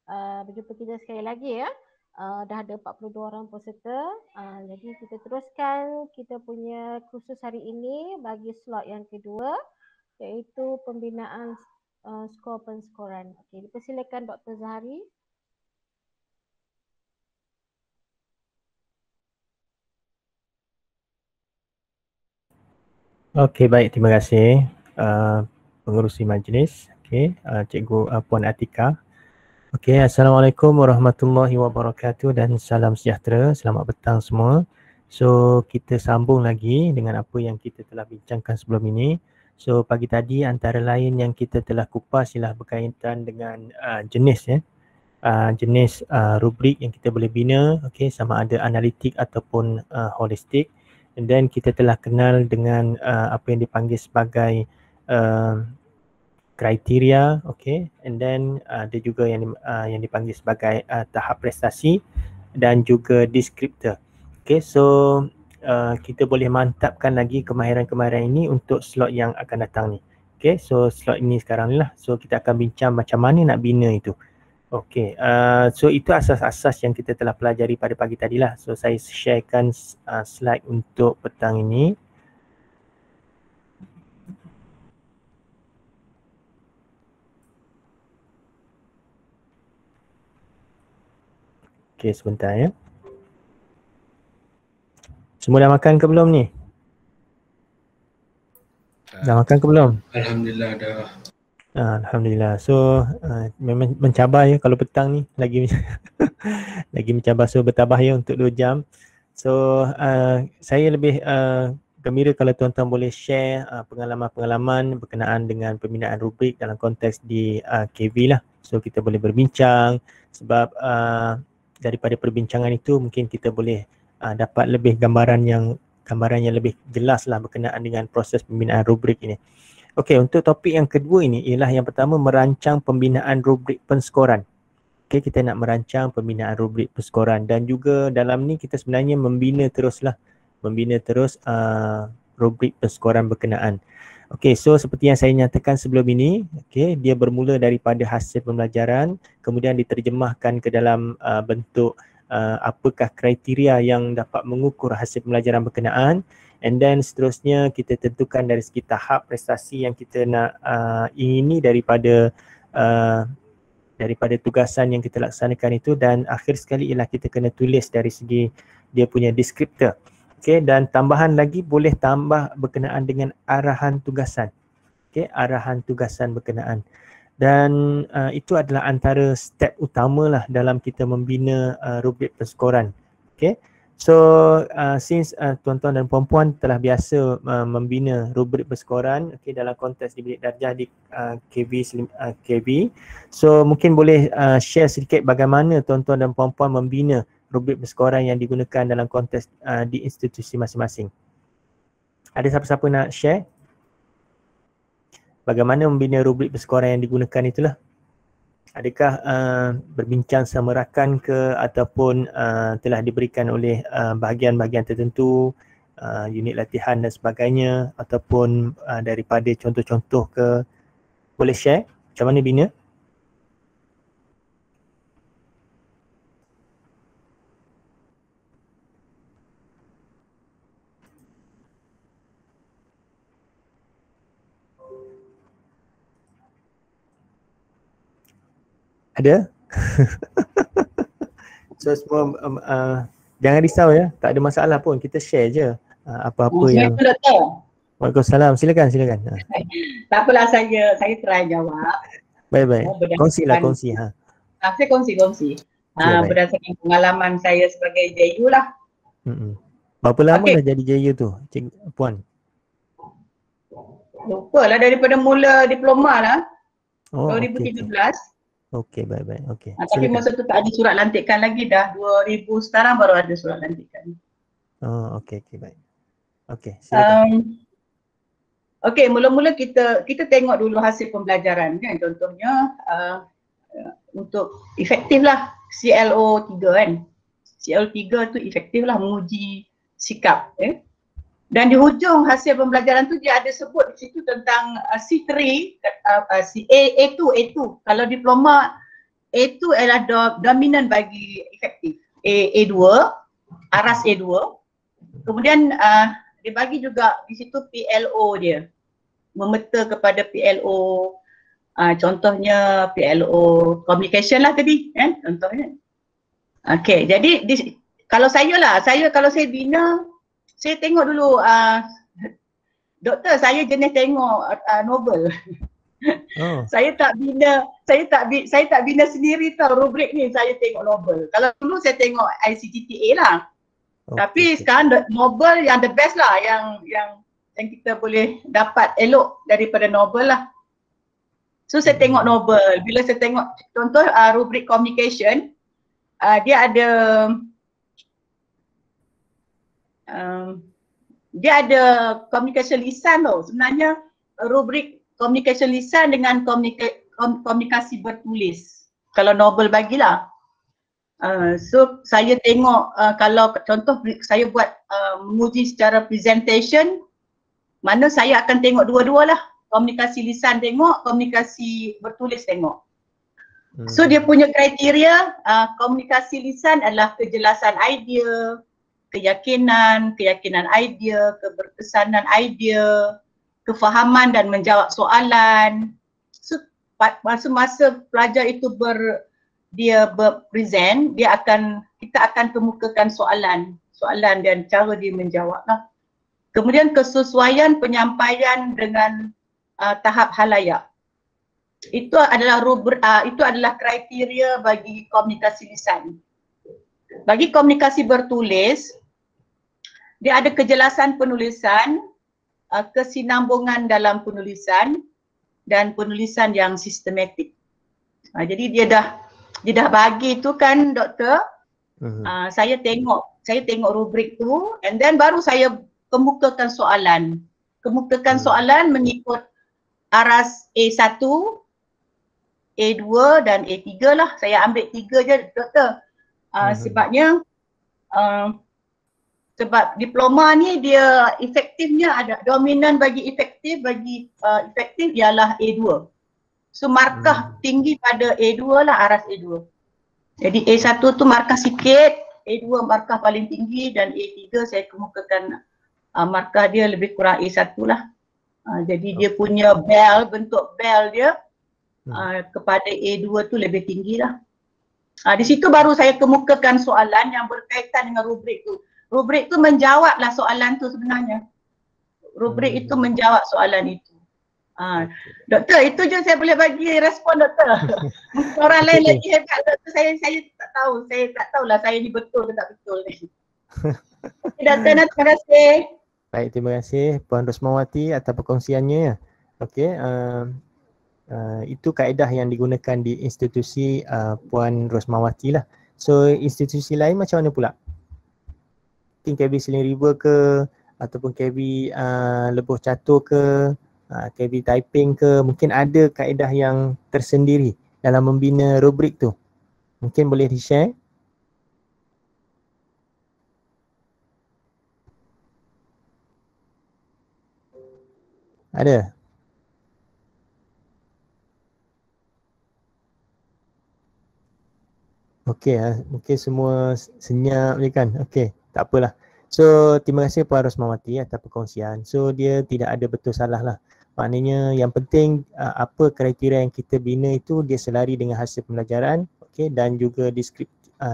Berjumpa kita sekali lagi ya. Dah ada 42 orang peserta. Jadi kita teruskan kita punya kursus hari ini bagi slot yang kedua, iaitu pembinaan skor penskoran. Okey, dipersilakan Dr. Zahari. Okey, baik, terima kasih pengerusi majlis. Okey, Cikgu Puan Atika. Okey, Assalamualaikum warahmatullahi wabarakatuh dan salam sejahtera. Selamat petang semua. So, kita sambung lagi dengan apa yang kita telah bincangkan sebelum ini. So, pagi tadi antara lain yang kita telah kupas ialah berkaitan dengan jenis ya. Jenis rubrik yang kita boleh bina, okey, sama ada analitik ataupun holistik. And then kita telah kenal dengan apa yang dipanggil sebagai kriteria, okay, and then ada juga yang dipanggil sebagai tahap prestasi dan juga deskriptor. Okay, so kita boleh mantapkan lagi kemahiran-kemahiran ini untuk slot yang akan datang ni. Okay, so slot ini sekarang ni lah. So kita akan bincang macam mana nak bina itu. Okay, so itu asas-asas yang kita telah pelajari pada pagi tadi lah. So saya sharekan slide untuk petang ini. Okay, sebentar ya. Semua dah makan ke belum ni? Dah makan ke belum? Alhamdulillah dah. Alhamdulillah. So memang mencabar ya kalau petang ni lagi lagi mencabar, so bertabah ya untuk 2 jam. So saya lebih gembira kalau tuan-tuan boleh share pengalaman-pengalaman berkenaan dengan pembinaan rubrik dalam konteks di KV lah. So kita boleh berbincang sebab daripada perbincangan itu mungkin kita boleh dapat lebih gambaran yang lebih jelas lah berkenaan dengan proses pembinaan rubrik ini. Okey, untuk topik yang kedua ini ialah yang pertama, merancang pembinaan rubrik penskoran. Okey, kita nak merancang pembinaan rubrik penskoran dan juga dalam ni kita sebenarnya membina terus rubrik penskoran berkenaan. Okey, so seperti yang saya nyatakan sebelum ini, okey, dia bermula daripada hasil pembelajaran, kemudian diterjemahkan ke dalam bentuk apakah kriteria yang dapat mengukur hasil pembelajaran berkenaan. And then seterusnya kita tentukan dari segi tahap prestasi yang kita nak ingini daripada tugasan yang kita laksanakan itu, dan akhir sekali ialah kita kena tulis dari segi dia punya deskriptor. Okey, dan tambahan lagi boleh tambah berkenaan dengan arahan tugasan. Okey, arahan tugasan berkenaan. Dan itu adalah antara step utamalah dalam kita membina rubrik penskoran. Okey. So since tuan-tuan dan puan-puan telah biasa membina rubrik penskoran, okay, dalam konteks di bilik darjah di KV, so mungkin boleh share sedikit bagaimana tuan-tuan dan puan-puan membina rubrik penskoran yang digunakan dalam konteks di institusi masing-masing. Ada siapa-siapa nak share bagaimana membina rubrik penskoran yang digunakan itulah? Adakah berbincang sama rakan ke ataupun telah diberikan oleh bahagian-bahagian tertentu, unit latihan dan sebagainya, ataupun daripada contoh-contoh ke? Boleh share macam mana bina? Ada? So semua jangan risau ya, tak ada masalah pun, kita share je apa-apa yang. Waalaikumsalam, silakan. Tak apalah, saya try jawab. Baik. Kongsi. Saya kongsi. Berdasarkan pengalaman saya sebagai JU lah. Berapa lama dah jadi JU tu, Cik Puan? Lupa lah, daripada mula diploma lah. 2017. Okey, baik. Okey. Tapi masa tu tak ada surat lantikan lagi, dah 2000 sekarang baru ada surat lantikan. Okey, baik. Okey, silakan. Okey, mula-mula kita tengok dulu hasil pembelajaran kan. Contohnya untuk efektif lah CLO 3 kan. CLO 3 tu efektif lah menguji sikap. Dan di hujung hasil pembelajaran tu dia ada sebut di situ tentang C3, A2. Kalau diploma A2 adalah dominan bagi efektif. A2, aras A2. Kemudian dia bagi juga di situ PLO dia. Memeta kepada PLO, contohnya PLO communication lah tadi kan, contohnya. Okey, jadi kalau saya bina, saya tengok dulu doktor, saya jenis tengok novel. Oh. Saya tak bina sendiri tau rubrik ni, saya tengok novel. Kalau dulu saya tengok ICTTA lah. Tapi sekarang novel yang the best lah, yang kita boleh dapat elok daripada novel lah. So saya tengok novel. Bila saya tengok contoh rubrik communication, dia ada communication lisan tau. Sebenarnya rubrik communication lisan dengan komunikasi bertulis. Kalau novel bagilah. So saya tengok kalau contoh saya buat menguji secara presentation, mana saya akan tengok dua-dua lah. Komunikasi lisan tengok, komunikasi bertulis tengok. So dia punya kriteria, komunikasi lisan adalah kejelasan idea, keyakinan idea, keberkesanan idea, kefahaman dan menjawab soalan. So masa pelajar itu dia berpresent, kita akan kemukakan soalan dan cara dia menjawab lah. Kemudian kesesuaian penyampaian dengan tahap halayak. Itu adalah kriteria bagi komunikasi lisan. Bagi komunikasi bertulis, dia ada kejelasan penulisan, kesinambungan dalam penulisan dan penulisan yang sistematik. Jadi dia dah bagi tu kan doktor. Saya tengok rubrik tu, and then baru saya kemukakan soalan. Soalan mengikut aras A1, A2 dan A3 lah. Saya ambil 3 je doktor. Sebabnya sebab diploma ni dia efektifnya ada, dominan bagi efektif ialah A2. So markah tinggi pada A2 lah, aras A2. Jadi A1 tu markah sikit, A2 markah paling tinggi dan A3 saya kemukakan markah dia lebih kurang A1 lah. Jadi dia punya bentuk bell dia kepada A2 tu lebih tinggi lah. Di situ baru saya kemukakan soalan yang berkaitan dengan rubrik tu. Rubrik tu menjawablah soalan tu sebenarnya. Rubrik itu menjawab soalan itu. Doktor, itu je saya boleh bagi respon doktor. Orang lain lagi hebat doktor, saya tak tahu. Saya tak tahulah saya ni betul ke tak betul ni. Okay, doktor, terima kasih. Baik, terima kasih Puan Rosmawati atas perkongsiannya. Okey, itu kaedah yang digunakan di institusi Puan Rosmawati lah. So institusi lain macam mana pula? Mungkin KB Seling River ke, ataupun KB Lebuh Catur ke, KB Taiping ke, mungkin ada kaedah yang tersendiri dalam membina rubrik tu. Mungkin boleh di-share? Ada? Okey, mungkin semua senyap je kan? Okey, tak apalah. So, terima kasih Puan Rosmawati atas perkongsian. So, dia tidak ada betul salah lah. Maknanya yang penting apa kriteria yang kita bina itu dia selari dengan hasil pembelajaran, okey, dan juga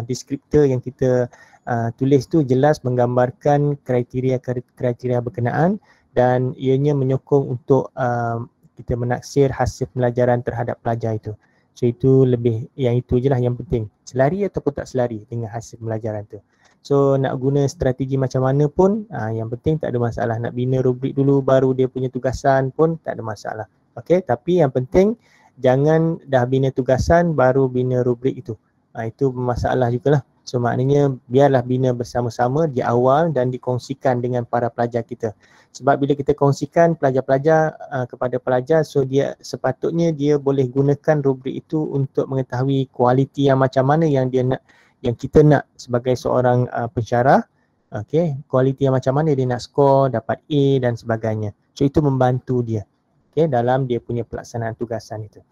deskriptor yang kita tulis tu jelas menggambarkan kriteria berkenaan dan ianya menyokong untuk kita menaksir hasil pembelajaran terhadap pelajar itu. So itu lebih, yang itu je lah yang penting. Selari ataupun tak selari dengan hasil pembelajaran tu. So nak guna strategi macam mana pun yang penting tak ada masalah. Nak bina rubrik dulu baru dia punya tugasan pun tak ada masalah. Okay, tapi yang penting jangan dah bina tugasan baru bina rubrik itu. Itu bermasalah jugalah. So maknanya biarlah bina bersama-sama di awal dan dikongsikan dengan para pelajar kita. Sebab bila kita kongsikan pelajar-pelajar kepada pelajar, so dia sepatutnya dia boleh gunakan rubrik itu untuk mengetahui kualiti yang macam mana yang dia nak, yang kita nak sebagai seorang pensyarah. Okey, kualiti yang macam mana dia nak skor, dapat A dan sebagainya. So itu membantu dia, okey, dalam dia punya pelaksanaan tugasan itu.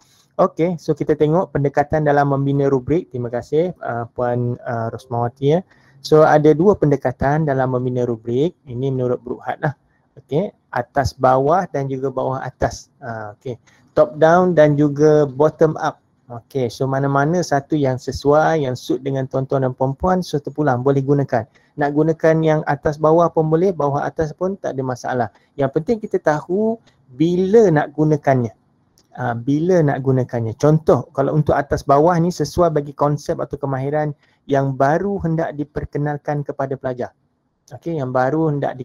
Okey, so kita tengok pendekatan dalam membina rubrik. Terima kasih Puan Rosmawati ya. So ada dua pendekatan dalam membina rubrik. Ini menurut Brookhart lah. Okey, atas bawah dan juga bawah atas. Okey, top down dan juga bottom up. Okey, so mana-mana satu yang sesuai, yang suit dengan tuan-tuan dan puan-puan, so terpulang boleh gunakan. Nak gunakan yang atas bawah pun boleh, bawah atas pun tak ada masalah. Yang penting kita tahu bila nak gunakannya. Bila nak gunakannya. Contoh, kalau untuk atas bawah ni sesuai bagi konsep atau kemahiran yang baru hendak diperkenalkan kepada pelajar. Okey, yang baru hendak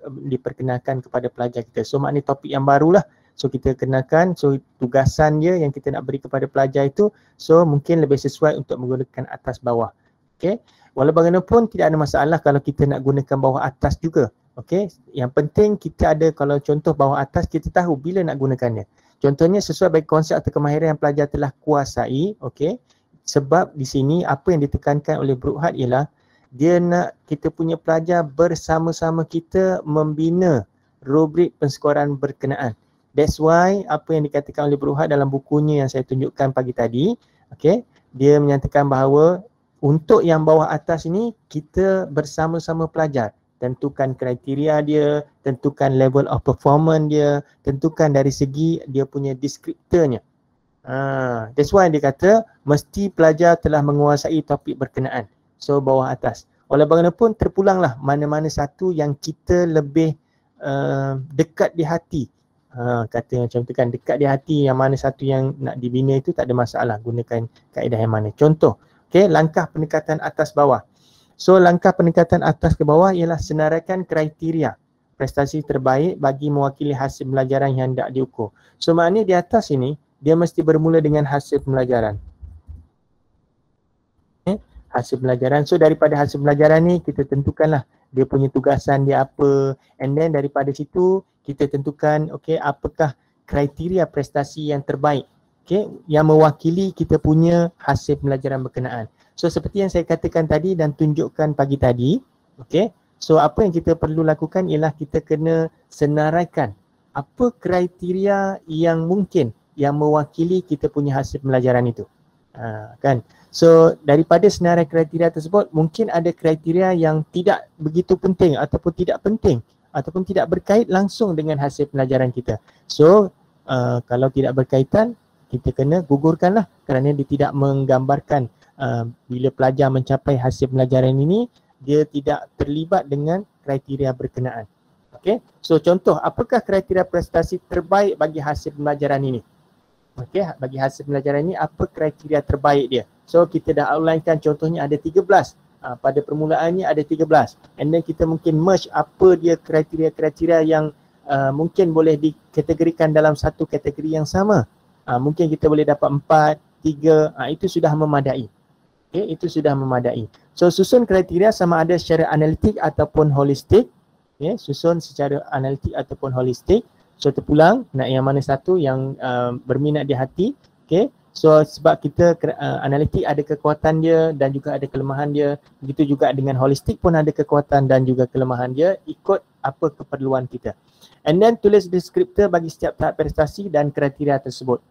diperkenalkan kepada pelajar kita. So maknanya topik yang barulah. So kita kenalkan, so tugasan dia yang kita nak beri kepada pelajar itu, so mungkin lebih sesuai untuk menggunakan atas bawah. Okey, walau bagaimanapun tidak ada masalah kalau kita nak gunakan bawah atas juga. Okey, yang penting kita ada, kalau contoh bawah atas kita tahu bila nak gunakannya. Contohnya sesuai bagi konsep atau kemahiran yang pelajar telah kuasai, okey. Sebab di sini apa yang ditekankan oleh Brookhart ialah dia nak kita punya pelajar bersama-sama kita membina rubrik penskoran berkenaan. That's why apa yang dikatakan oleh Brookhart dalam bukunya yang saya tunjukkan pagi tadi, okey, dia menyatakan bahawa untuk yang bawah atas ini kita bersama-sama pelajar. Tentukan kriteria dia, tentukan level of performance dia, tentukan dari segi dia punya deskriptornya. That's why dia kata mesti pelajar telah menguasai topik berkenaan. So bawah atas. Oleh bagaimanapun terpulanglah mana-mana satu yang kita lebih dekat di hati. Kata macam tu kan, dekat di hati yang mana satu yang nak dibina itu tak ada masalah, gunakan kaedah yang mana. Contoh, okay, langkah pendekatan atas bawah. So langkah pendekatan atas ke bawah ialah senaraikan kriteria prestasi terbaik bagi mewakili hasil pembelajaran yang hendak diukur. So maknanya di atas ini dia mesti bermula dengan hasil pembelajaran. Hasil pembelajaran. So daripada hasil pembelajaran ni kita tentukanlah dia punya tugasan dia apa, and then daripada situ kita tentukan okey apakah kriteria prestasi yang terbaik, okey, yang mewakili kita punya hasil pembelajaran berkenaan. So seperti yang saya katakan tadi dan tunjukkan pagi tadi, okey. So apa yang kita perlu lakukan ialah kita kena senaraikan apa kriteria yang mungkin yang mewakili kita punya hasil pembelajaran itu. Kan? So daripada senarai kriteria tersebut mungkin ada kriteria yang tidak begitu penting ataupun tidak penting ataupun tidak berkait langsung dengan hasil pembelajaran kita. So kalau tidak berkaitan kita kena gugurkanlah kerana dia tidak menggambarkan bila pelajar mencapai hasil pembelajaran ini dia tidak terlibat dengan kriteria berkenaan. Okey. So contoh, apakah kriteria prestasi terbaik bagi hasil pembelajaran ini? Okey, bagi hasil pembelajaran ini apa kriteria terbaik dia? So kita dah outlinekan contohnya ada 13. Pada permulaannya ada 13. And then kita mungkin merge apa dia kriteria-kriteria yang mungkin boleh dikategorikan dalam satu kategori yang sama. Mungkin kita boleh dapat 4, 3, itu sudah memadai. Okay, itu sudah memadai. So susun kriteria sama ada secara analitik ataupun holistik. Okay, susun secara analitik ataupun holistik. So terpulang nak yang mana satu yang berminat di hati. Okay, so sebab kita analitik ada kekuatan dia dan juga ada kelemahan dia. Begitu juga dengan holistik pun ada kekuatan dan juga kelemahan dia ikut apa keperluan kita. And then tulis deskriptor bagi setiap tahap prestasi dan kriteria tersebut.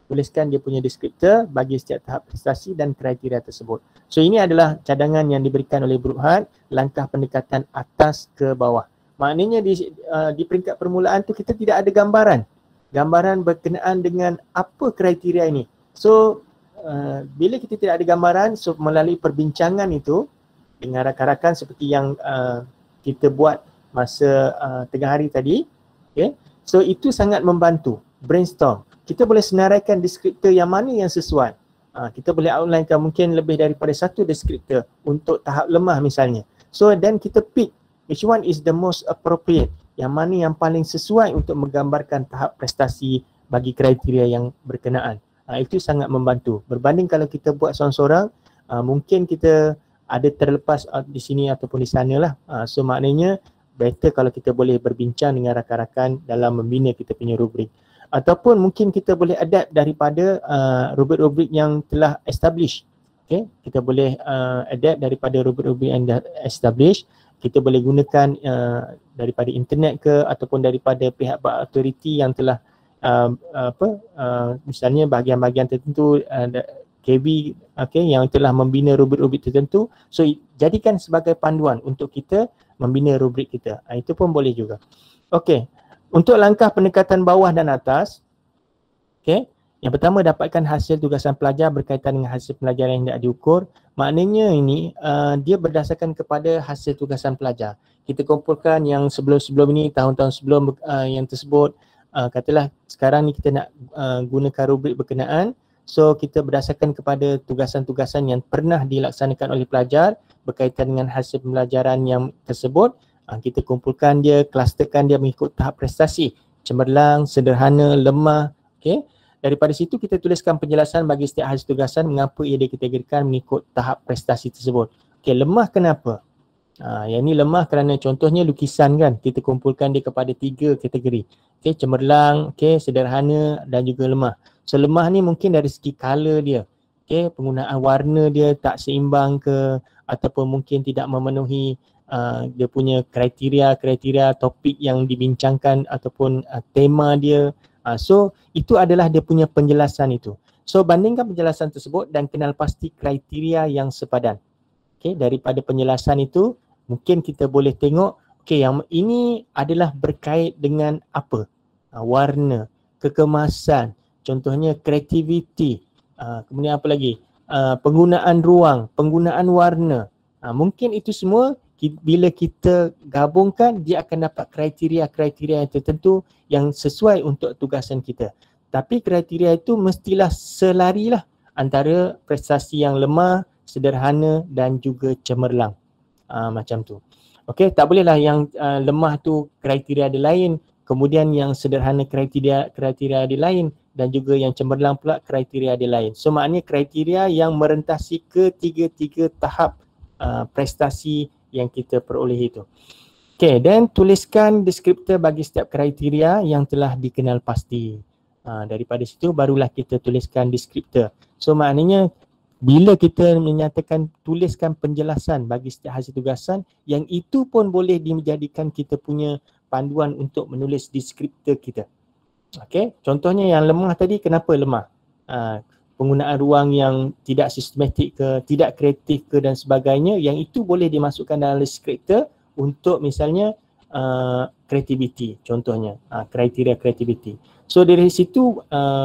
Tuliskan dia punya deskriptor bagi setiap tahap prestasi dan kriteria tersebut. So ini adalah cadangan yang diberikan oleh Brookhart, langkah pendekatan atas ke bawah. Maknanya di peringkat permulaan tu kita tidak ada gambaran berkenaan dengan apa kriteria ini. So bila kita tidak ada gambaran, so melalui perbincangan itu dengan rakan-rakan seperti yang kita buat masa tengah hari tadi, okay? So itu sangat membantu brainstorm. Kita boleh senaraikan deskriptor yang mana yang sesuai. Kita boleh outlinekan mungkin lebih daripada satu deskriptor untuk tahap lemah misalnya. So then kita pick which one is the most appropriate, yang mana yang paling sesuai untuk menggambarkan tahap prestasi bagi kriteria yang berkenaan. Itu sangat membantu. Berbanding kalau kita buat seorang-seorang, mungkin kita ada terlepas di sini ataupun di sana lah. So maknanya better kalau kita boleh berbincang dengan rakan-rakan dalam membina kita punya rubrik. Ataupun mungkin kita boleh adapt daripada rubrik-rubrik yang telah established. Okay? Kita boleh adapt daripada rubrik-rubrik yang dah established. Kita boleh gunakan daripada internet ke ataupun daripada pihak authority yang telah misalnya bahagian-bahagian tertentu KB yang telah membina rubrik-rubrik tertentu. So jadikan sebagai panduan untuk kita membina rubrik kita. Itu pun boleh juga. Okey. Untuk langkah pendekatan bawah dan atas, yang pertama, dapatkan hasil tugasan pelajar berkaitan dengan hasil pelajaran yang tidak diukur. Maknanya ini dia berdasarkan kepada hasil tugasan pelajar. Kita kumpulkan yang sebelum-sebelum ini, tahun-tahun sebelum yang tersebut. Katalah sekarang ni kita nak gunakan rubrik berkenaan. So kita berdasarkan kepada tugasan-tugasan yang pernah dilaksanakan oleh pelajar berkaitan dengan hasil pembelajaran yang tersebut. Kita kumpulkan dia, klusterkan dia mengikut tahap prestasi. Cemerlang, sederhana, lemah. Daripada situ kita tuliskan penjelasan bagi setiap hasil tugasan mengapa ia dikategorikan mengikut tahap prestasi tersebut. Lemah kenapa? Yang ni lemah kerana contohnya lukisan kan, kita kumpulkan dia kepada 3 kategori. Cemerlang, sederhana dan juga lemah. So lemah ni mungkin dari segi color dia. Penggunaan warna dia tak seimbang ke, ataupun mungkin tidak memenuhi dia punya kriteria topik yang dibincangkan ataupun tema dia. So itu adalah dia punya penjelasan itu. So bandingkan penjelasan tersebut dan kenal pasti kriteria yang sepadan. Daripada penjelasan itu mungkin kita boleh tengok yang ini adalah berkait dengan apa? Warna, kekemasan, contohnya kreativiti, kemudian apa lagi? Penggunaan ruang, penggunaan warna. Mungkin itu semua bila kita gabungkan dia akan dapat kriteria-kriteria yang tertentu yang sesuai untuk tugasan kita. Tapi kriteria itu mestilah selarilah antara prestasi yang lemah, sederhana dan juga cemerlang. Macam tu. Tak bolehlah yang lemah tu kriteria dia lain, kemudian yang sederhana kriteria dia lain dan juga yang cemerlang pula kriteria dia lain. So maknanya kriteria yang merentasi ketiga-tiga tahap prestasi yang kita peroleh itu. Dan tuliskan deskriptor bagi setiap kriteria yang telah dikenal pasti. Daripada situ barulah kita tuliskan deskriptor. So maknanya bila kita menyatakan tuliskan penjelasan bagi setiap hasil tugasan, yang itu pun boleh dijadikan kita punya panduan untuk menulis deskriptor kita. Contohnya yang lemah tadi, kenapa lemah? Penggunaan ruang yang tidak sistematik ke, tidak kreatif ke dan sebagainya, yang itu boleh dimasukkan dalam deskriptor untuk misalnya kreativiti, contohnya kriteria kreativiti. So dari situ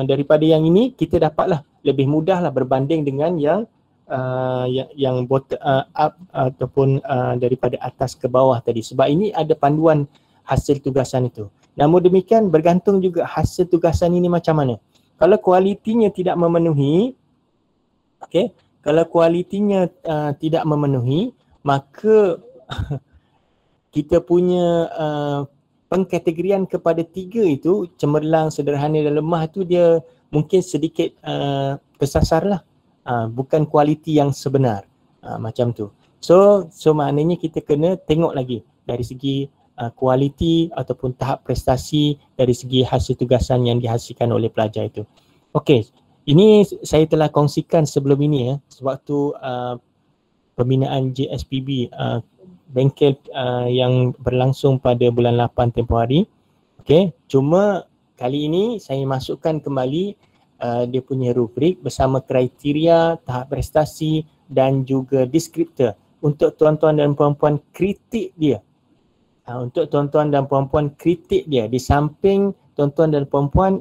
daripada yang ini kita dapatlah lebih mudahlah berbanding dengan yang bottom up ataupun daripada atas ke bawah tadi, sebab ini ada panduan hasil tugasan itu. Namun demikian bergantung juga hasil tugasan ini macam mana. Kalau kualitinya tidak memenuhi, kalau kualitinya tidak memenuhi, maka kita punya pengkategorian kepada 3 itu, cemerlang, sederhana dan lemah itu dia mungkin sedikit kesasarlah, bukan kualiti yang sebenar, macam tu. So maknanya kita kena tengok lagi dari segi kualiti ataupun tahap prestasi dari segi hasil tugasan yang dihasilkan oleh pelajar itu. Ini saya telah kongsikan sebelum ini sewaktu pembinaan JSPB bengkel yang berlangsung pada bulan 8 tempoh hari. Cuma kali ini saya masukkan kembali dia punya rubrik bersama kriteria, tahap prestasi dan juga deskriptor untuk tuan-tuan dan puan-puan kritik dia. Untuk tuan-tuan dan puan-puan kritik dia, di samping tuan-tuan dan puan-puan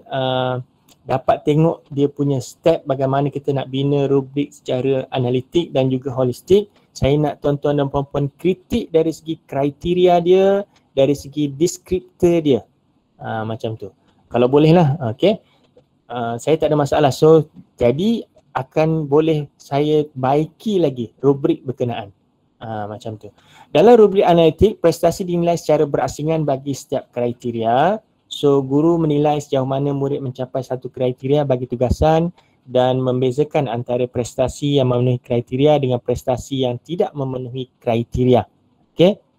dapat tengok dia punya step bagaimana kita nak bina rubrik secara analitik dan juga holistik, saya nak tuan-tuan dan puan-puan kritik dari segi kriteria dia, dari segi deskriptor dia, macam tu. Kalau bolehlah, saya tak ada masalah. So jadi akan boleh saya baiki lagi rubrik berkenaan. Macam tu. Dalam rubrik analitik, prestasi dinilai secara berasingan bagi setiap kriteria. So guru menilai sejauh mana murid mencapai satu kriteria bagi tugasan dan membezakan antara prestasi yang memenuhi kriteria dengan prestasi yang tidak memenuhi kriteria.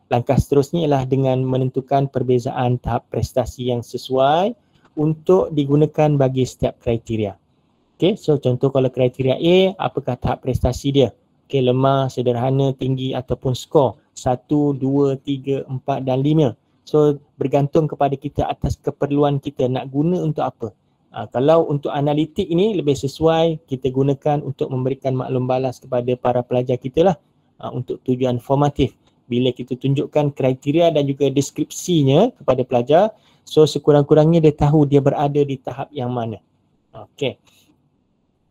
Langkah seterusnya ialah dengan menentukan perbezaan tahap prestasi yang sesuai untuk digunakan bagi setiap kriteria. So contoh kalau kriteria A, apakah tahap prestasi dia? Lemah, sederhana, tinggi ataupun skor 1, 2, 3, 4 dan 5. So bergantung kepada kita atas keperluan kita nak guna untuk apa. Kalau untuk analitik ini lebih sesuai, kita gunakan untuk memberikan maklum balas kepada para pelajar kita lah, untuk tujuan formatif. Bila kita tunjukkan kriteria dan juga deskripsinya kepada pelajar, so sekurang-kurangnya dia tahu dia berada di tahap yang mana. Okey.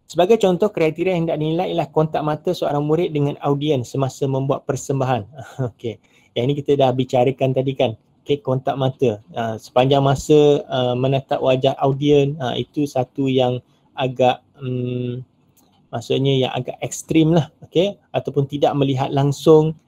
Sebagai contoh, kriteria yang hendak dinilai ialah kontak mata seorang murid dengan audiens semasa membuat persembahan. Okey. Yang ini kita dah bicarakan tadi kan. Okey, kontak mata. Sepanjang masa menatap wajah audiens, itu satu yang agak maksudnya yang agak ekstrim lah. Okey, ataupun tidak melihat langsung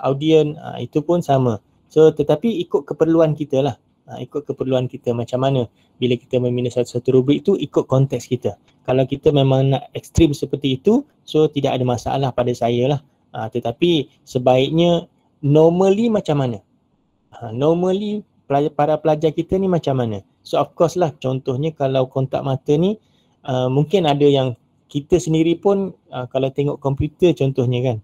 audiens, itu pun sama. So tetapi ikut keperluan kita lah. Ikut keperluan kita macam mana bila kita membina satu rubrik tu, ikut konteks kita. Kalau kita memang nak ekstrim seperti itu, so tidak ada masalah pada saya lah. Tetapi sebaiknya normally macam mana? Normally para pelajar kita ni macam mana? So of course lah, contohnya kalau kontak mata ni mungkin ada yang kita sendiri pun kalau tengok komputer contohnya kan,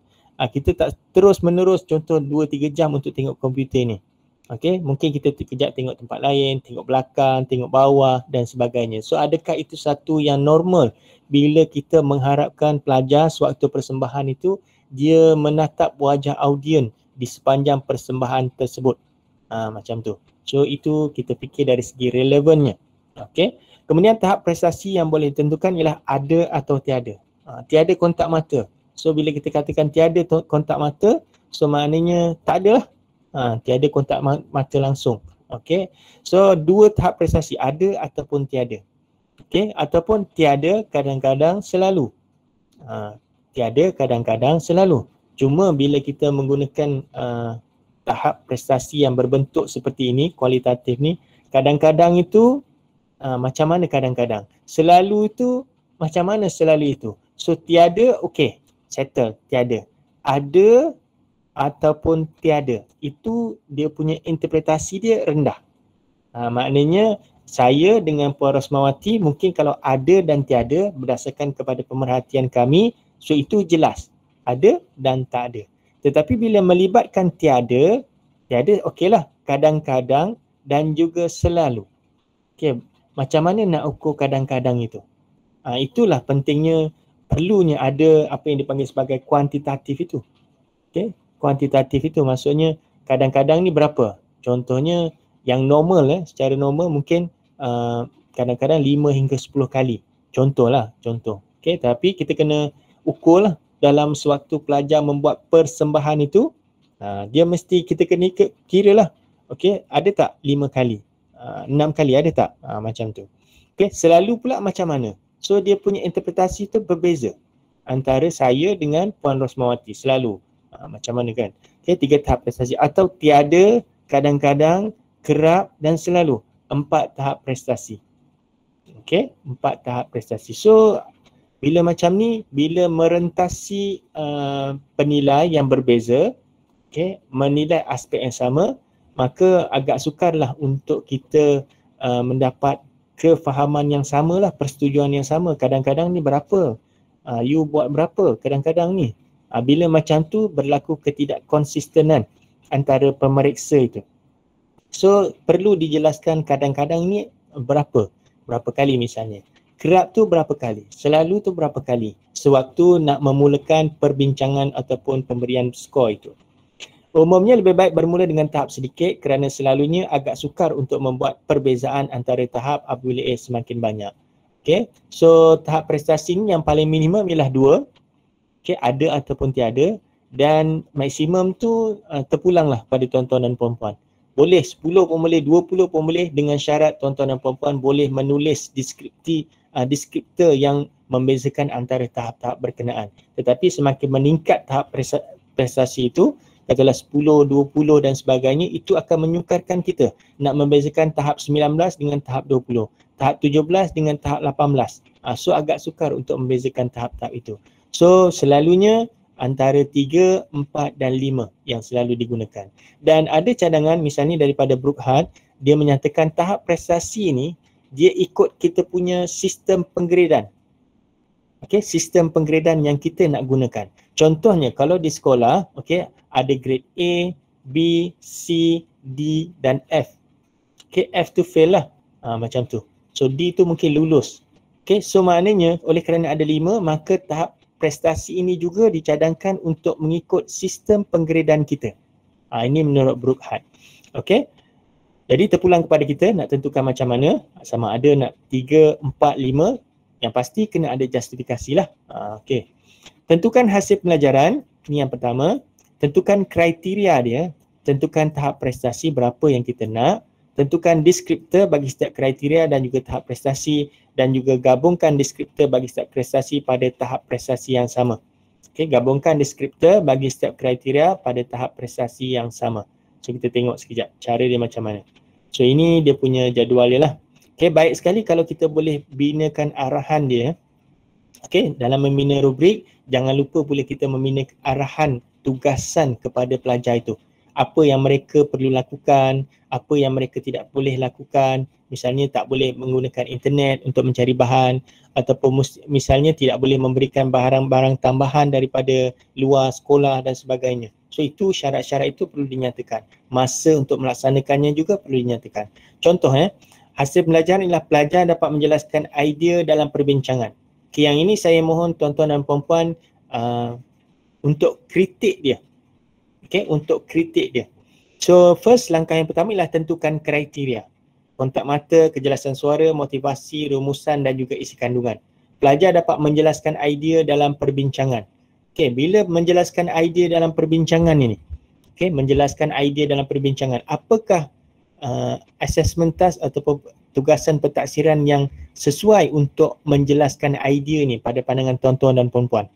kita tak terus menerus contoh 2-3 jam untuk tengok komputer ni. Okay, mungkin kita kejap tengok tempat lain, tengok belakang, tengok bawah dan sebagainya. So adakah itu satu yang normal bila kita mengharapkan pelajar sewaktu persembahan itu dia menatap wajah audiens di sepanjang persembahan tersebut? Macam tu. So itu kita fikir dari segi relevannya. Okay. Kemudian tahap prestasi yang boleh ditentukan ialah ada atau tiada. Tiada kontak mata. So bila kita katakan tiada kontak mata, so maknanya tak ada lah. Tiada kontak mata langsung. Okay. So dua tahap prestasi, ada ataupun tiada. Okay. Ataupun tiada kadang-kadang selalu. Tiada kadang-kadang selalu. Cuma bila kita menggunakan tahap prestasi yang berbentuk seperti ini, kualitatif ni, kadang-kadang itu macam mana kadang-kadang. Selalu itu macam mana selalu itu. So tiada, okey, settle, tiada. Ada ataupun tiada, itu dia punya interpretasi dia rendah. Maknanya saya dengan Puan Rosmawati mungkin kalau ada dan tiada berdasarkan kepada pemerhatian kami, so itu jelas. Ada dan tak ada. Tetapi bila melibatkan tiada okeylah, kadang-kadang dan juga selalu. Okey, macam mana nak ukur kadang-kadang itu? Itulah pentingnya, perlunya ada apa yang dipanggil sebagai kuantitatif itu. Okey, kuantitatif itu maksudnya kadang-kadang ni berapa? Contohnya yang normal, secara normal mungkin kadang-kadang 5 hingga 10 kali. Contohlah, contoh. Okey, tapi kita kena ukur lah. Dalam sewaktu pelajar membuat persembahan itu, dia mesti kita kena kira lah. Okey, ada tak 5 kali? 6 kali ada tak? Macam tu. Okey, selalu pula macam mana? So dia punya interpretasi tu berbeza antara saya dengan Puan Rosmawati, selalu. Macam mana kan? Okey, 3 tahap prestasi. Atau tiada, kadang-kadang, kerap dan selalu. 4 tahap prestasi. Okey, 4 tahap prestasi. So bila macam ni, bila merentasi penilai yang berbeza, okay, menilai aspek yang sama, maka agak sukarlah untuk kita mendapat kefahaman yang sama lah, persetujuan yang sama. Kadang-kadang ni berapa? You buat berapa? Kadang-kadang ni. Bila macam tu berlaku ketidakkonsistenan antara pemeriksa itu. So perlu dijelaskan kadang-kadang ni berapa? Berapa kali misalnya. Kerap tu berapa kali? Selalu tu berapa kali? Sewaktu nak memulakan perbincangan ataupun pemberian skor itu. Umumnya lebih baik bermula dengan tahap sedikit kerana selalunya agak sukar untuk membuat perbezaan antara tahap apabila semakin banyak. Okay. So tahap prestasi ni yang paling minimum ialah 2. Okay, ada ataupun tiada. Dan maksimum tu terpulanglah pada tuan-tuan dan puan-puan. Boleh 10 pun boleh, 20 pun boleh, dengan syarat tuan-tuan dan puan-puan boleh menulis deskriptor yang membezakan antara tahap-tahap berkenaan. Tetapi semakin meningkat tahap prestasi itu, katakanlah 10, 20 dan sebagainya, itu akan menyukarkan kita nak membezakan tahap 19 dengan tahap 20, tahap 17 dengan tahap 18. So agak sukar untuk membezakan tahap-tahap itu. So selalunya antara 3, 4 dan 5 yang selalu digunakan. Dan ada cadangan misalnya daripada Brookhart, dia menyatakan tahap prestasi ni dia ikut kita punya sistem penggradan. Okey, sistem penggradan yang kita nak gunakan. Contohnya kalau di sekolah, okey, ada grade A, B, C, D dan F. Okay, F tu fail lah. Macam tu. So D tu mungkin lulus. Okay, so maknanya oleh kerana ada 5, maka tahap prestasi ini juga dicadangkan untuk mengikut sistem penggradan kita. Ini menurut Brookhart. Okay. Jadi terpulang kepada kita nak tentukan macam mana, sama ada nak 3, 4, 5, yang pasti kena ada justifikasi lah. Okay. Tentukan hasil pelajaran, ini yang pertama. Tentukan kriteria dia, tentukan tahap prestasi berapa yang kita nak, tentukan deskriptor bagi setiap kriteria dan juga tahap prestasi, dan juga gabungkan deskriptor bagi setiap prestasi pada tahap prestasi yang sama. Okay, gabungkan deskriptor bagi setiap kriteria pada tahap prestasi yang sama. So kita tengok sekejap cara dia macam mana. So ini dia punya jadual dia lah. Okay, baik sekali kalau kita boleh binakan arahan dia. Okay, dalam membina rubrik, jangan lupa pula kita membina arahan tugasan kepada pelajar itu. Apa yang mereka perlu lakukan, apa yang mereka tidak boleh lakukan. Misalnya tak boleh menggunakan internet untuk mencari bahan, ataupun misalnya tidak boleh memberikan barang-barang tambahan daripada luar sekolah dan sebagainya. So itu syarat-syarat itu perlu dinyatakan. Masa untuk melaksanakannya juga perlu dinyatakan. Contoh hasil pelajaran ialah pelajar dapat menjelaskan idea dalam perbincangan. Okay, yang ini saya mohon tuan-tuan dan puan-puan untuk kritik dia. Okay, untuk kritik dia. So first, langkah yang pertama ialah tentukan kriteria. Kontak mata, kejelasan suara, motivasi, rumusan dan juga isi kandungan. Pelajar dapat menjelaskan idea dalam perbincangan. Okay, bila menjelaskan idea dalam perbincangan ini, okay, menjelaskan idea dalam perbincangan, apakah assessment task ataupun tugasan pentaksiran yang sesuai untuk menjelaskan idea ni pada pandangan tuan-tuan dan puan-puan?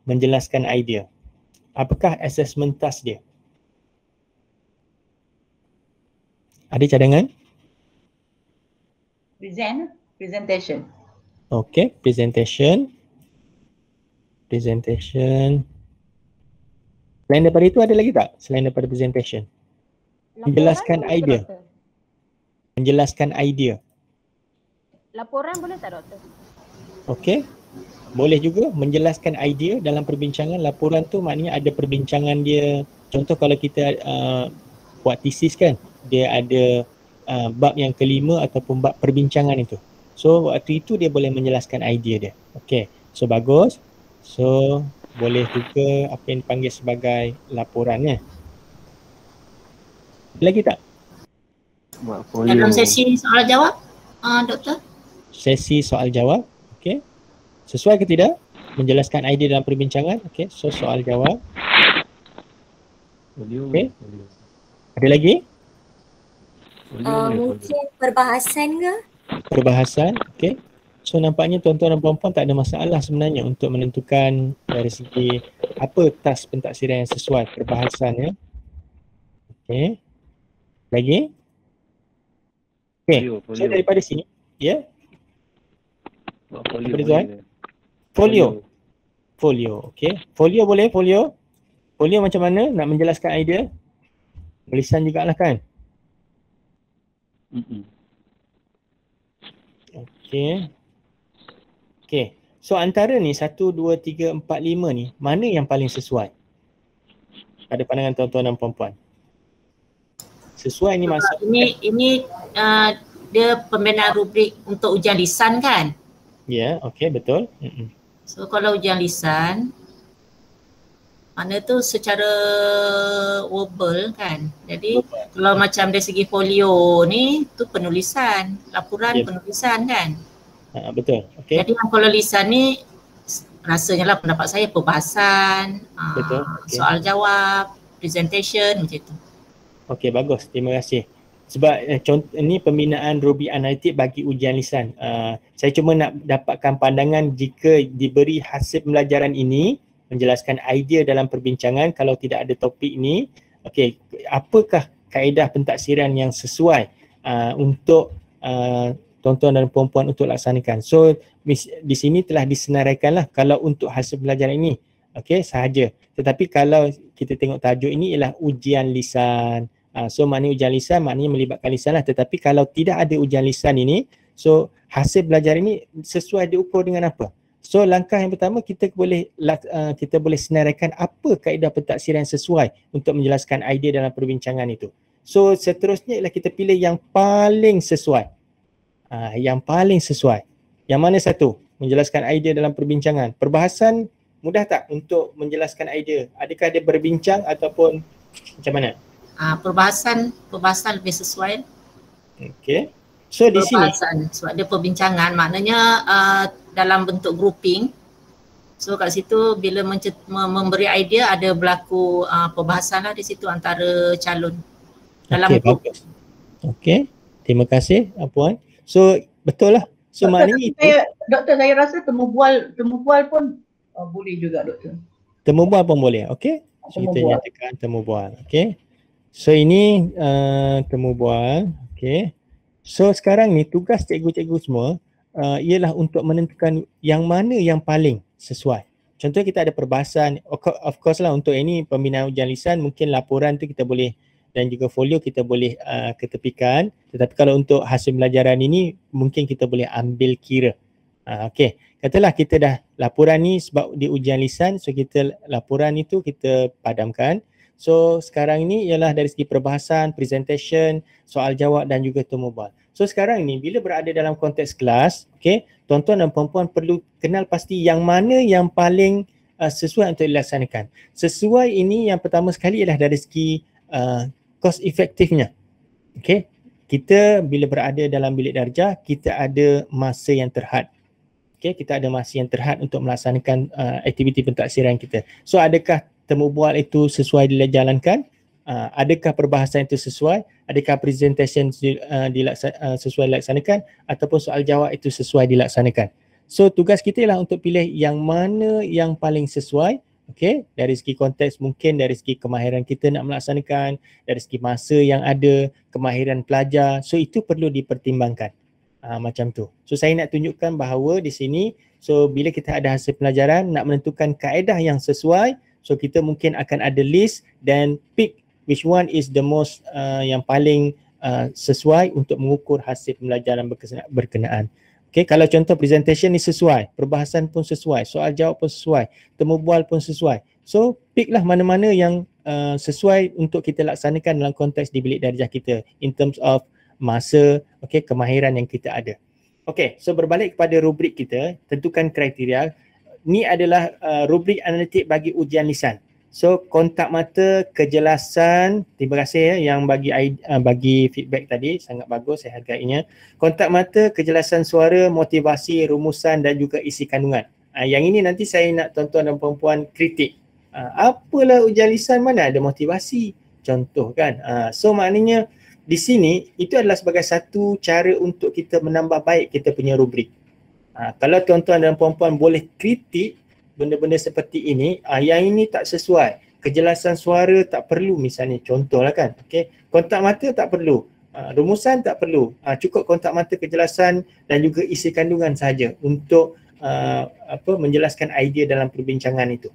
Menjelaskan idea. Apakah assessment task dia? Ada cadangan? Presentation. Okay, presentation. Selain daripada itu ada lagi tak? Selain daripada presentation. Menjelaskan idea. Menjelaskan idea. Laporan boleh tak, Doktor? Okey. Boleh juga menjelaskan idea dalam perbincangan. Laporan tu maknanya ada perbincangan dia. Contoh kalau kita buat thesis kan, dia ada bab yang kelima ataupun bab perbincangan itu. So waktu itu dia boleh menjelaskan idea dia. Okey. So bagus. So boleh juga apa yang dipanggil sebagai laporannya. Lagi tak? Dalam sesi soal jawab, Doktor? Sesi soal jawab, okey. Sesuai ke tidak? Menjelaskan idea dalam perbincangan, okey. So soal jawab. Okey. Ada lagi? Mungkin perbahasan ke? Perbahasan, okey. So nampaknya tuan-tuan dan puan-puan tak ada masalah sebenarnya untuk menentukan dari segi apa task pentaksiran yang sesuai perbahasan ya. Okey. Lagi? Okey. So daripada sini, ya. Folio. Folio, okey. Folio boleh, folio. Folio macam mana nak menjelaskan idea? Tulisan jugalah kan? Okey. Okey. So antara ni 1, 2, 3, 4, 5 ni, mana yang paling sesuai pada pandangan tuan-tuan dan puan-puan? Sesuai ni maksud ini dia pembinaan rubrik untuk ujian lisan kan? Ya, okey, betul. So kalau ujian lisan, mana tu secara verbal kan. Jadi kalau macam dari segi folio ni tu penulisan, laporan penulisan kan. Betul. Okey. Jadi kalau lisan ni rasanya lah pendapat saya perbahasan, betul. Okay. Soal jawab, presentation macam tu. Okey, bagus. Terima kasih. Sebab contoh ni pembinaan rubrik analitik bagi ujian lisan. Saya cuma nak dapatkan pandangan jika diberi hasil pembelajaran ini menjelaskan idea dalam perbincangan kalau tidak ada topik ni. Okey, apakah kaedah pentaksiran yang sesuai untuk tuan-tuan dan puan-puan untuk laksanakan. So di sini telah disenaraikanlah kalau untuk hasil pelajaran ini. Okey, sahaja. Tetapi kalau kita tengok tajuk ini ialah ujian lisan. So maknanya ujian lisan maknanya melibatkan lisan lah. Tetapi kalau tidak ada ujian lisan ini, so hasil pelajaran ini sesuai diukur dengan apa? So langkah yang pertama kita boleh senaraikan apa kaedah pentaksiran yang sesuai untuk menjelaskan idea dalam perbincangan itu. So seterusnya ialah kita pilih yang paling sesuai. Yang paling sesuai. Yang mana satu? Menjelaskan idea dalam perbincangan. Perbahasan mudah tak untuk menjelaskan idea? Adakah dia berbincang ataupun macam mana? Perbahasan lebih sesuai. Okay. So di sini sebab dia perbincangan, maknanya dalam bentuk grouping. So kat situ bila memberi idea ada berlaku perbahasan lah di situ antara calon dalam group. Bagus. Okay, terima kasih Puan. So betul lah. So maknanya itu. Doktor, saya rasa temu bual pun boleh juga doktor. Temu bual pun boleh, okay. So kita nyatakan temu bual, okay. So ini temu bual, okay. So sekarang ni tugas cikgu-cikgu semua ialah untuk menentukan yang mana yang paling sesuai. Contohnya kita ada perbahasan, of course lah untuk ini pembinaan ujian lisan mungkin laporan tu kita boleh dan juga folio kita boleh ketepikan. Tetapi kalau untuk hasil pelajaran ini mungkin kita boleh ambil kira. Okay, katalah kita dah laporan ni sebab di ujian lisan, so kita laporan itu kita padamkan. So sekarang ini ialah dari segi perbahasan, presentation, soal jawab dan juga temu bual. So sekarang ni bila berada dalam konteks kelas, okay, tuan-tuan dan puan-puan perlu kenal pasti yang mana yang paling sesuai untuk dilaksanakan. Sesuai ini yang pertama sekali ialah dari segi cost efektifnya. Okay, kita bila berada dalam bilik darjah, kita ada masa yang terhad. Okay, kita ada masa yang terhad untuk melaksanakan aktiviti pentaksiran kita. So adakah temu bual itu sesuai dijalankan? Adakah perbahasan itu sesuai? Adakah presentation sesuai dilaksanakan? Ataupun soal jawab itu sesuai dilaksanakan? So tugas kita ialah untuk pilih yang mana yang paling sesuai. Okay, dari segi konteks mungkin dari segi kemahiran kita nak melaksanakan, dari segi masa yang ada, kemahiran pelajar. So itu perlu dipertimbangkan. Macam tu. So saya nak tunjukkan bahawa di sini, so bila kita ada hasil pelajaran nak menentukan kaedah yang sesuai, so kita mungkin akan ada list dan pick which one is the most yang paling sesuai untuk mengukur hasil pembelajaran berkenaan. Okay, kalau contoh presentation ni sesuai, perbahasan pun sesuai, soal jawab pun sesuai, temu bual pun sesuai. So pick lah mana-mana yang sesuai untuk kita laksanakan dalam konteks di bilik darjah kita in terms of masa, okay, kemahiran yang kita ada. Okay, so berbalik kepada rubrik kita, tentukan kriteria. Ni adalah rubrik analitik bagi ujian lisan. So kontak mata, kejelasan, terima kasih yang bagi feedback tadi, sangat bagus, saya hargainya. Kontak mata, kejelasan suara, motivasi, rumusan dan juga isi kandungan. Yang ini nanti saya nak tuan-tuan dan puan-puan kritik. Apalah ujian lisan mana ada motivasi? Contoh kan. So maknanya di sini itu adalah sebagai satu cara untuk kita menambah baik kita punya rubrik. Kalau tuan-tuan dan puan-puan boleh kritik benda-benda seperti ini, yang ini tak sesuai, kejelasan suara tak perlu misalnya, contohlah kan. Okay. Kontak mata tak perlu, rumusan tak perlu, cukup kontak mata, kejelasan dan juga isi kandungan sahaja untuk menjelaskan idea dalam perbincangan itu.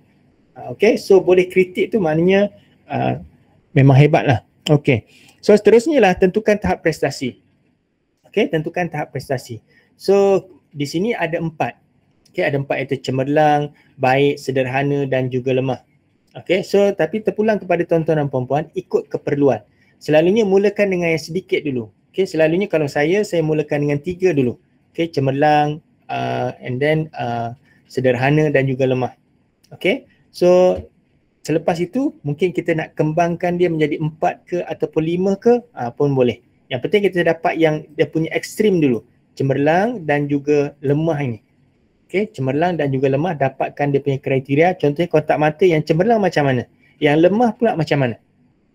Okay, so boleh kritik tu maknanya memang hebat lah. Okay, so seterusnya lah tentukan tahap prestasi. Okay, tentukan tahap prestasi. So di sini ada 4. Okay, ada 4 iaitu cemerlang, baik, sederhana dan juga lemah. Okay, so tapi terpulang kepada tuan-tuan dan puan-puan ikut keperluan. Selalunya mulakan dengan yang sedikit dulu. Okay, selalunya kalau saya mulakan dengan 3 dulu. Okay, cemerlang, and then sederhana dan juga lemah. Okay, so selepas itu mungkin kita nak kembangkan dia menjadi 4 ke ataupun 5 ke pun boleh. Yang penting kita dapat yang dia punya ekstrim dulu. Cemerlang dan juga lemah ini. Okay, cemerlang dan juga lemah, dapatkan dia punya kriteria. Contohnya kontak mata yang cemerlang macam mana, yang lemah pula macam mana.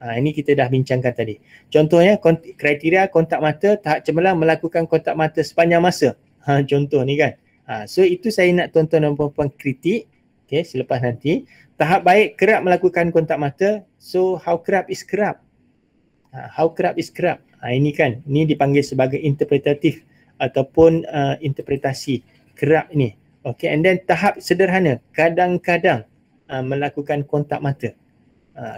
Ini kita dah bincangkan tadi. Contohnya kriteria kontak mata, tahap cemerlang melakukan kontak mata sepanjang masa. Contoh ni kan. So itu saya nak tuan-tuan dan puan-puan kritik. Okay, selepas nanti. Tahap baik, kerap melakukan kontak mata. So how kerap is kerap? How kerap is kerap? Ini kan, ini dipanggil sebagai interpretatif ataupun interpretasi kerap ni. Okay, and then tahap sederhana, kadang-kadang melakukan kontak mata.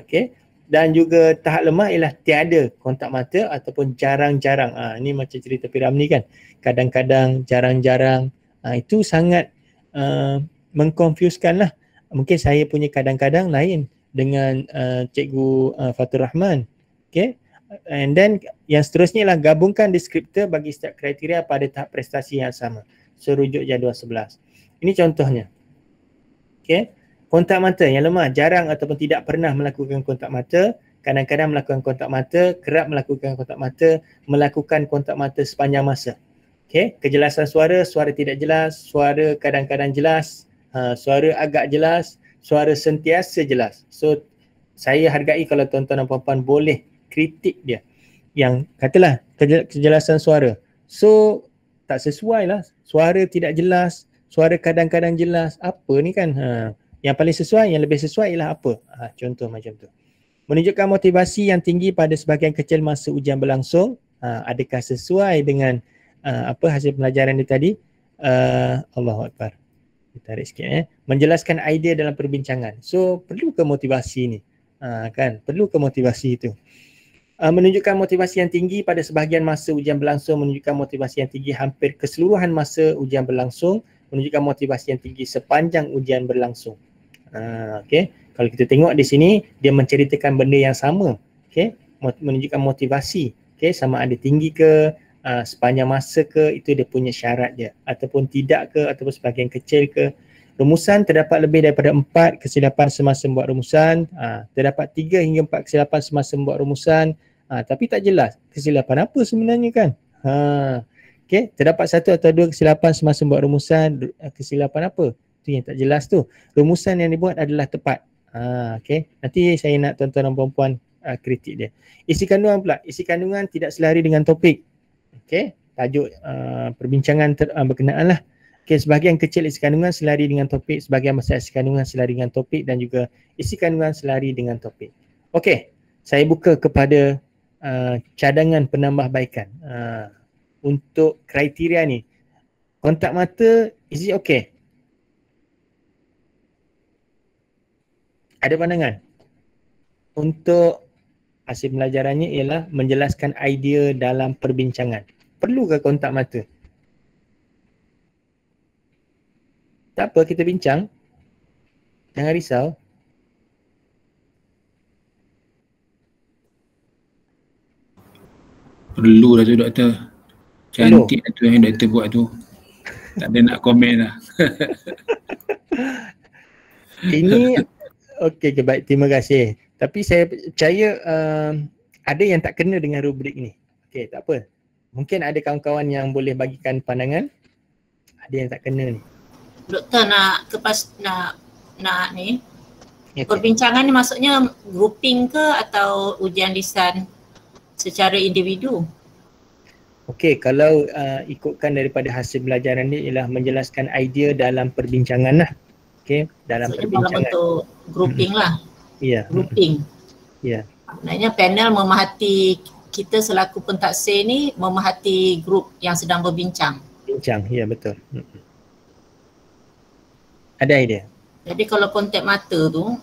Okay, dan juga tahap lemah ialah tiada kontak mata ataupun jarang-jarang. Ini macam cerita P. Ramlee kan, kadang-kadang, jarang-jarang. Itu sangat mengkonfuskan lah. Mungkin saya punya kadang-kadang lain dengan Cikgu Fatur Rahman. Okay. And then yang seterusnya ialah gabungkan deskriptor bagi setiap kriteria pada tahap prestasi yang sama. So rujuk jadual 11. Ini contohnya. Okay. Kontak mata yang lemah, jarang ataupun tidak pernah melakukan kontak mata, kadang-kadang melakukan kontak mata, kerap melakukan kontak mata, melakukan kontak mata sepanjang masa. Okay. Kejelasan suara, suara tidak jelas, suara kadang-kadang jelas, suara agak jelas, suara sentiasa jelas. So saya hargai kalau tuan-tuan dan puan-puan boleh kritik dia yang katalah kejelasan suara. So tak sesuai lah, suara tidak jelas, suara kadang-kadang jelas, apa ni kan. Yang paling sesuai, yang lebih sesuai ialah apa? Contoh macam tu. Menunjukkan motivasi yang tinggi pada sebahagian kecil masa ujian berlangsung. Adakah sesuai dengan apa hasil pelajaran dia tadi? Allahu Akbar. Tarik sikit. Menjelaskan idea dalam perbincangan. So perlu ke motivasi ni? Kan? Perlu ke motivasi itu? Menunjukkan motivasi yang tinggi pada sebahagian masa ujian berlangsung, menunjukkan motivasi yang tinggi hampir keseluruhan masa ujian berlangsung, menunjukkan motivasi yang tinggi sepanjang ujian berlangsung. Okay. Kalau kita tengok di sini, dia menceritakan benda yang sama. Okay. Menunjukkan motivasi. Okay. Sama ada tinggi ke, sepanjang masa ke, itu dia punya syarat dia. Ataupun tidak ke, ataupun sebahagian kecil ke. Rumusan terdapat lebih daripada 4 kesilapan semasa membuat rumusan. Terdapat 3 hingga 4 kesilapan semasa membuat rumusan. Tapi tak jelas kesilapan apa sebenarnya kan. Okay. Terdapat 1 atau 2 kesilapan semasa membuat rumusan. Kesilapan apa? Itu yang tak jelas tu. Rumusan yang dibuat adalah tepat. Okay. Nanti saya nak tuan-tuan dan puan-puan kritik dia. Isi kandungan pula. Isi kandungan tidak selari dengan topik. Okay. Tajuk perbincangan berkenaan lah. Okay, sebahagian kecil isi kandungan selari dengan topik, sebahagian besar isi kandungan selari dengan topik dan juga isi kandungan selari dengan topik. Okey, saya buka kepada cadangan penambahbaikan untuk kriteria ni. Kontak mata, is it okay? Ada pandangan? Untuk hasil pelajarannya ialah menjelaskan idea dalam perbincangan. Perlu ke kontak mata? Tak apa, kita bincang. Jangan risau. Perlu lah tu doktor. Cantik lah tu yang doktor buat tu. Tak ada nak komen lah. Ini, okey, baik. Terima kasih. Tapi saya percaya ada yang tak kena dengan rubrik ni. Okey, tak apa. Mungkin ada kawan-kawan yang boleh bagikan pandangan. Ada yang tak kena ni. Doktor nak ni perbincangan ni maksudnya grouping ke atau ujian lisan secara individu? Okey, kalau ikutkan daripada hasil pelajaran ni ialah menjelaskan idea dalam perbincangan lah. Okey, dalam maksudnya perbincangan. dalam bentuk grouping lah. Ya. Grouping. Ya. Maknanya panel memahati, kita selaku pentaksir ni memahati grup yang sedang berbincang. Bincang, ya betul. Ada idea. Jadi kalau kontak mata tu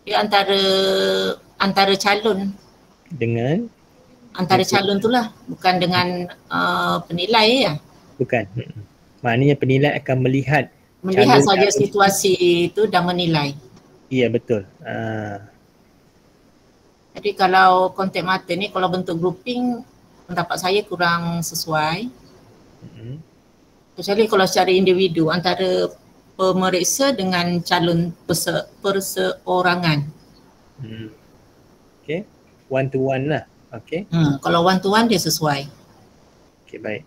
dia antara calon dengan calon tu lah, bukan dengan penilai ya. Bukan. Maknanya penilai akan melihat saja situasi itu dan menilai. Ya betul. Jadi kalau kontak mata ni kalau bentuk grouping pendapat saya kurang sesuai. Kecuali kalau secara individu antara pemeriksa dengan calon perseorangan. Okay, one to one lah. Okay. Kalau one to one dia sesuai. Okay, baik.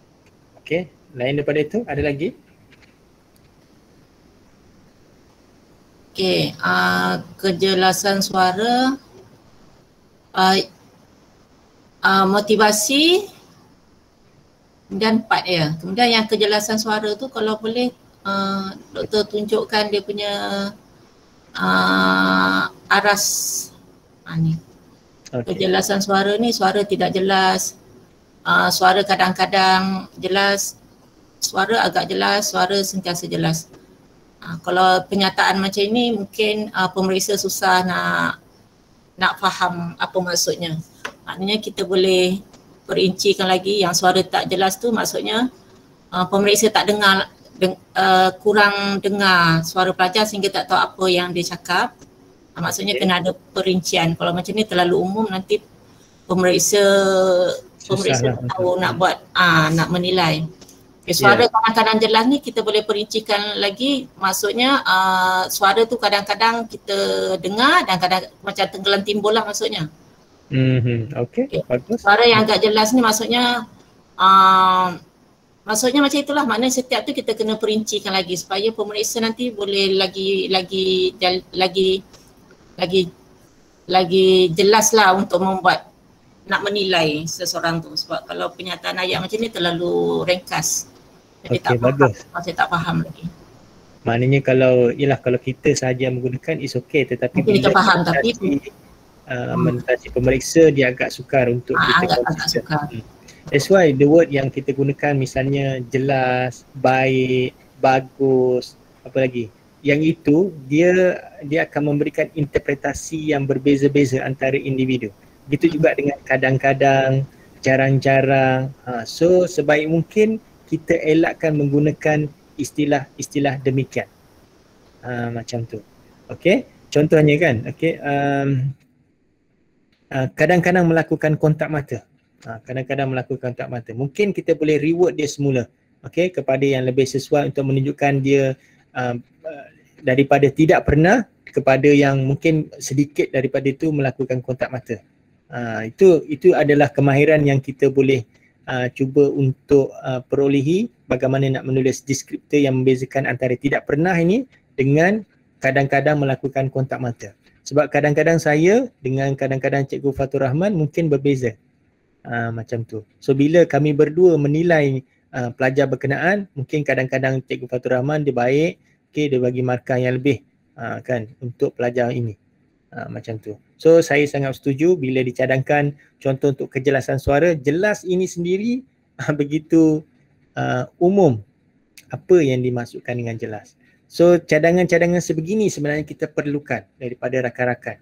Okay, lain daripada itu ada lagi? Okay, kejelasan suara, motivasi dan 4 ya. Kemudian yang kejelasan suara tu kalau boleh doktor tunjukkan dia punya aras ni. Okay. Kejelasan suara ni, suara tidak jelas, suara kadang-kadang jelas, suara agak jelas, suara sentiasa jelas. Kalau penyataan macam ini mungkin pemeriksa susah nak faham apa maksudnya. Maknanya kita boleh perincikan lagi yang suara tak jelas tu maksudnya pemeriksa tak dengar kurang dengar suara pelajar sehingga tak tahu apa yang dia cakap. Maksudnya kena ada perincian. Kalau macam ni terlalu umum nanti pemeriksa tak tahu nak buat nak menilai. Suara kadang-kadang jelas ni kita boleh perincikan lagi. Maksudnya suara tu kadang-kadang kita dengar dan kadang macam tenggelam timbul lah maksudnya. Okay. Bagus. Suara yang agak jelas ni maksudnya macam itulah, maknanya setiap tu kita kena perincikan lagi supaya pemeriksa nanti boleh lagi jelas lah untuk nak menilai seseorang tu. Sebab kalau penyataan ayat macam ni terlalu ringkas. Jadi masih tak faham lagi. Maknanya kalau kita sahaja menggunakan is okay, tetapi kita faham tapi mentasi pemeriksa dia agak sukar untuk kita agak sukar. That's why the word yang kita gunakan misalnya jelas, baik, bagus, apa lagi? Yang itu dia akan memberikan interpretasi yang berbeza-beza antara individu. Begitu juga dengan kadang-kadang, jarang-jarang. So sebaik mungkin kita elakkan menggunakan istilah-istilah demikian. Macam tu. Okay, contohnya kan, okay, kadang-kadang melakukan kontak mata. Mungkin kita boleh reward dia semula, okay, kepada yang lebih sesuai untuk menunjukkan dia daripada tidak pernah kepada yang mungkin sedikit daripada itu melakukan kontak mata. Itu adalah kemahiran yang kita boleh cuba untuk perolehi bagaimana nak menulis deskriptor yang membezakan antara tidak pernah ini dengan kadang-kadang melakukan kontak mata. Sebab kadang-kadang saya dengan kadang-kadang Cikgu Fatur Rahman mungkin berbeza. Macam tu. So bila kami berdua menilai pelajar berkenaan, mungkin kadang-kadang Cikgu Fatur Rahman dia baik, okay, dia bagi markah yang lebih kan untuk pelajar ini. Macam tu. So saya sangat setuju bila dicadangkan contoh untuk kejelasan suara, jelas ini sendiri begitu umum apa yang dimaksudkan dengan jelas. So cadangan-cadangan sebegini sebenarnya kita perlukan daripada rakan-rakan.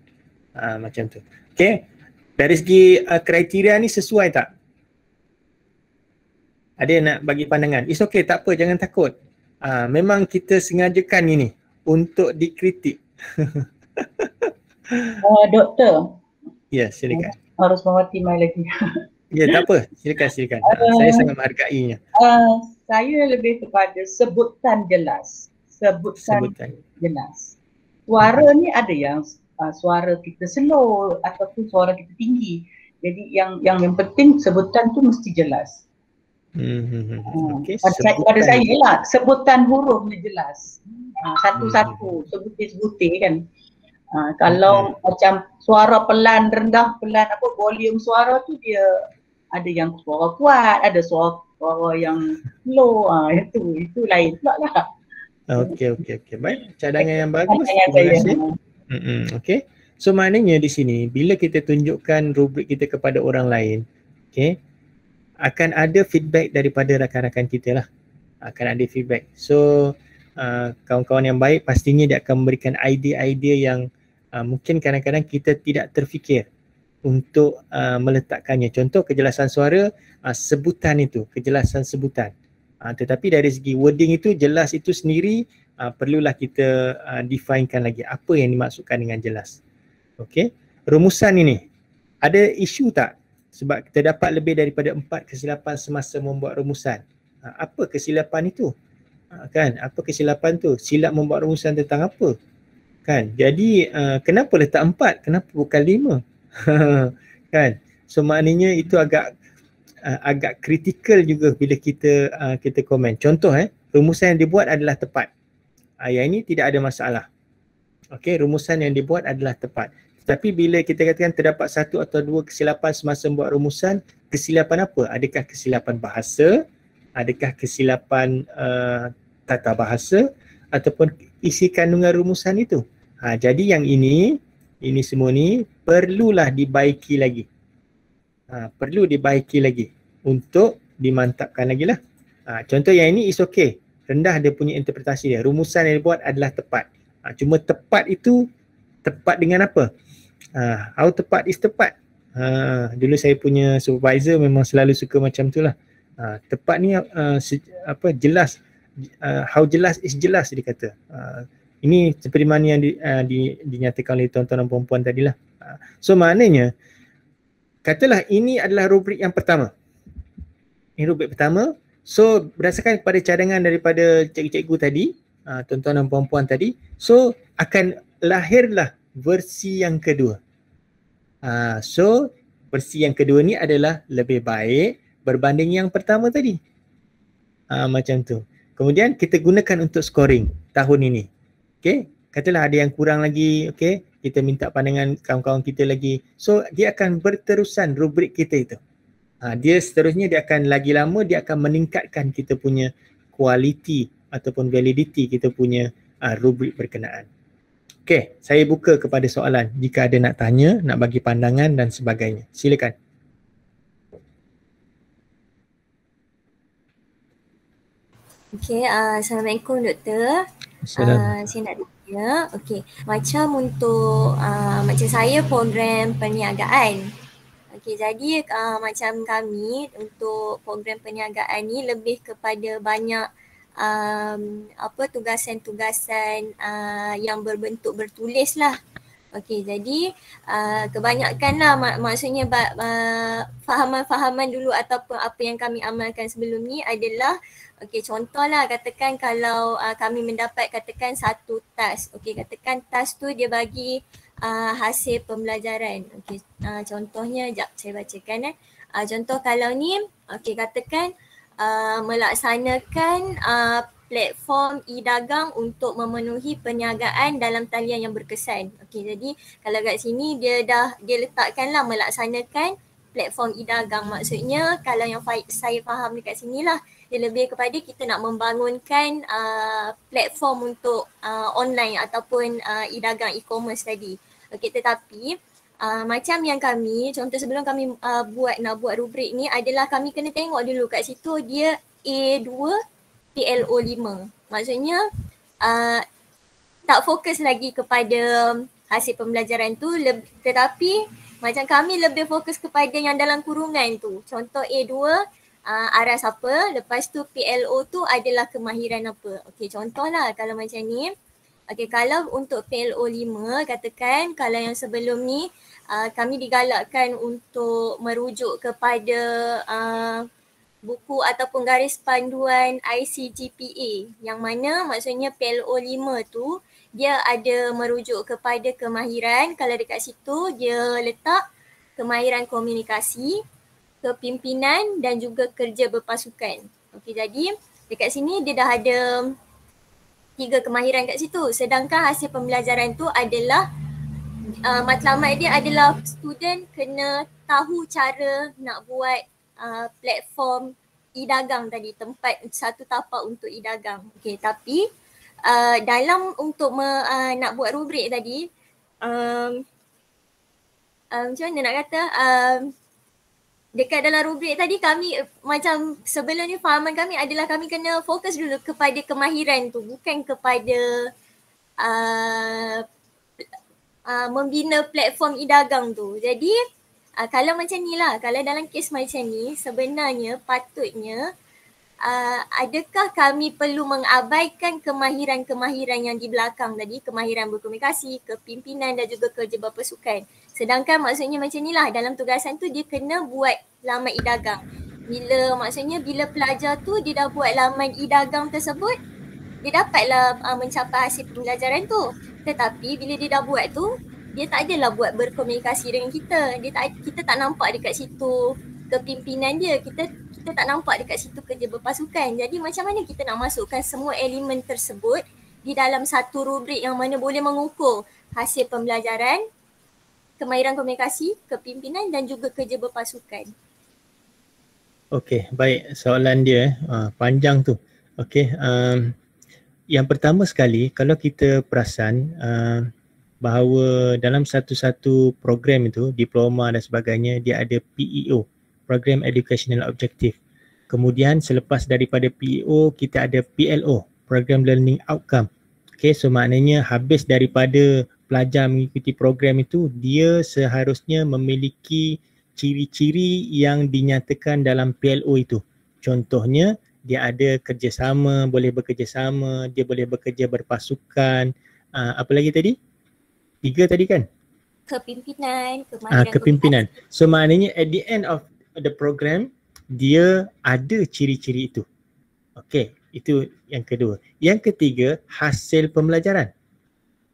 Macam tu. Okay. Dari segi kriteria ni sesuai tak? Ada yang nak bagi pandangan? It's okay, tak apa, jangan takut. Memang kita sengajakan ini untuk dikritik. Doktor. Ya, silakan. Harus mengawati mai lagi. Ya, tak apa. Silakan. Saya sangat menghargainya. Saya lebih kepada sebutan jelas. Sebutan jelas. Suara ni ada yang suara kita slow ataupun suara kita tinggi. Jadi yang penting sebutan tu mesti jelas. Okay, pada saya lah sebutan hurufnya jelas. Satu-satu sebutir kan. Kalau macam suara pelan, rendah, pelan, volume suara tu dia ada yang suara kuat, ada suara yang slow. Itu lain pula lah. Okay. Baik, cadangan yang bagus. Terima kasih. Okay. So maknanya di sini bila kita tunjukkan rubrik kita kepada orang lain, okay, akan ada feedback daripada rakan-rakan kita lah. Akan ada feedback. So kawan-kawan yang baik pastinya dia akan memberikan idea-idea yang mungkin kadang-kadang kita tidak terfikir untuk meletakkannya. Contoh kejelasan suara, sebutan itu, kejelasan sebutan. Tetapi dari segi wording itu, jelas itu sendiri perlulah kita definekan lagi apa yang dimaksudkan dengan jelas. Okey, rumusan ini ada isu tak? Sebab kita dapat lebih daripada 4 kesilapan semasa membuat rumusan. Apa kesilapan itu? Kan, apa kesilapan tu? Silap membuat rumusan tentang apa? Kan, jadi kenapa letak 4? Kenapa bukan 5? Kan, so maknanya itu agak kritikal juga bila kita komen. Contoh rumusan yang dibuat adalah tepat. Yang ini tidak ada masalah. Okey, rumusan yang dibuat adalah tepat. Tetapi bila kita katakan terdapat 1 atau 2 kesilapan semasa membuat rumusan, kesilapan apa? Adakah kesilapan bahasa? Adakah kesilapan tata bahasa? Ataupun isi kandungan rumusan itu? Jadi yang ini semua ni perlulah dibaiki lagi. Perlu dibaiki lagi untuk dimantapkan lagi lah. Contoh yang ini is okay. Rendah dia punya interpretasi dia. Rumusan yang dibuat adalah tepat. Cuma tepat itu tepat dengan apa? How tepat is tepat. Dulu saya punya supervisor memang selalu suka macam tu lah. Tepat ni jelas how jelas is jelas dia kata. Ini seperti mana yang dinyatakan oleh tuan-tuan dan puan-puan tadilah. So maknanya katalah ini adalah rubrik yang pertama. Ini rubrik pertama. So berdasarkan kepada cadangan daripada cikgu-cikgu tadi, tuan-tuan dan puan-puan tadi, so akan lahirlah versi yang kedua. So versi yang kedua ni adalah lebih baik berbanding yang pertama tadi. Macam tu. Kemudian kita gunakan untuk scoring tahun ini. Okay, katalah ada yang kurang lagi, okay, kita minta pandangan kawan-kawan kita lagi. So dia akan berterusan rubrik kita itu. Dia seterusnya dia akan lagi lama dia akan meningkatkan kita punya kualiti ataupun validity kita punya rubrik berkenaan. Okay, saya buka kepada soalan jika ada nak tanya, nak bagi pandangan dan sebagainya. Silakan. Okay, Assalamualaikum Doktor. Saya nak tanya, okay, macam untuk macam saya program perniagaan. Okay, jadi macam kami untuk program perniagaan ni lebih kepada banyak tugasan-tugasan yang berbentuk bertulis lah. Okay, jadi kebanyakan lah maksudnya fahaman-fahaman dulu ataupun apa yang kami amalkan sebelum ni adalah okay, contohlah katakan kalau kami mendapat katakan satu task. Okay, katakan task tu dia bagi hasil pembelajaran. Okay, contohnya jap saya bacakan contoh kalau ni okay, katakan melaksanakan platform e-dagang untuk memenuhi perniagaan dalam talian yang berkesan. Okey, jadi kalau kat sini dia letakkanlah melaksanakan platform e-dagang. Maksudnya kalau yang saya faham dekat sinilah dia lebih kepada kita nak membangunkan platform untuk online ataupun e-dagang e-commerce tadi. Okey, tetapi macam yang kami contoh sebelum kami nak buat rubrik ni adalah kami kena tengok dulu kat situ dia A2 PLO 5. Maksudnya tak fokus lagi kepada hasil pembelajaran tu tetapi macam kami lebih fokus kepada yang dalam kurungan tu. Contoh A2 aras apa, lepas tu PLO tu adalah kemahiran apa. Okey, contohlah kalau macam ni. Okey, kalau untuk PLO 5 katakan kalau yang sebelum ni kami digalakkan untuk merujuk kepada buku ataupun garis panduan ICGPA yang mana maksudnya PLO 5 tu dia ada merujuk kepada kemahiran. Kalau dekat situ dia letak kemahiran komunikasi, kepimpinan dan juga kerja berpasukan. Okey, jadi dekat sini dia dah ada 3 kemahiran kat situ. Sedangkan hasil pembelajaran tu adalah matlamat dia adalah student kena tahu cara nak buat platform e-dagang tadi, tempat satu tapak untuk e-dagang. Okey, tapi dalam untuk nak buat rubrik tadi macam mana nak kata dekat dalam rubrik tadi kami macam sebelum ni fahaman kami adalah kami kena fokus dulu kepada kemahiran tu, bukan kepada membina platform e-dagang tu. Jadi kalau macam ni lah, kalau dalam kes macam ni sebenarnya patutnya adakah kami perlu mengabaikan kemahiran-kemahiran yang di belakang tadi, kemahiran berkomunikasi, kepimpinan dan juga kerja berpasukan. Sedangkan maksudnya macam ni lah, dalam tugasan tu dia kena buat laman e-dagang. Bila pelajar tu dia dah buat laman e-dagang tersebut, dia dapatlah mencapai hasil pembelajaran tu. Tetapi bila dia dah buat tu, dia tak adalah buat berkomunikasi dengan kita. Kita tak nampak dekat situ kepimpinan dia. Kita tak nampak dekat situ kerja berpasukan. Jadi macam mana kita nak masukkan semua elemen tersebut di dalam satu rubrik yang mana boleh mengukur hasil pembelajaran, kemahiran komunikasi, kepimpinan dan juga kerja berpasukan. Okey, baik. Soalan dia panjang tu. Okey, yang pertama sekali kalau kita perasan bahawa dalam satu-satu program itu, diploma dan sebagainya, dia ada PEO, Program Educational Objective. Kemudian selepas daripada PEO, kita ada PLO, Program Learning Outcome. Okay, so maknanya habis daripada pelajar mengikuti program itu, dia seharusnya memiliki ciri-ciri yang dinyatakan dalam PLO itu. Contohnya, dia ada kerjasama, boleh bekerjasama, dia boleh bekerja berpasukan. Apa lagi tadi? 3 tadi kan? Kepimpinan, kemahiran Kepimpinan. So maknanya at the end of the program, dia ada ciri-ciri itu. Okey, itu yang kedua. Yang ketiga, hasil pembelajaran.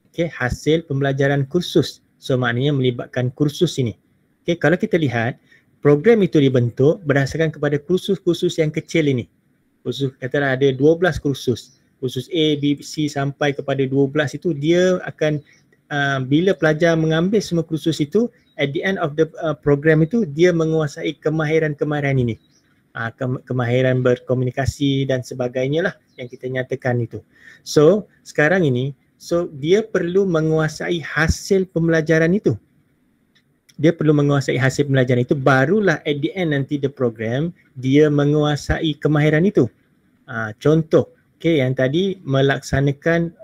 Okey, hasil pembelajaran kursus. So maknanya melibatkan kursus ini. Okey, kalau kita lihat, program itu dibentuk berdasarkan kepada kursus-kursus yang kecil ini. Kursus, katalah ada 12 kursus. Kursus A, B, C sampai kepada 12 itu, dia akan bila pelajar mengambil semua kursus itu, at the end of the program itu, dia menguasai kemahiran-kemahiran ini. Kemahiran berkomunikasi dan sebagainya lah yang kita nyatakan itu. So sekarang ini, dia perlu menguasai hasil pembelajaran itu. Dia perlu menguasai hasil pembelajaran itu, barulah at the end nanti the program dia menguasai kemahiran itu. Contoh, yang tadi melaksanakan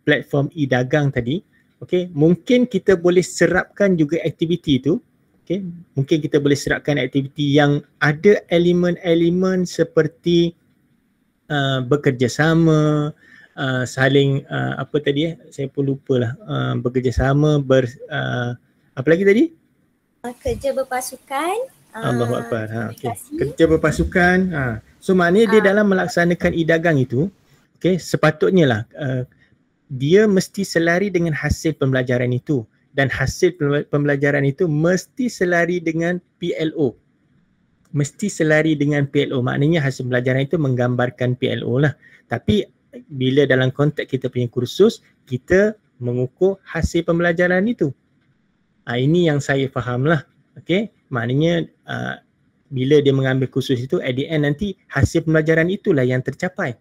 platform e-dagang tadi, mungkin kita boleh serapkan juga aktiviti itu. Mungkin kita boleh serapkan aktiviti yang ada elemen-elemen seperti bekerjasama, saling apa tadi saya pun lupalah, bekerjasama, apa lagi tadi? Kerja berpasukan. Allahu Akbar. Kerja berpasukan. So maknanya dia dalam melaksanakan e-dagang itu, sepatutnya lah dia mesti selari dengan hasil pembelajaran itu, dan hasil pembelajaran itu mesti selari dengan PLO. Mesti selari dengan PLO. Maknanya hasil pembelajaran itu menggambarkan PLO lah. Tapi bila dalam konteks kita punya kursus, kita mengukur hasil pembelajaran itu. Ini yang saya faham lah. Maknanya bila dia mengambil kursus itu, at the end nanti hasil pembelajaran itulah yang tercapai.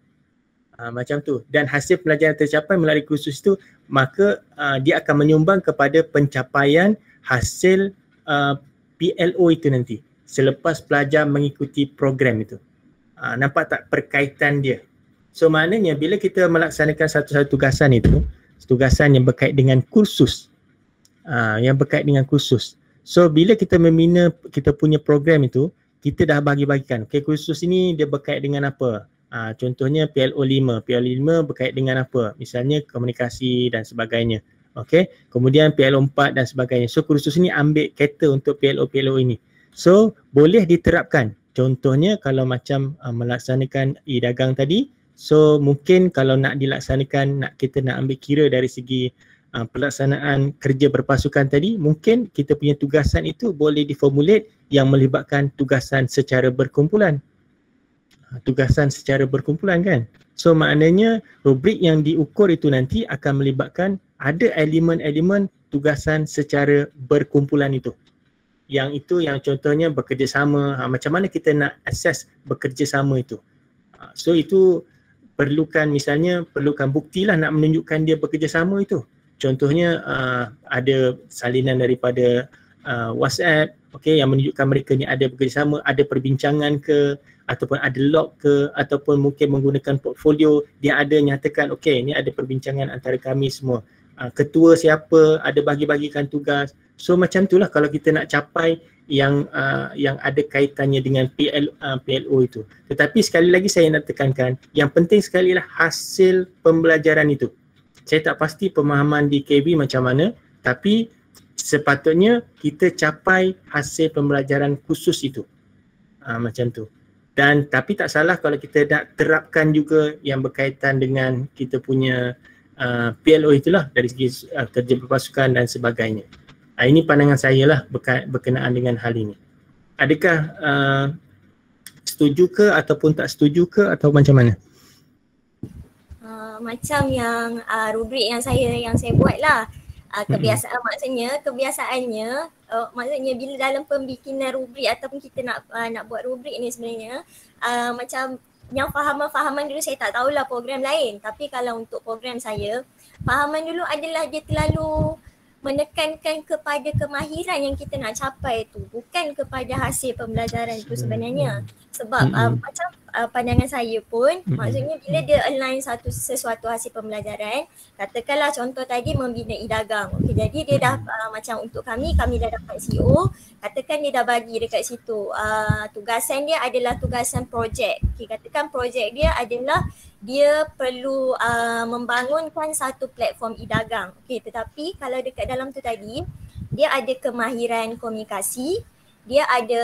Macam tu. Dan hasil pembelajaran tercapai melalui kursus itu, maka dia akan menyumbang kepada pencapaian hasil PLO itu nanti selepas pelajar mengikuti program itu. Nampak tak perkaitan dia? So maknanya bila kita melaksanakan satu-satu tugasan itu, tugasan yang berkait dengan kursus, so bila kita membina kita punya program itu, kita dah bagi-bagikan. Kursus ini dia berkait dengan apa? Contohnya PLO 5. PLO 5 berkait dengan apa? Misalnya komunikasi dan sebagainya. Kemudian PLO 4 dan sebagainya. So kursus ini ambil kata untuk PLO ini. So boleh diterapkan. Contohnya kalau macam melaksanakan e-dagang tadi, so mungkin kalau nak dilaksanakan, kita nak ambil kira dari segi pelaksanaan kerja berpasukan tadi, mungkin kita punya tugasan itu boleh diformulate yang melibatkan tugasan secara berkumpulan. Tugasan secara berkumpulan kan. So maknanya rubrik yang diukur itu nanti akan melibatkan ada elemen-elemen tugasan secara berkumpulan itu. Yang itu yang contohnya bekerjasama, macam mana kita nak assess bekerjasama itu. So itu perlukan bukti lah nak menunjukkan dia bekerjasama itu. Contohnya ada salinan daripada WhatsApp, yang menunjukkan mereka ni ada bekerjasama, ada perbincangan ke, ataupun ada log ke, ataupun mungkin menggunakan portfolio, dia ada nyatakan ni ada perbincangan antara kami semua. Ketua siapa, ada bagi-bagikan tugas. So macam itulah kalau kita nak capai yang ada kaitannya dengan PLO itu. Tetapi sekali lagi saya nak tekankan, yang penting sekali lah hasil pembelajaran itu. Saya tak pasti pemahaman di KB macam mana, tapi sepatutnya kita capai hasil pembelajaran khusus itu. Macam tu. Dan tapi tak salah kalau kita nak terapkan juga yang berkaitan dengan kita punya PLO itulah dari segi kerja berpasukan dan sebagainya. Ini pandangan saya lah berkenaan dengan hal ini. Adakah setuju ke ataupun tak setuju ke atau macam mana? Macam yang rubrik yang saya buat lah. Kebiasaannya maksudnya bila dalam pembikinan rubrik ataupun kita nak buat rubrik ni sebenarnya macam yang fahaman dulu saya tak tahulah program lain, tapi kalau untuk program saya, fahaman dulu adalah dia terlalu menekankan kepada kemahiran yang kita nak capai tu, bukan kepada hasil pembelajaran itu sebenarnya. Sebab macam pandangan saya pun, maksudnya bila dia align sesuatu hasil pembelajaran, katakanlah contoh tadi membina e-dagang. Okay, jadi dia dah macam untuk kami dah dapat CEO, katakan dia dah bagi dekat situ tugasan dia adalah tugasan projek. Okay, katakan projek dia adalah dia perlu membangunkan satu platform e-dagang. Okay, tetapi kalau dekat dalam tu tadi, dia ada kemahiran komunikasi, dia ada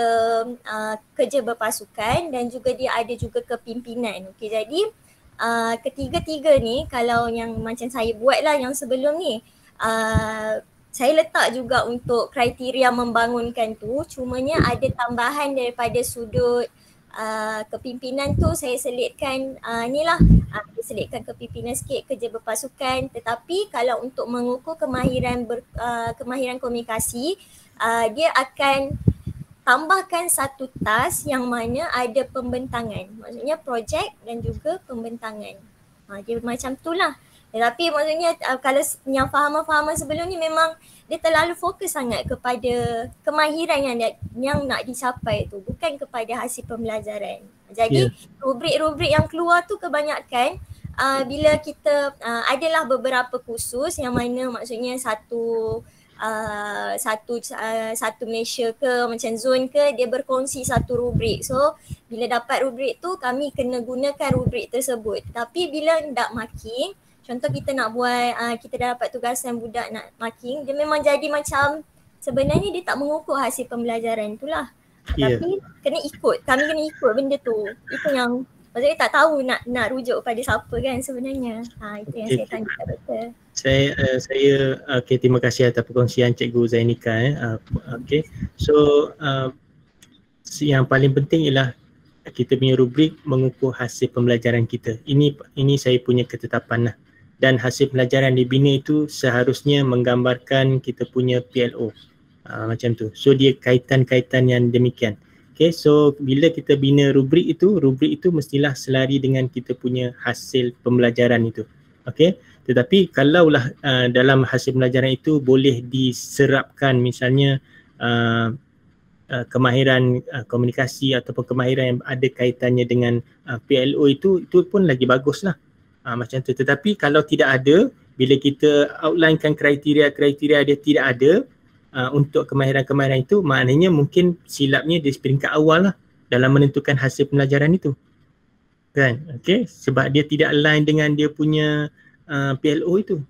kerja berpasukan dan juga dia ada juga kepimpinan. Okey, jadi ketiga-tiga ni kalau yang macam saya buat lah yang sebelum ni, saya letak juga untuk kriteria membangunkan tu, cumanya ada tambahan daripada sudut kepimpinan tu saya selitkan selitkan kepimpinan sikit, kerja berpasukan. Tetapi kalau untuk mengukur kemahiran komunikasi, dia akan tambahkan satu task yang mana ada pembentangan. Maksudnya projek dan juga pembentangan. Dia macam tu lah. Tetapi maksudnya kalau yang fahaman-fahaman sebelum ni memang dia terlalu fokus sangat kepada kemahiran yang nak dicapai tu, bukan kepada hasil pembelajaran. Jadi rubrik-rubrik yang keluar tu kebanyakan bila kita adalah beberapa kursus yang mana maksudnya satu Malaysia ke macam zone ke, dia berkongsi satu rubrik. So bila dapat rubrik tu kami kena gunakan rubrik tersebut. Tapi bila nak marking, contoh kita nak buat kita dah dapat tugasan budak nak marking, dia memang jadi macam sebenarnya dia tak mengukur hasil pembelajaran tu lah. Tapi kami kena ikut benda tu. Itu yang maksudnya tak tahu nak rujuk pada siapa kan sebenarnya. Itu yang saya tanya kat doktor. Saya terima kasih atas perkongsian Cikgu Zainika. Okay. So yang paling penting ialah kita punya rubrik mengukur hasil pembelajaran kita. Ini saya punya ketetapan lah. Dan hasil pembelajaran dibina itu seharusnya menggambarkan kita punya PLO. Macam tu. So dia kaitan-kaitan yang demikian. Okay, so bila kita bina rubrik itu mestilah selari dengan kita punya hasil pembelajaran itu. Okay, tetapi kalaulah dalam hasil pembelajaran itu boleh diserapkan misalnya kemahiran komunikasi ataupun kemahiran yang ada kaitannya dengan PLO itu pun lagi baguslah. Macam tu. Tetapi kalau tidak ada, bila kita outlinekan kriteria dia tidak ada untuk kemahiran-kemahiran itu, maknanya mungkin silapnya di peringkat awal lah dalam menentukan hasil pembelajaran itu. Kan? Okay? Sebab dia tidak align dengan dia punya PLO itu.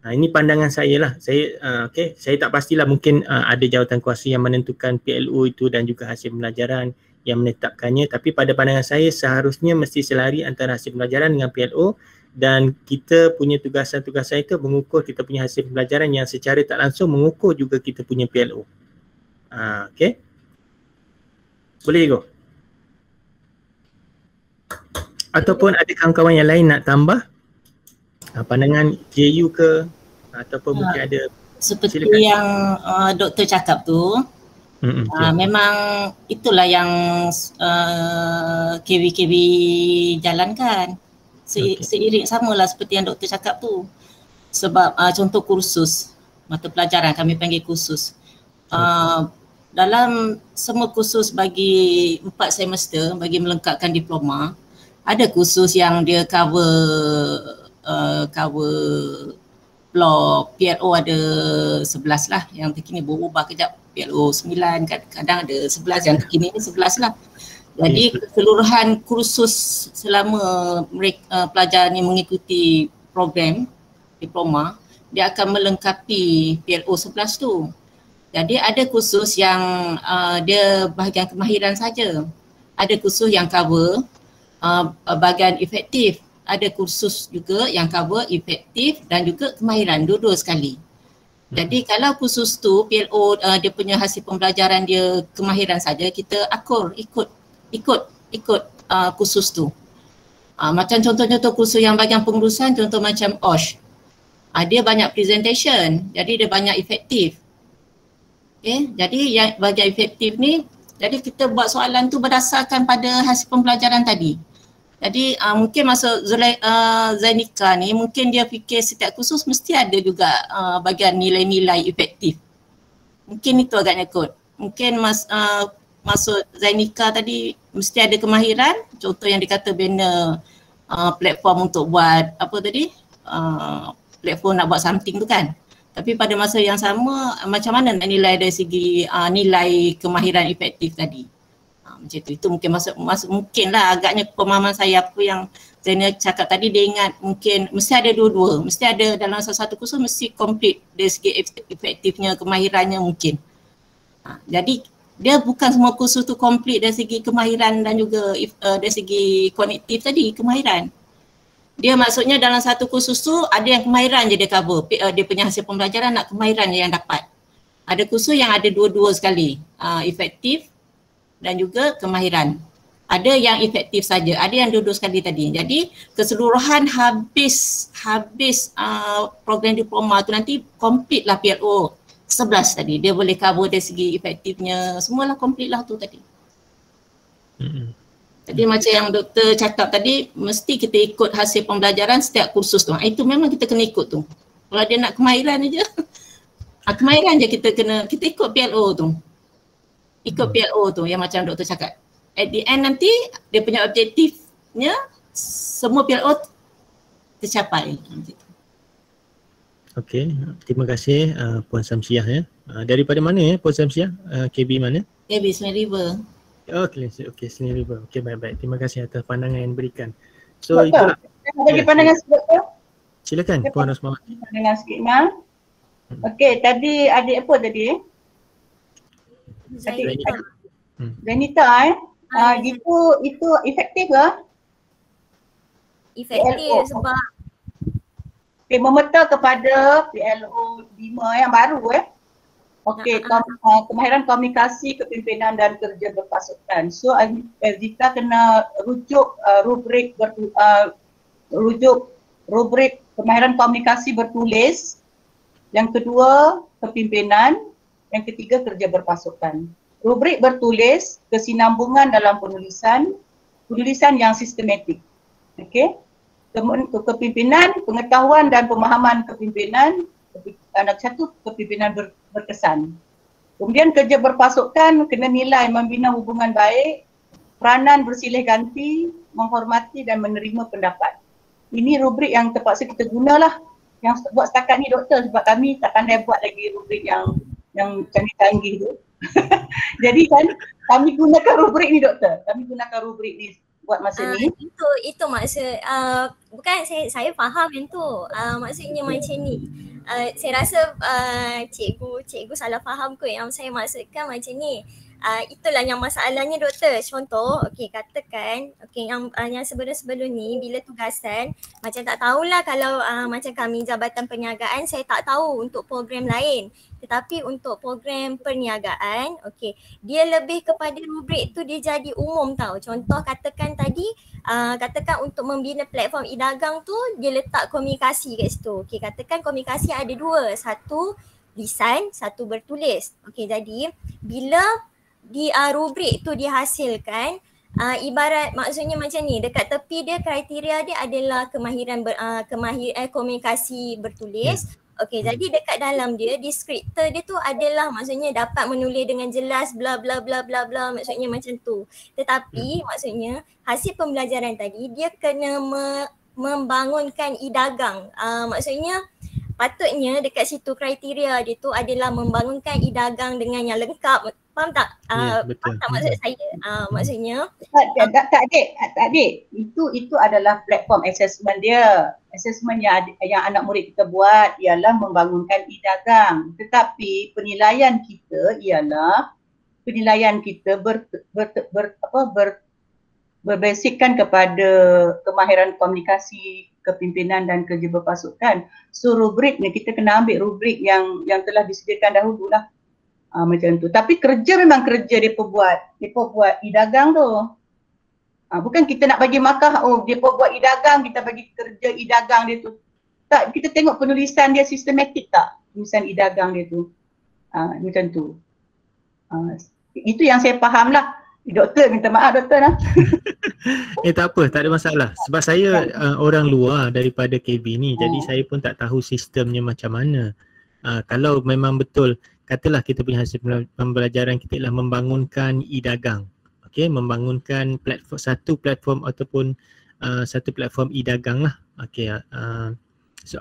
Ini pandangan saya lah. Saya tak pastilah, mungkin ada jawatan kuasa yang menentukan PLO itu dan juga hasil pembelajaran yang menetapkannya, tapi pada pandangan saya seharusnya mesti selari antara hasil pembelajaran dengan PLO, dan kita punya tugasan-tugasan itu mengukur kita punya hasil pembelajaran yang secara tak langsung mengukur juga kita punya PLO. Okay. Boleh go? Ataupun ada kawan-kawan yang lain nak tambah pandangan JU ke, ataupun mungkin ada seperti silakan. Yang doktor cakap tu, memang itulah yang KV jalankan. Seiring samalah seperti yang doktor cakap tu. Sebab contoh kursus, mata pelajaran kami panggil kursus. Dalam semua kursus bagi 4 semester bagi melengkapkan diploma, ada kursus yang dia cover blok PLO ada 11 lah, yang terkini berubah kejap PLO 9, kadang ada 11, yang terkini ni 11 lah. Jadi keseluruhan kursus selama mereka pelajar ni mengikuti program diploma, dia akan melengkapi PLO 11 tu. Jadi ada kursus yang dia bahagian kemahiran saja. Ada kursus yang cover bahagian efektif. Ada kursus juga yang cover efektif dan juga kemahiran, dua-dua sekali. Jadi kalau kursus tu PLO dia punya hasil pembelajaran dia kemahiran saja, kita akur ikut kursus tu. Macam contoh-contoh kursus yang bahagian pengurusan, contoh macam OSH. Dia banyak presentation, jadi dia banyak efektif. Okay, jadi yang bahagian efektif ni, jadi kita buat soalan tu berdasarkan pada hasil pembelajaran tadi. Jadi mungkin masuk Zainika ni, mungkin dia fikir setiap kursus mesti ada juga bahagian nilai-nilai efektif. Mungkin itu agaknya kot. Mungkin maksud Zainika tadi mesti ada kemahiran. Contoh yang dikata bina platform untuk buat apa tadi, platform nak buat something tu kan. Tapi pada masa yang sama macam mana nak nilai dari segi nilai kemahiran efektif tadi. Macam tu. Itu mungkin masuk mungkin lah agaknya pemahaman saya apa yang Zainal cakap tadi, dia ingat mungkin mesti ada dua-dua. Mesti ada dalam satu kursus mesti complete dari segi efektifnya, kemahirannya mungkin. Jadi dia bukan semua kursus tu complete dari segi kemahiran dan juga dari segi kognitif tadi, kemahiran. Dia maksudnya dalam satu kursus tu ada yang kemahiran je dia cover. Dia punya hasil pembelajaran nak kemahiran je yang dapat. Ada kursus yang ada dua-dua sekali, efektif dan juga kemahiran. Ada yang efektif saja, ada yang dua-dua sekali tadi. Jadi keseluruhan habis program diploma tu nanti complete lah PLO 11 tadi. Dia boleh cover dari segi efektifnya, semualah complete lah tu tadi. Jadi macam yang doktor cakap tadi, mesti kita ikut hasil pembelajaran setiap kursus tu. Itu memang kita kena ikut tu. Kalau dia nak kemahiran je, kemahiran je kita ikut PLO tu. Ikut PLO tu yang macam doktor cakap. At the end nanti dia punya objektifnya semua PLO tercapai. Okey, terima kasih Puan Samsiah ya. Daripada mana ya Puan Samsiah? KB mana? KB Seni River. Okey, Seni River. Okey, baik-baik. Terima kasih atas pandangan yang diberikan. So Doktor, bagi pandangan sikit tu. Silakan Puan Rosmawati. Pandangan sikit Mal. Okey, tadi adik apa tadi? Zanita itu efektif ke? Efektif sebab memeta kepada PLO 5 yang baru Okey, kemahiran komunikasi, kepimpinan dan kerja berpasukan. So Zita kena rujuk rubrik kemahiran komunikasi bertulis. Yang kedua kepimpinan, yang ketiga kerja berpasukan. Rubrik bertulis, kesinambungan dalam penulisan yang sistematik. Okey. Kepimpinan, pengetahuan dan pemahaman kepimpinan, anak satu kepimpinan berkesan. Kemudian kerja berpasukan kena nilai membina hubungan baik, peranan bersilih ganti, menghormati dan menerima pendapat. Ini rubrik yang terpaksa kita gunalah yang buat setakat ni doktor, sebab kami tak pandai buat lagi rubrik yang canggih-canggih tu. Jadi kan kami gunakan rubrik ni doktor. Kami gunakan rubrik ni buat masa ni. Itu maksud bukan saya faham yang tu. Maksudnya macam ni. Saya rasa cikgu salah faham kot. Yang saya maksudkan macam ni. Itulah yang masalahnya doktor. Contoh, okey katakan yang sebelum ni bila tugasan macam tak tahulah kalau macam kami Jabatan Perniagaan, saya tak tahu untuk program lain. Tetapi untuk program perniagaan, okey, dia lebih kepada rubrik tu dia jadi umum tau. Contoh katakan tadi, katakan untuk membina platform e-dagang tu dia letak komunikasi kat situ. Okey, katakan komunikasi ada dua, satu lisan, satu bertulis. Okey, jadi bila di rubrik tu dihasilkan, ibarat maksudnya macam ni, dekat tepi dia kriteria dia adalah kemahiran komunikasi bertulis. Okey, jadi dekat dalam dia deskriptor dia tu adalah maksudnya dapat menulis dengan jelas bla bla bla bla bla, maksudnya macam tu. Tetapi maksudnya hasil pembelajaran tadi dia kena membangunkan e-dagang. Maksudnya patutnya dekat situ kriteria dia tu adalah membangunkan e-dagang dengan yang lengkap. Faham tak? Faham tak maksud saya? Maksudnya tak adik. Itu adalah platform assessment dia. Assessment yang anak murid kita buat ialah membangunkan e-dagang. Tetapi penilaian kita ialah berbasiskan kepada kemahiran komunikasi, kepimpinan dan kerja berpasukan. So rubrik ni kita kena ambil rubrik yang telah disediakan dahulu lah. Macam tu. Tapi kerja memang kerja dia buat e-dagang tu. Bukan kita nak bagi markah, dia buat e-dagang, kita bagi kerja e-dagang dia tu. Tak, kita tengok penulisan dia sistematik tak? Penulisan e-dagang dia tu. Macam tu. Itu yang saya faham lah. Doktor, minta maaf doktor lah. Tak apa, tak ada masalah. Sebab saya orang luar daripada KB ni, jadi saya pun tak tahu sistemnya macam mana. Kalau memang betul katalah kita punya hasil pembelajaran kita ialah membangunkan e-dagang. Okey, membangunkan satu platform ataupun satu platform e-dagang lah. Okey,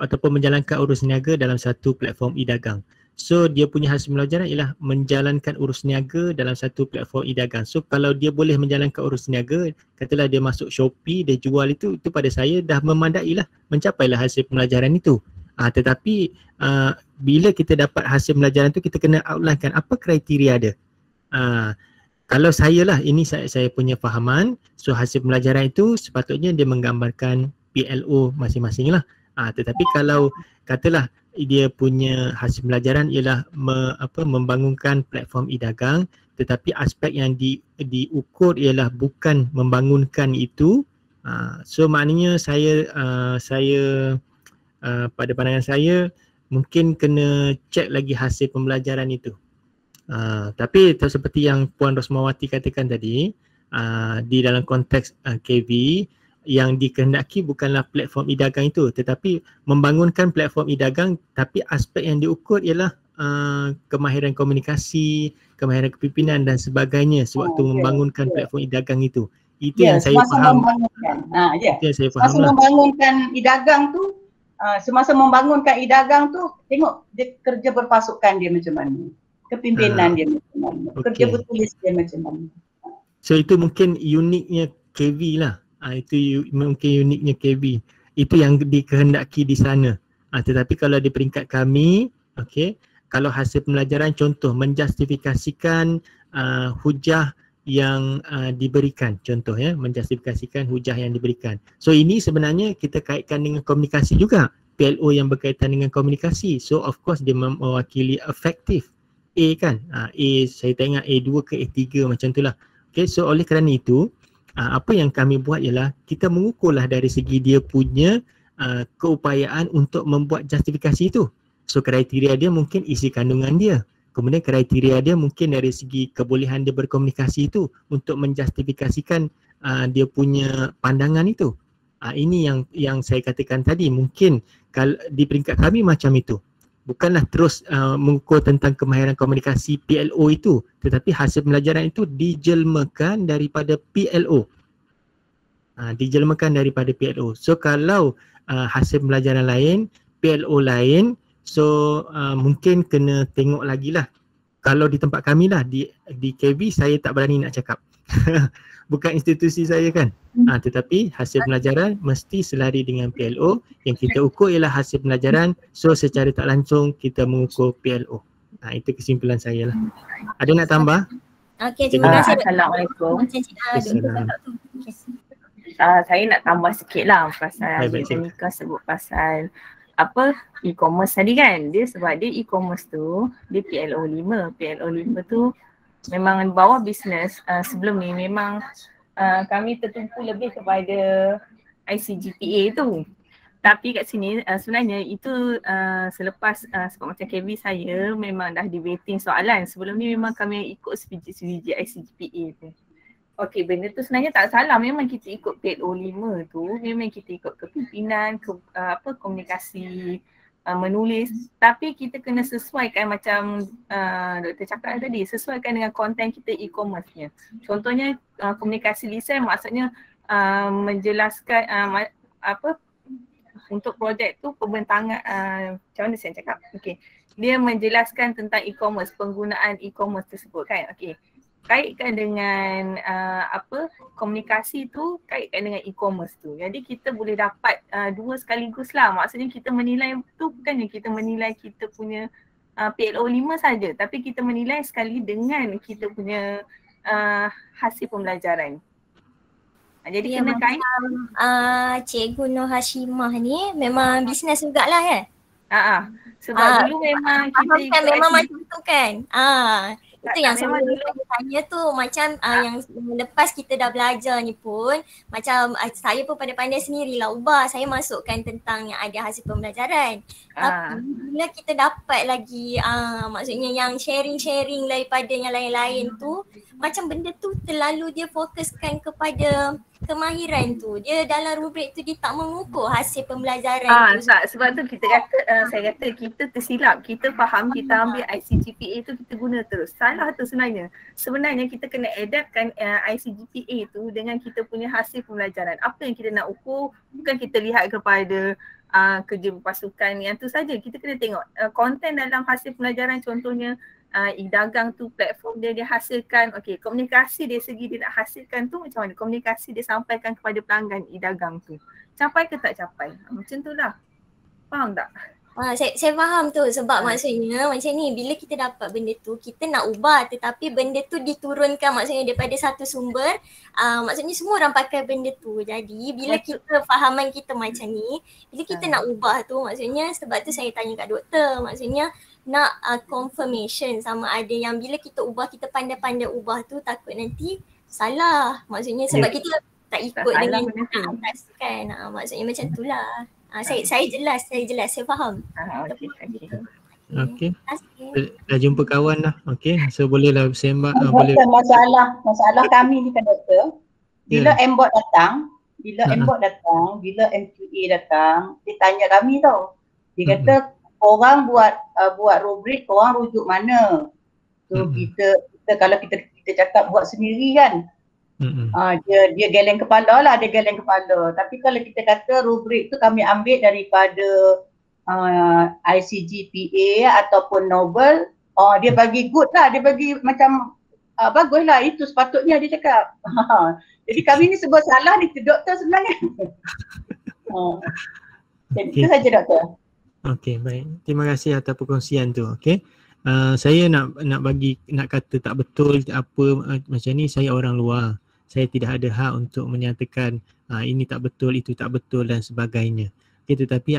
ataupun menjalankan urus niaga dalam satu platform e-dagang. So dia punya hasil pembelajaran ialah menjalankan urus niaga dalam satu platform e-dagang. So kalau dia boleh menjalankan urus niaga, katalah dia masuk Shopee, dia jual itu pada saya dah memadai lah, mencapailah hasil pembelajaran itu. Tetapi bila kita dapat hasil pembelajaran tu, kita kena outlinekan apa kriteria dia. Kalau saya lah, ini saya punya fahaman, so hasil pembelajaran itu sepatutnya dia menggambarkan PLO masing-masing lah. Tetapi kalau katalah dia punya hasil pembelajaran ialah membangunkan platform e-dagang, tetapi aspek yang diukur ialah bukan membangunkan itu, so maknanya saya pada pandangan saya mungkin kena cek lagi hasil pembelajaran itu. Tapi seperti yang Puan Rosmawati katakan tadi, di dalam konteks KV, yang dikehendaki bukanlah platform e-dagang itu, tetapi membangunkan platform e-dagang, tapi aspek yang diukur ialah kemahiran komunikasi, kemahiran kepimpinan dan sebagainya sewaktu membangunkan platform e-dagang itu. Itu yang saya faham. Itu yang saya faham lah. Membangunkan e-dagang tu, semasa membangunkan e-dagang tu, tengok dia kerja berpasukan dia macam mana, kepimpinan dia macam mana, kerja bertulis dia macam mana. So itu mungkin uniknya KV lah. Itu mungkin uniknya KV. Itu yang dikehendaki di sana. Tetapi kalau di peringkat kami, kalau hasil pembelajaran contoh menjustifikasikan hujah yang diberikan, contoh ya, menjustifikasikan hujah yang diberikan. So ini sebenarnya kita kaitkan dengan komunikasi juga. PLO yang berkaitan dengan komunikasi. So of course dia mewakili efektif. A kan, A saya tak ingat A2 ke A3 macam tu lah. So oleh kerana itu, apa yang kami buat ialah kita mengukurlah dari segi dia punya keupayaan untuk membuat justifikasi itu. So kriteria dia mungkin isi kandungan dia. Kemudian kriteria dia mungkin dari segi kebolehan dia berkomunikasi itu untuk menjustifikasikan dia punya pandangan itu. Ini yang saya katakan tadi, mungkin kalau di peringkat kami macam itu. Bukanlah terus mengukur tentang kemahiran komunikasi PLO itu, tetapi hasil pembelajaran itu dijelmakan daripada PLO. Dijelmakan daripada PLO. So kalau hasil pembelajaran lain, PLO lain, so mungkin kena tengok lagi lah. Kalau di tempat kami lah, di KV saya tak berani nak cakap. Bukan institusi saya kan. Tetapi hasil pembelajaran mesti selari dengan PLO. Yang kita ukur ialah hasil pembelajaran. So secara tak langsung kita mengukur PLO. Itu kesimpulan saya lah. Ada nak tambah? Okey, terima kasih. Assalamualaikum. Saya nak tambah sikit lah pasal Nika sebut pasal e-commerce tadi kan. Dia sebab dia e-commerce tu dia PLO 5. PLO 5 tu memang bawah bisnes. Sebelum ni memang kami tertumpu lebih kepada ICGPA tu. Tapi kat sini sebenarnya itu selepas sebab macam KV saya memang dah debating soalan. Sebelum ni memang kami ikut sebiji ICGPA tu. Okey, benda tu sebenarnya tak salah. Memang kita ikut PLO 5 tu, memang kita ikut kepimpinan, komunikasi, menulis, tapi kita kena sesuaikan macam Dr. cakap tadi, sesuaikan dengan konten kita e-commerce-nya. Contohnya komunikasi lisan maksudnya menjelaskan untuk projek tu pembentangan, macam mana saya cakap? Okey, dia menjelaskan tentang e-commerce, penggunaan e-commerce tersebut kan. Okey, kaitkan dengan komunikasi tu, kaitkan dengan e-commerce tu. Jadi kita boleh dapat dua sekaligus lah. Maksudnya kita menilai tu bukannya kita menilai kita punya PLO 5 saja, tapi kita menilai sekali dengan kita punya hasil pembelajaran. Jadi kena kait. Cikgu Nur Hashimah ni memang bisnes jugalah kan? Sebab dulu memang kita kan memang macam tu kan? Itu yang saya tanya tu macam yang lepas kita dah belajar ni pun macam saya pun pandai-pandai sendirilah ubah, saya masukkan tentang yang ada hasil pembelajaran. Tapi bila kita dapat lagi maksudnya yang sharing-sharing daripada yang lain-lain tu macam benda tu terlalu dia fokuskan kepada kemahiran tu. Dia dalam rubrik tu dia tak mengukur hasil pembelajaran tu. Tak, sebab tu kita kata, saya kata kita tersilap. Kita faham kita ambil ICGPA tu kita guna terus. Salah tu sebenarnya. Sebenarnya kita kena adaptkan ICGPA tu dengan kita punya hasil pembelajaran. Apa yang kita nak ukur, bukan kita lihat kepada kerja berpasukan yang tu saja. Kita kena tengok konten dalam hasil pembelajaran, contohnya e-dagang tu platform dia hasilkan, okey, komunikasi dari segi dia nak hasilkan tu macam mana, komunikasi dia sampaikan kepada pelanggan e-dagang tu capai ke tak capai, macam tu lah, faham tak? Saya faham tu sebab maksudnya macam ni, bila kita dapat benda tu kita nak ubah, tetapi benda tu diturunkan maksudnya daripada satu sumber, maksudnya semua orang pakai benda tu. Jadi bila kita fahaman kita macam ni, bila kita nak ubah tu, maksudnya sebab tu saya tanya kat doktor, maksudnya nak confirmation sama ada yang bila kita ubah, kita pandai-pandai ubah tu takut nanti salah, maksudnya sebab kita tak ikut dengan atas kan, maksudnya macam tu lah. Saya jelas, saya faham. Okey. Dah jumpa kawan dah. Okey. So bolehlah sembang. Boleh. Masalah kami ni kan doktor. Bila MBOT datang, bila MQA datang, dia tanya kami tau. Dia kata korang buat rubrik, korang rujuk mana? So kita kalau kita cakap buat sendiri kan. Dia geleng kepala lah, Tapi kalau kita kata rubrik tu kami ambil daripada ICGPA ataupun Nobel, dia bagi good lah, dia bagi macam bagus lah, itu sepatutnya dia cakap. Jadi kami ni sebut salah ni doktor sebenarnya. Jadi itu saja doktor. Okey, baik. Terima kasih atas perkongsian tu. Okey. Saya nak kata tak betul apa macam ni, saya orang luar. Saya tidak ada hak untuk menyatakan ini tak betul, itu tak betul dan sebagainya. Okay, tetapi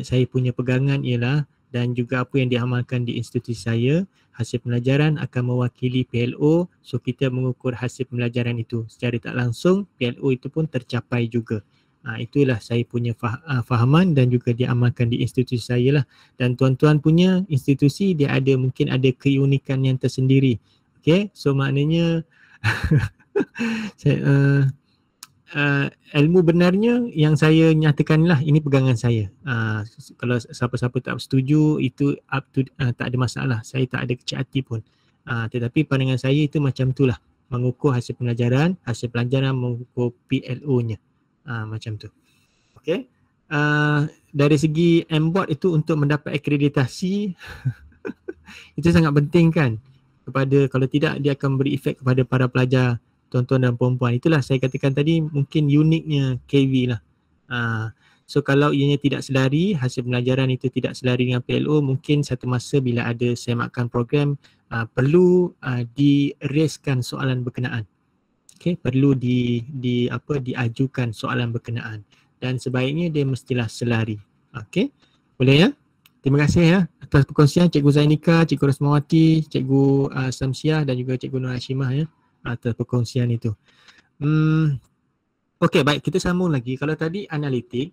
saya punya pegangan ialah, dan juga apa yang diamalkan di institusi saya, hasil pembelajaran akan mewakili PLO, so kita mengukur hasil pembelajaran itu secara tak langsung, PLO itu pun tercapai juga. Itulah saya punya fahaman dan juga diamalkan di institusi saya lah. Dan tuan-tuan punya institusi dia mungkin ada keunikan yang tersendiri. Okay, so maknanya ilmu benarnya yang saya nyatakan lah, ini pegangan saya. Kalau siapa-siapa tak setuju itu up to, tak ada masalah, saya tak ada kecil hati pun. Tetapi pandangan saya itu macam itulah, mengukur hasil pelajaran mengukur PLO-nya, macam tu. Okay. Dari segi MBOT itu untuk mendapat akreditasi itu sangat penting kan, kalau tidak dia akan beri efek kepada para pelajar, tuan-tuan dan puan-puan. Itulah saya katakan tadi, mungkin uniknya KV lah. So kalau ianya tidak selari, hasil pembelajaran itu tidak selari dengan PLO, mungkin satu masa bila ada semakan program perlu di-raise-kan soalan berkenaan. Okay, perlu diajukan soalan berkenaan, dan sebaiknya dia mestilah selari. Okay, boleh ya? Terima kasih ya atas perkongsian Cikgu Zainika, Cikgu Rosmawati, Cikgu Samsiah dan juga Cikgu Nur Hashimah ya, atas perkongsian itu. Okey, baik, kita sambung lagi. Kalau tadi analitik,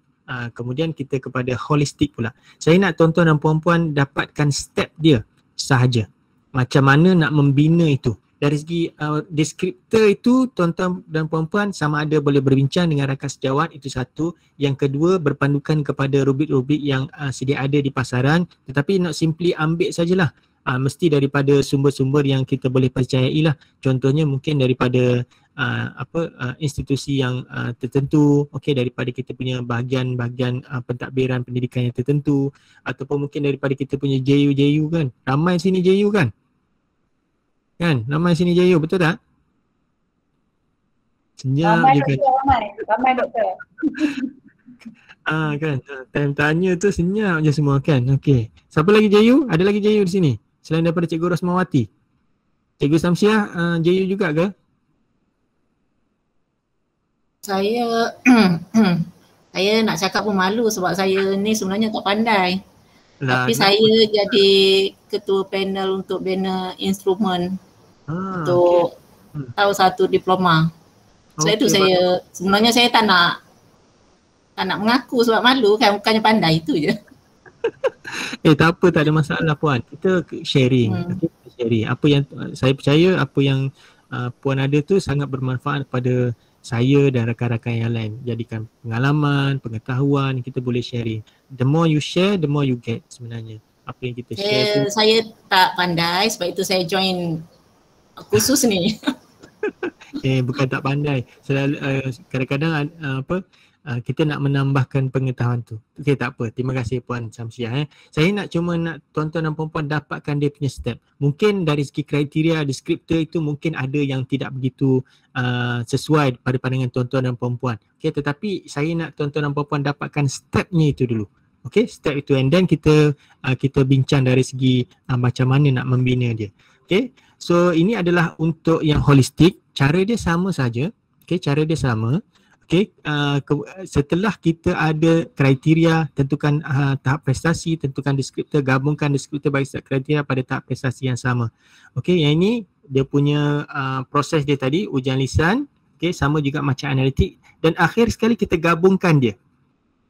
kemudian kita kepada holistik pula. Saya nak tuan-tuan dan puan-puan dapatkan step dia sahaja. Macam mana nak membina itu. Dari segi deskriptor itu, tuan-tuan dan puan-puan sama ada boleh berbincang dengan rakan sejawat, itu satu. Yang kedua, berpandukan kepada rubrik-rubrik yang sedia ada di pasaran, tetapi not simply ambil sajalah. Mesti daripada sumber-sumber yang kita boleh percayai lah. Contohnya mungkin daripada institusi yang tertentu, okey, daripada kita punya bahagian pentadbiran pendidikan yang tertentu, ataupun mungkin daripada kita punya JU kan. Ramai sini JU kan? Kan? Ramai sini JU, betul tak? Senyap ramai je doktor, kan? Ramai doktor. Kan, time tanya tu senyap je semua kan. Okey. Siapa lagi JU? Ada lagi JU di sini? Selain daripada Cikgu Rosmawati. Cikgu Samsiah JU juga ke? Saya nak cakap pun malu sebab saya ni sebenarnya tak pandai. Tapi saya jadi ketua panel untuk bina instrumen untuk tahu satu diploma. Sebab itu saya sebenarnya saya tak nak mengaku sebab malu kan, bukannya pandai itu je. Tak apa, tak ada masalah puan. Kita sharing. Okay, sharing. Apa yang saya percaya, apa yang Puan ada tu sangat bermanfaat pada saya dan rakan-rakan yang lain. Jadikan pengalaman, pengetahuan kita boleh sharing. The more you share, the more you get sebenarnya. Apa yang kita share tu. Saya tak pandai sebab itu saya join khusus ni. Bukan tak pandai. Kadang-kadang kita nak menambahkan pengetahuan tu. Okey, tak apa. Terima kasih Puan Samsiah. Saya cuma nak tuan-tuan dan puan-puan dapatkan dia punya step. Mungkin dari segi kriteria deskriptor itu mungkin ada yang tidak begitu sesuai pada pandangan tuan-tuan dan puan-puan. Okey, tetapi saya nak tuan-tuan dan puan-puan dapatkan stepnya itu dulu. Okey, step itu, and then kita bincang dari segi macam mana nak membina dia. Okey, so ini adalah untuk yang holistik. Cara dia sama saja. Okey, cara dia sama. Okey, setelah kita ada kriteria, tentukan tahap prestasi, tentukan deskriptor, gabungkan deskriptor bagi setiap kriteria pada tahap prestasi yang sama. Okey, yang ini dia punya proses dia tadi, ujian lisan. Okey, sama juga macam analitik, dan akhir sekali kita gabungkan dia.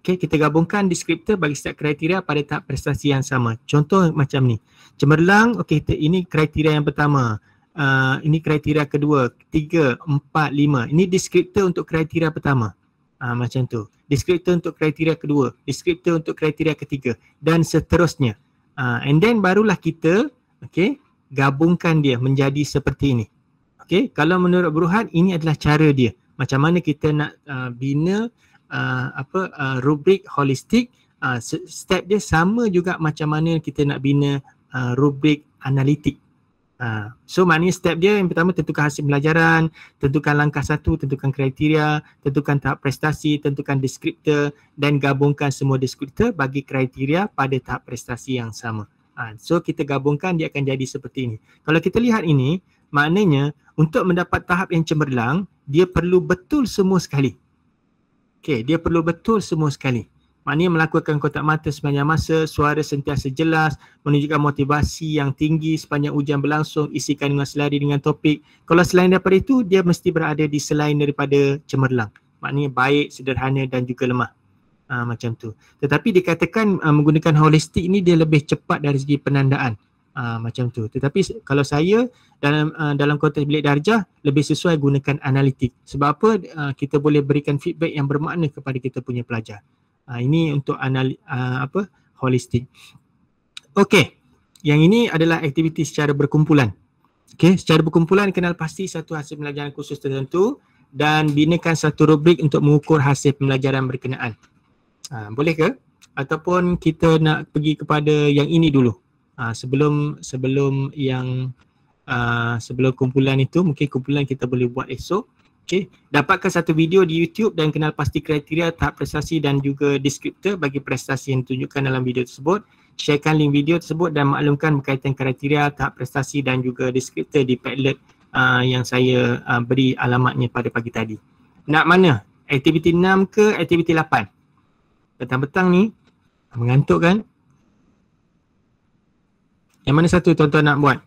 Okey, kita gabungkan deskriptor bagi setiap kriteria pada tahap prestasi yang sama. Contoh macam ni. Cemerlang, okey, ini kriteria yang pertama. Ini kriteria kedua, 3, 4, 5. Ini deskriptor untuk kriteria pertama. Macam tu. Deskriptor untuk kriteria kedua, deskriptor untuk kriteria ketiga, dan seterusnya. And then barulah kita gabungkan dia menjadi seperti ini. Okay, kalau menurut Berhad, ini adalah cara dia. Macam mana kita nak bina rubrik holistik. Step dia sama juga macam mana kita nak bina rubrik analitik. So maknanya step dia yang pertama, tentukan hasil pembelajaran, tentukan langkah 1, tentukan kriteria, tentukan tahap prestasi, tentukan deskriptor, dan gabungkan semua deskriptor bagi kriteria pada tahap prestasi yang sama. So kita gabungkan, dia akan jadi seperti ini. Kalau kita lihat ini, maknanya untuk mendapat tahap yang cemerlang, dia perlu betul semua sekali. Okay, dia perlu betul semua sekali. Maknanya melakukan kontak mata sepanjang masa, suara sentiasa jelas, menunjukkan motivasi yang tinggi sepanjang ujian berlangsung, isi kandungan selari dengan topik. Kalau selain daripada itu, dia mesti berada di selain daripada cemerlang. Maknanya baik, sederhana dan juga lemah. Macam tu. Tetapi dikatakan menggunakan holistik ni dia lebih cepat dari segi penandaan. Macam tu. Tetapi kalau saya dalam konteks bilik darjah lebih sesuai gunakan analitik. Sebab apa? Kita boleh berikan feedback yang bermakna kepada kita punya pelajar. Ini untuk holistik. Okey. Yang ini adalah aktiviti secara berkumpulan. Okey, secara berkumpulan kenal pasti satu hasil pembelajaran khusus tertentu dan binakan satu rubrik untuk mengukur hasil pembelajaran berkenaan. Boleh ke? Ataupun kita nak pergi kepada yang ini dulu. Sebelum kumpulan itu, mungkin kumpulan kita boleh buat esok. Okay. Dapatkan satu video di YouTube dan kenal pasti kriteria, tahap prestasi dan juga deskriptor bagi prestasi yang ditunjukkan dalam video tersebut. Sharekan link video tersebut dan maklumkan berkaitan kriteria, tahap prestasi dan juga deskriptor di Padlet yang saya beri alamatnya pada pagi tadi. Nak mana? Aktiviti 6 ke aktiviti 8? Petang-petang ni mengantuk kan? Yang mana satu tuan-tuan nak buat?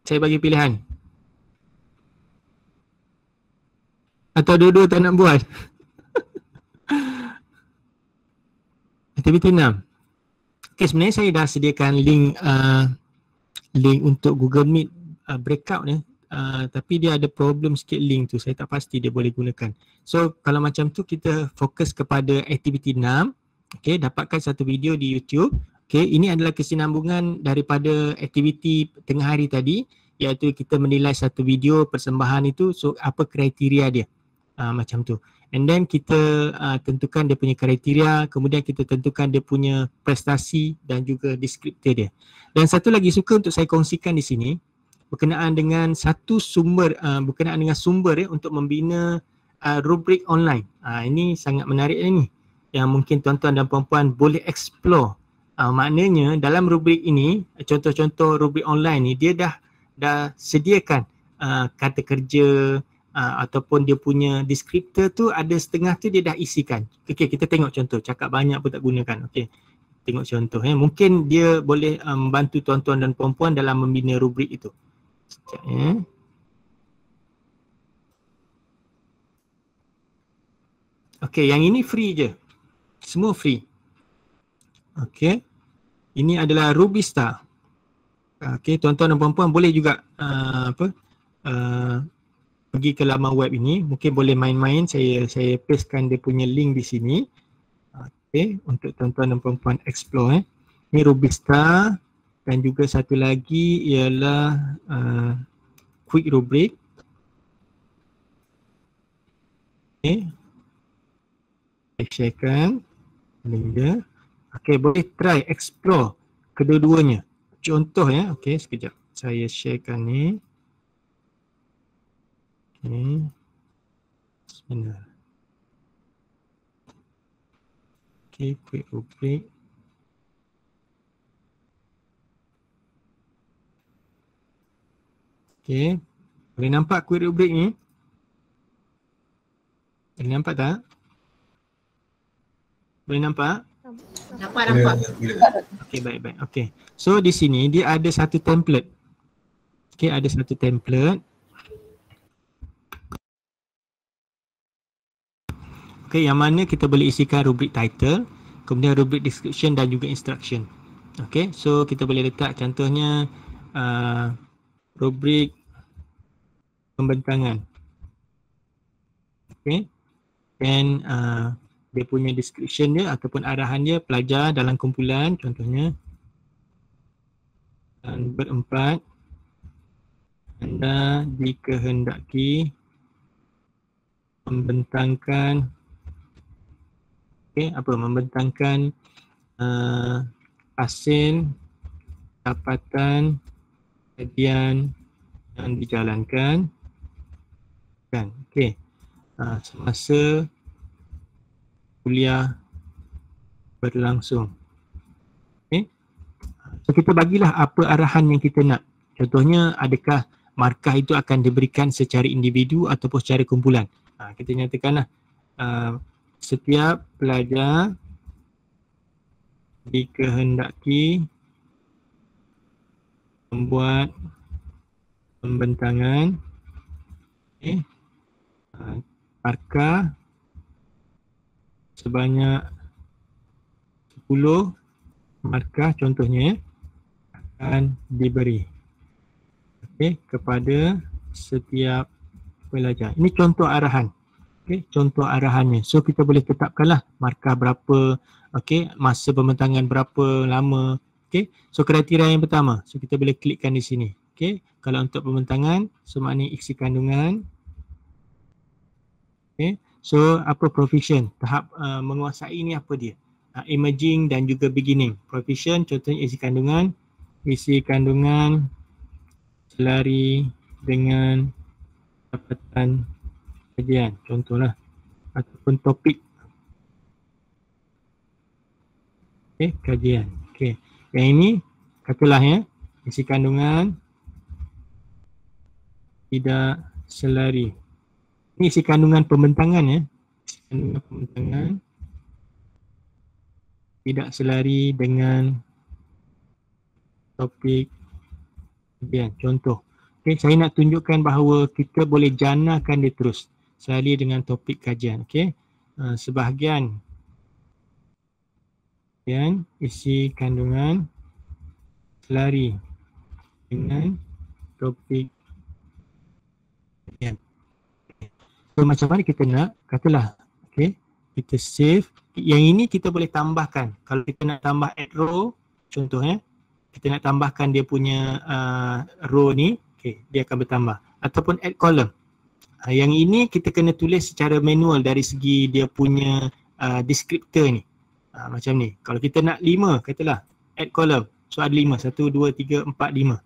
Saya bagi pilihan. Atau dua-dua tak nak buat? Aktiviti 6. Okay, sebenarnya saya dah sediakan link untuk Google Meet breakout ni. Tapi dia ada problem sikit link tu. Saya tak pasti dia boleh gunakan. So kalau macam tu kita fokus kepada aktiviti 6. Okay, dapatkan satu video di YouTube. Okay, ini adalah kesinambungan daripada aktiviti tengah hari tadi, iaitu kita menilai satu video persembahan itu. So apa kriteria dia? Macam tu. And then kita tentukan dia punya kriteria, kemudian kita tentukan dia punya prestasi dan juga deskriptor dia. Dan satu lagi suka untuk saya kongsikan di sini berkenaan dengan satu sumber untuk membina rubrik online. Ini sangat menarik ini yang mungkin tuan-tuan dan puan-puan boleh explore. Maknanya dalam rubrik ini, contoh-contoh rubrik online ni, dia dah sediakan kata kerja, ataupun dia punya deskriptor tu ada setengah tu dia dah isikan. Okey, kita tengok contoh. Cakap banyak pun tak gunakan. Okey, tengok contoh. Mungkin dia boleh membantu tuan-tuan dan puan-puan dalam membina rubrik itu. Sekejap ya. Okey, yang ini free je. Semua free. Okey. Ini adalah Rubista. Okey, tuan-tuan dan puan-puan boleh juga pergi ke laman web ini, mungkin boleh main-main, saya pastekan dia punya link di sini. Okay, untuk tuan-tuan dan puan-puan explore. Ni Rubista dan juga satu lagi ialah quick rubric. Okay, saya sharekan link dia. Okay, boleh try explore kedua-duanya. Contoh ya, okay, sekejap. Saya sharekan ni. Okay, sebentar. Okay, quick rubric. Okay, boleh nampak quick rubric ni? Boleh nampak tak? Boleh nampak? Nampak. Okay, baik-baik. Okay, so di sini dia ada satu template. Okay, ada satu template. Okay, yang mana kita boleh isikan rubrik title, kemudian rubrik description dan juga instruction. Okay, so kita boleh letak contohnya rubrik pembentangan. Okay, dan dia punya description dia ataupun arahan dia, pelajar dalam kumpulan contohnya dan berempat anda dikehendaki membentangkan membentangkan hasil dapatan kajian yang dijalankan kan, okey, semasa kuliah berlangsung. Okay, so kita bagilah apa arahan yang kita nak. Contohnya, adakah markah itu akan diberikan secara individu ataupun secara kumpulan. Kita nyatakanlah setiap pelajar dikehendaki membuat pembentangan markah sebanyak 10 markah contohnya akan diberi kepada setiap pelajar. Ini contoh arahan. Contoh arahannya. So kita boleh tetapkanlah markah berapa, masa pembentangan berapa lama. So kriteria yang pertama, so kita boleh klikkan di sini. Kalau untuk pembentangan, so maknanya isi kandungan. So apa proficient, tahap menguasai ni apa dia? Emerging dan juga beginning. Proficient contohnya isi kandungan selari dengan dapatan kajian contohlah, ataupun topik kajian. Yang ini katalah ya, isi kandungan tidak selari. Ini isi kandungan pembentangan ya. Isi kandungan pembentangan tidak selari dengan topik kajian contoh. Saya nak tunjukkan bahawa kita boleh janakan dia terus selari dengan topik kajian. Sebahagian dan isi kandungan selari dengan topik kajian. So macam mana kita nak, katalah kita save. Yang ini kita boleh tambahkan. Kalau kita nak tambah add row contohnya, kita nak tambahkan dia punya row ni, dia akan bertambah. Ataupun add column. Yang ini kita kena tulis secara manual dari segi dia punya descriptor ni. Macam ni. Kalau kita nak 5, katalah add column. So ada 5, 1, 2, 3, 4, 5.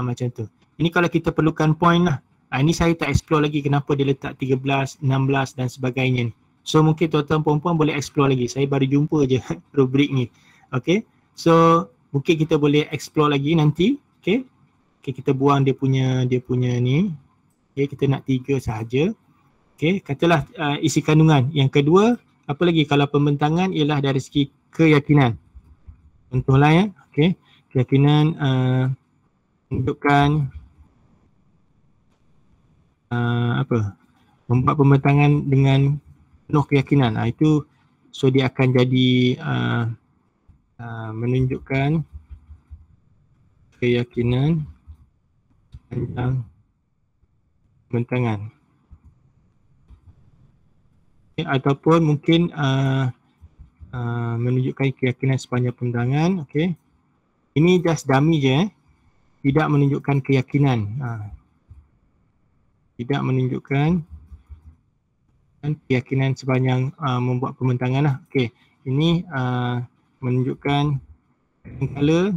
Macam tu. Ini kalau kita perlukan point lah. Ini saya tak explore lagi kenapa dia letak 13, 16 dan sebagainya ni. So mungkin tuan-tuan puan-puan boleh explore lagi. Saya baru jumpa je rubrik ni. So mungkin kita boleh explore lagi nanti. Kita buang dia punya ni. Kita nak 3 sahaja. Katalah isi kandungan. Yang kedua, apa lagi kalau pembentangan ialah dari segi keyakinan. Contohlah ya. Keyakinan menunjukkan membuat pembentangan dengan penuh keyakinan. Itu so dia akan jadi menunjukkan keyakinan tentang pembentangan. Okay, ataupun mungkin menunjukkan keyakinan sepanjang pembentangan. Okay. Ini just dummy je, tidak menunjukkan keyakinan. Tidak menunjukkan keyakinan sepanjang membuat pembentangan lah. Okay. Ini menunjukkan color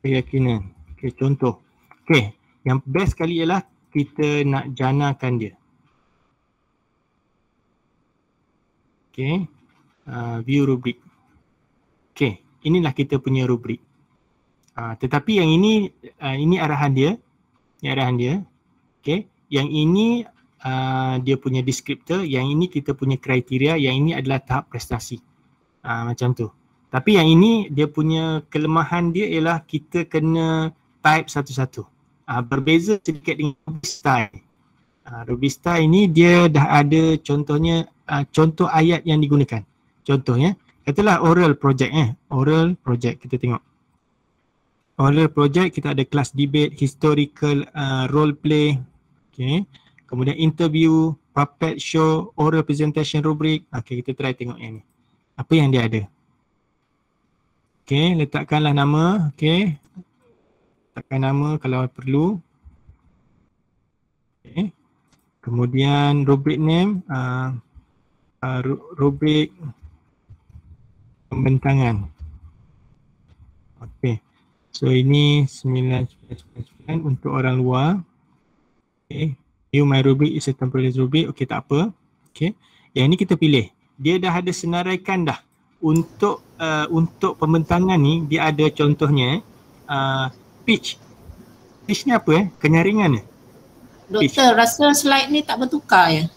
keyakinan. Okay, contoh. Okay, yang best sekali ialah kita nak janakan dia. Okay, view rubrik. Okay, inilah kita punya rubrik. Tetapi yang ini arahan dia. Ini arahan dia. Okay, yang ini dia punya deskriptor, yang ini kita punya kriteria, yang ini adalah tahap prestasi. Macam tu. Tapi yang ini dia punya kelemahan dia ialah kita kena type satu-satu. Berbeza sedikit dengan Rubista. Rubista ini dia dah ada contohnya, contoh ayat yang digunakan. Contohnya, katalah oral project oral project kita tengok. Oral project kita ada kelas debate, historical role play, okay. Kemudian interview, puppet show, oral presentation rubric. Okay, kita try tengok yang ni. Apa yang dia ada? Okay, letakkanlah nama. Okay, letakkan nama kalau perlu. Okay. Kemudian rubric name, rubric pembentangan. Okay, so ini 999 untuk orang luar. Okay, view my rubric is a temporary rubric. Okay, tak apa. Okay, yang ni kita pilih. Dia dah ada senaraikan dah. Untuk pembentangan ni dia ada contohnya pitch. Pitch ni apa kenyaringan ni? Doktor, rasa slide ni tak bertukar ya?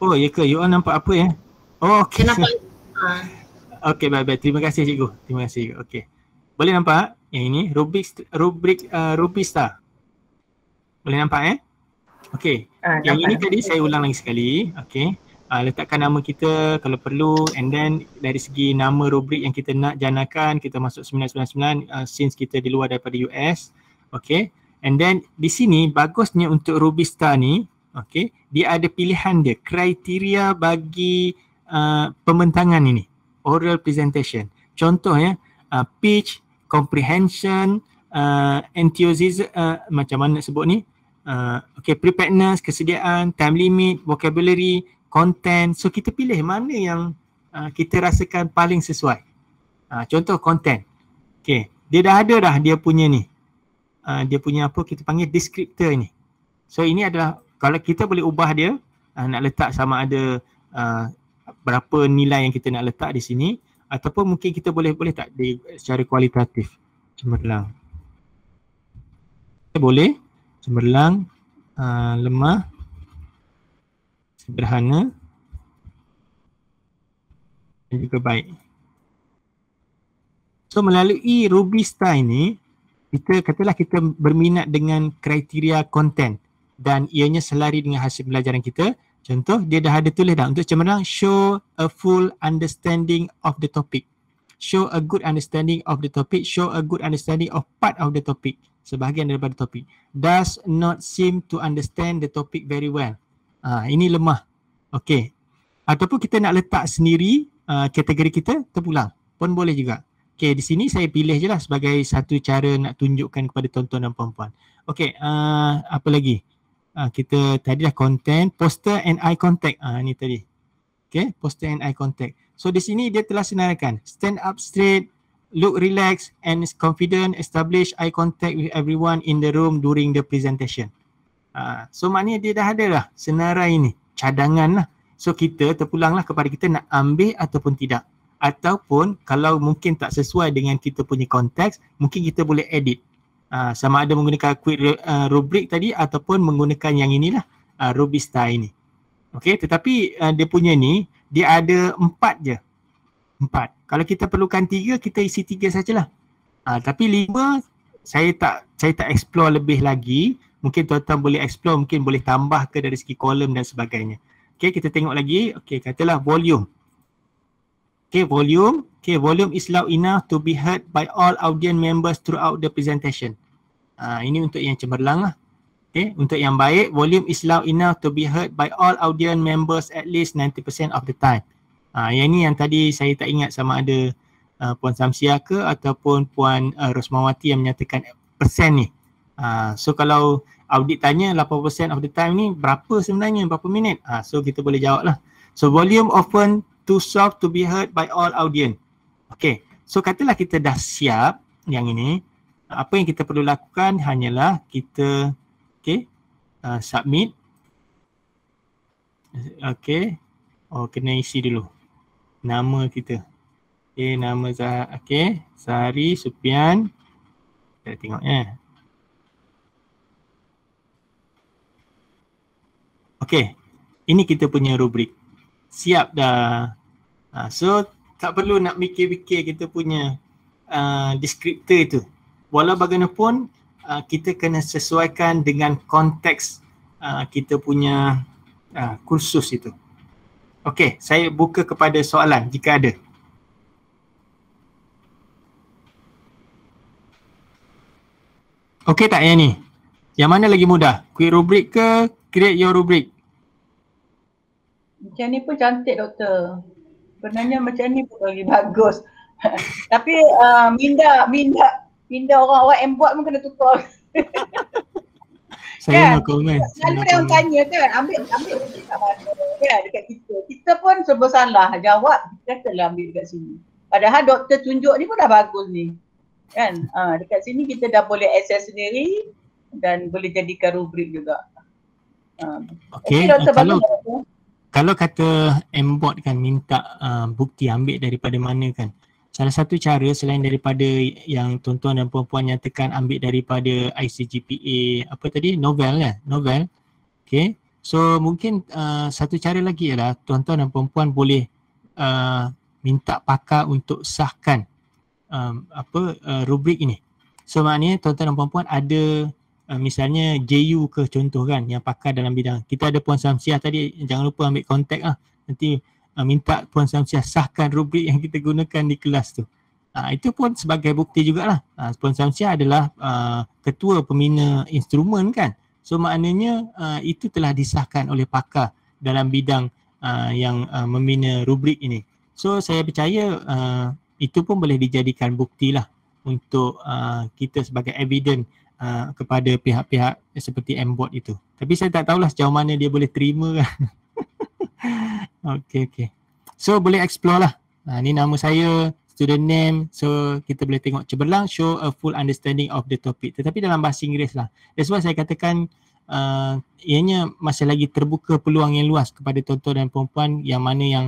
Oh, ya ke? You all nampak apa ya? Oh, okey. Saya nampak. Okey, baik-baik. Terima kasih cikgu. Terima kasih cikgu. Okey. Boleh nampak yang ini rubrik Rubista. Boleh nampak Okey. Yang ini tadi saya ulang lagi sekali. Okey. Letakkan nama kita kalau perlu, and then dari segi nama rubrik yang kita nak janakan, kita masuk 999 since kita di luar daripada US. Okay, and then di sini bagusnya untuk Rubista ni, okay, dia ada pilihan dia, kriteria bagi pembentangan ini, oral presentation. Contohnya pitch, comprehension, enthusiasm, macam mana nak sebut ni, okay, preparedness, kesediaan, time limit, vocabulary, content. So kita pilih mana yang kita rasakan paling sesuai. Contoh content. Okay, dia dah ada dah dia punya ni. Dia punya apa kita panggil descriptor ni. So ini adalah kalau kita boleh ubah dia, nak letak sama ada berapa nilai yang kita nak letak di sini, ataupun mungkin kita boleh tak secara kualitatif. Cemerlang. Boleh. Cemerlang, lemah, sederhana dan juga baik. So melalui Rubista ini, kita katalah kita berminat dengan kriteria konten dan ianya selari dengan hasil pelajaran kita. Contoh, dia dah ada tulis dah untuk cemerlang, show a full understanding of the topic. Show a good understanding of the topic. Show a good understanding of part of the topic. Sebahagian daripada topik. Does not seem to understand the topic very well. Ini lemah. Okey. Ataupun kita nak letak sendiri kategori kita, terpulang pun boleh juga. Okey, di sini saya pilih je lah sebagai satu cara nak tunjukkan kepada tuan-tuan dan puan-puan. Okey, apa lagi? Kita tadi dah content, poster and eye contact. Ni tadi. Okey, poster and eye contact. So di sini dia telah senaraikan. Stand up straight, look relaxed and confident, establish eye contact with everyone in the room during the presentation. So maknanya dia dah ada lah senarai ni, cadangan lah. So kita terpulanglah kepada kita nak ambil ataupun tidak. Ataupun kalau mungkin tak sesuai dengan kita punya konteks, mungkin kita boleh edit. Sama ada menggunakan quick rubric tadi ataupun menggunakan yang inilah, Rubista ini. Okay, tetapi dia punya ni, dia ada 4 je. 4. Kalau kita perlukan 3, kita isi 3 sajalah. Tapi 5, saya tak explore lebih lagi. Mungkin tuan-tuan boleh explore, mungkin boleh tambah ke dari segi kolom dan sebagainya. Okay, kita tengok lagi. Okay, katalah volume. Okay, volume. Okay, volume is loud enough to be heard by all audience members throughout the presentation. Ini untuk yang cemerlang lah. Okay, untuk yang baik, volume is loud enough to be heard by all audience members at least 90% of the time. Yang ni yang tadi saya tak ingat sama ada Puan Samsiah ke ataupun Puan Rosmawati yang menyatakan persen ni. So kalau audit tanya 80% of the time ni berapa sebenarnya, berapa minit? So kita boleh jawab lah. So volume often too soft to be heard by all audience. Okay, so katalah kita dah siap yang ini. Apa yang kita perlu lakukan hanyalah kita submit. Okay, kena isi dulu nama kita. Okay, nama Sahari Supian. Kita tengok Okay, ini kita punya rubrik. Siap dah. So tak perlu nak fikir-fikir kita punya deskriptor itu. Walau bagaimanapun kita kena sesuaikan dengan konteks kita punya kursus itu. Okey, saya buka kepada soalan jika ada. Okey tak yang ni? Yang mana lagi mudah? Quick rubric ke create your rubric? Macam ni pun cantik doktor. Sebenarnya macam ni pun lagi bagus. Tapi minda orang-orang yang buat pun kena tukar. Saya nak komen. Selalu dia orang tanya kan, ambil kat mana kan dekat kita. Kita pun serba salah jawab, kita katalah ambil dekat sini. Padahal doktor tunjuk ni pun dah bagus ni. Kan? Dekat sini kita dah boleh access sendiri dan boleh jadikan rubrik juga. Okey, kalau kata MBOT kan minta bukti ambil daripada mana kan. Salah satu cara selain daripada yang tuan-tuan dan puan-puan nyatakan ambil daripada ICGPA apa tadi, novel kan, novel. Okay, so mungkin satu cara lagi ialah tuan-tuan dan puan-puan boleh minta pakar untuk sahkan rubrik ini. So maknanya tuan-tuan dan puan-puan ada misalnya JU ke contoh kan yang pakar dalam bidang. Kita ada Puan Samsiah tadi, jangan lupa ambil kontak lah. Nanti minta Puan Samsiah sahkan rubrik yang kita gunakan di kelas tu. Itu pun sebagai bukti jugalah. Puan Samsiah adalah ketua pembina instrumen kan. So maknanya itu telah disahkan oleh pakar dalam bidang yang membina rubrik ini. So saya percaya itu pun boleh dijadikan bukti lah untuk kita sebagai evidence kepada pihak-pihak seperti MBOT itu. Tapi saya tak tahulah sejauh mana dia boleh terima kan. Okay. So boleh explore lah. Ni nama saya, student name. So kita boleh tengok cemerlang, show a full understanding of the topic. Tetapi dalam bahasa Inggeris lah. That's why saya katakan ianya masih lagi terbuka peluang yang luas kepada tuan-tuan dan puan-puan yang mana yang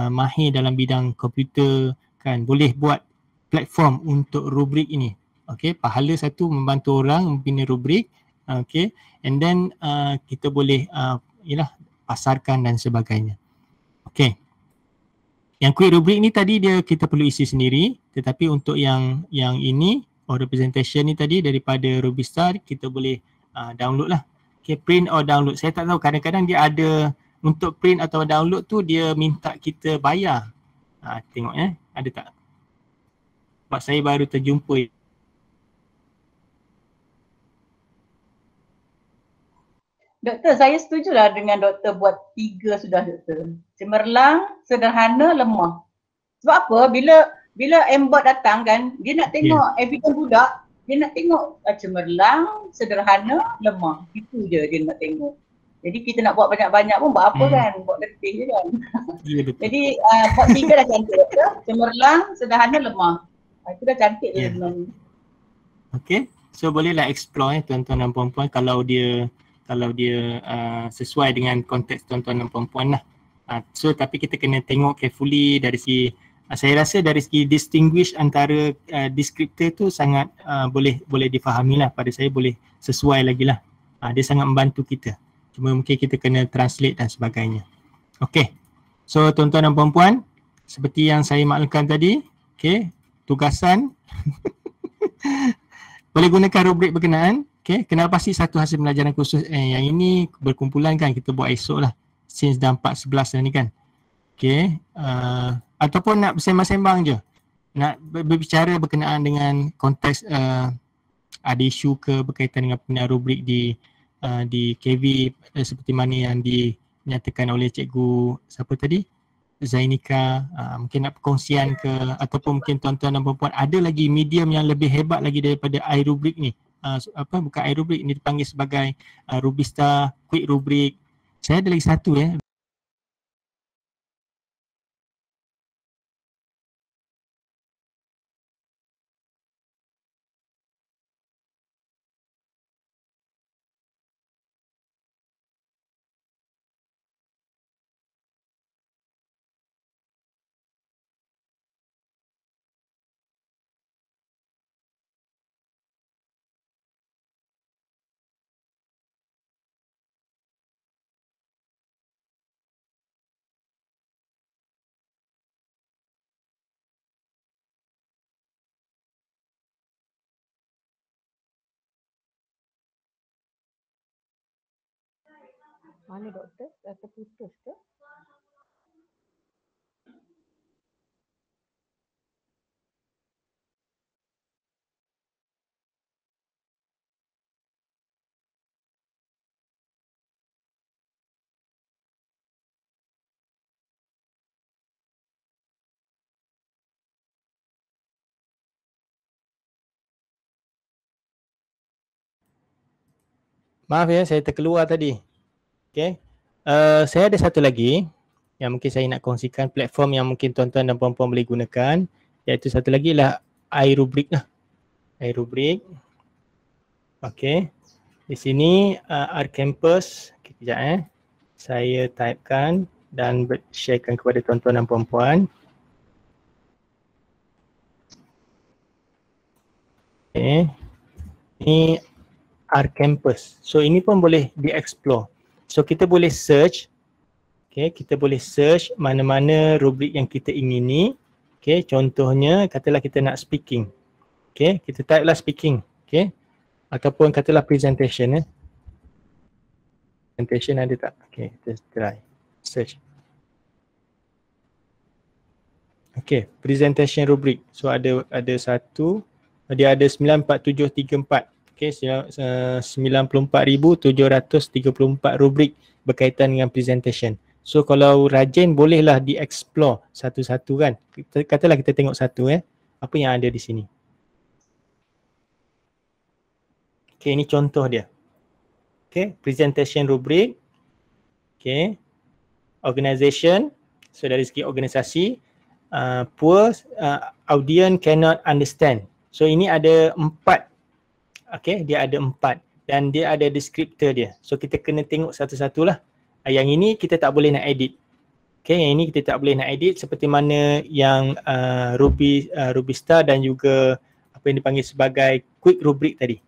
mahir dalam bidang komputer kan. Boleh buat platform untuk rubrik ini. Okay, pahala satu membantu orang membina rubrik. Okay, and then kita boleh pasarkan dan sebagainya. Okay, yang quick rubrik ni tadi dia kita perlu isi sendiri, tetapi untuk yang ini representation ni tadi daripada Rubistar kita boleh download lah. Okay, print or download. Saya tak tahu, kadang-kadang dia ada untuk print atau download tu dia minta kita bayar. Tengok ada tak? Sebab saya baru terjumpa. Doktor, saya setujulah dengan doktor buat 3 sudah doktor. Cemerlang, sederhana, lemah. Sebab apa? Bila MBOT datang kan, dia nak tengok evidence budak, dia nak tengok cemerlang, sederhana, lemah. Itu je dia nak tengok. Jadi kita nak buat banyak-banyak pun buat apa kan? Buat letih je kan. Jadi buat 3 dah cantik doktor. Cemerlang, sederhana, lemah. Itu dah cantik je sebenarnya. Okay, so bolehlah explore tuan-tuan dan puan-puan kalau dia sesuai dengan konteks tuan-tuan dan puan-puan lah. So tapi kita kena tengok carefully dari segi, saya rasa dari segi distinguish antara descriptor tu sangat boleh difahami lah. Pada saya boleh sesuai lagi lah. Dia sangat membantu kita. Cuma mungkin kita kena translate dan sebagainya. Okay, so tuan-tuan dan puan-puan, seperti yang saya maklumkan tadi, okay, tugasan boleh gunakan rubrik berkenaan. Okay, kenal pasti satu hasil pembelajaran khusus yang ini berkumpulan kan kita buat esok lah. Since dah 4.11 dah ni kan. Okay. Ataupun nak bersembang-sembang je. Nak berbicara berkenaan dengan konteks ada isu ke berkaitan dengan penggunaan rubrik di KV seperti mana yang dinyatakan oleh cikgu siapa tadi? Zainika, mungkin nak perkongsian ke, ataupun mungkin tuan-tuan dan puan-puan ada lagi medium yang lebih hebat lagi daripada iRubrik ni. Bukan iRubrik, ni dipanggil sebagai Rubista Quick Rubrik. Saya ada lagi satu ya. Mana doktor? Dah terputus ke? Maaf ya, saya terkeluar tadi. Okay. Saya ada satu lagi yang mungkin saya nak kongsikan, platform yang mungkin tuan-tuan dan puan-puan boleh gunakan, iaitu satu lagi lah iRubrik lah. iRubrik. Okay. Di sini rCampus. Okay, kejap saya typekan dan sharekan kepada tuan-tuan dan puan-puan. Okay. Ini rCampus. So ini pun boleh di-explore. So kita boleh search. Okay, kita boleh search mana-mana rubrik yang kita ingini. Okay, contohnya katalah kita nak speaking. Okay, kita type lah speaking. Okay, ataupun katalah presentation. Presentation ada tak? Okay, kita try. Search. Okay, presentation rubrik. So ada satu. Dia ada 94734. Okay, 94,734 rubrik berkaitan dengan presentation. So kalau rajin bolehlah di-explore satu-satu kan. Katalah kita tengok satu apa yang ada di sini. Okay, ini contoh dia. Okay, presentation rubrik. Okay, organisation. So dari segi organisasi, poor audience cannot understand. So ini ada 4. Okay, dia ada 4 dan dia ada descriptor dia. So kita kena tengok satu-satulah. Yang ini kita tak boleh nak edit. Okay, yang ini kita tak boleh nak edit seperti mana yang Rubista dan juga apa yang dipanggil sebagai quick rubrik tadi.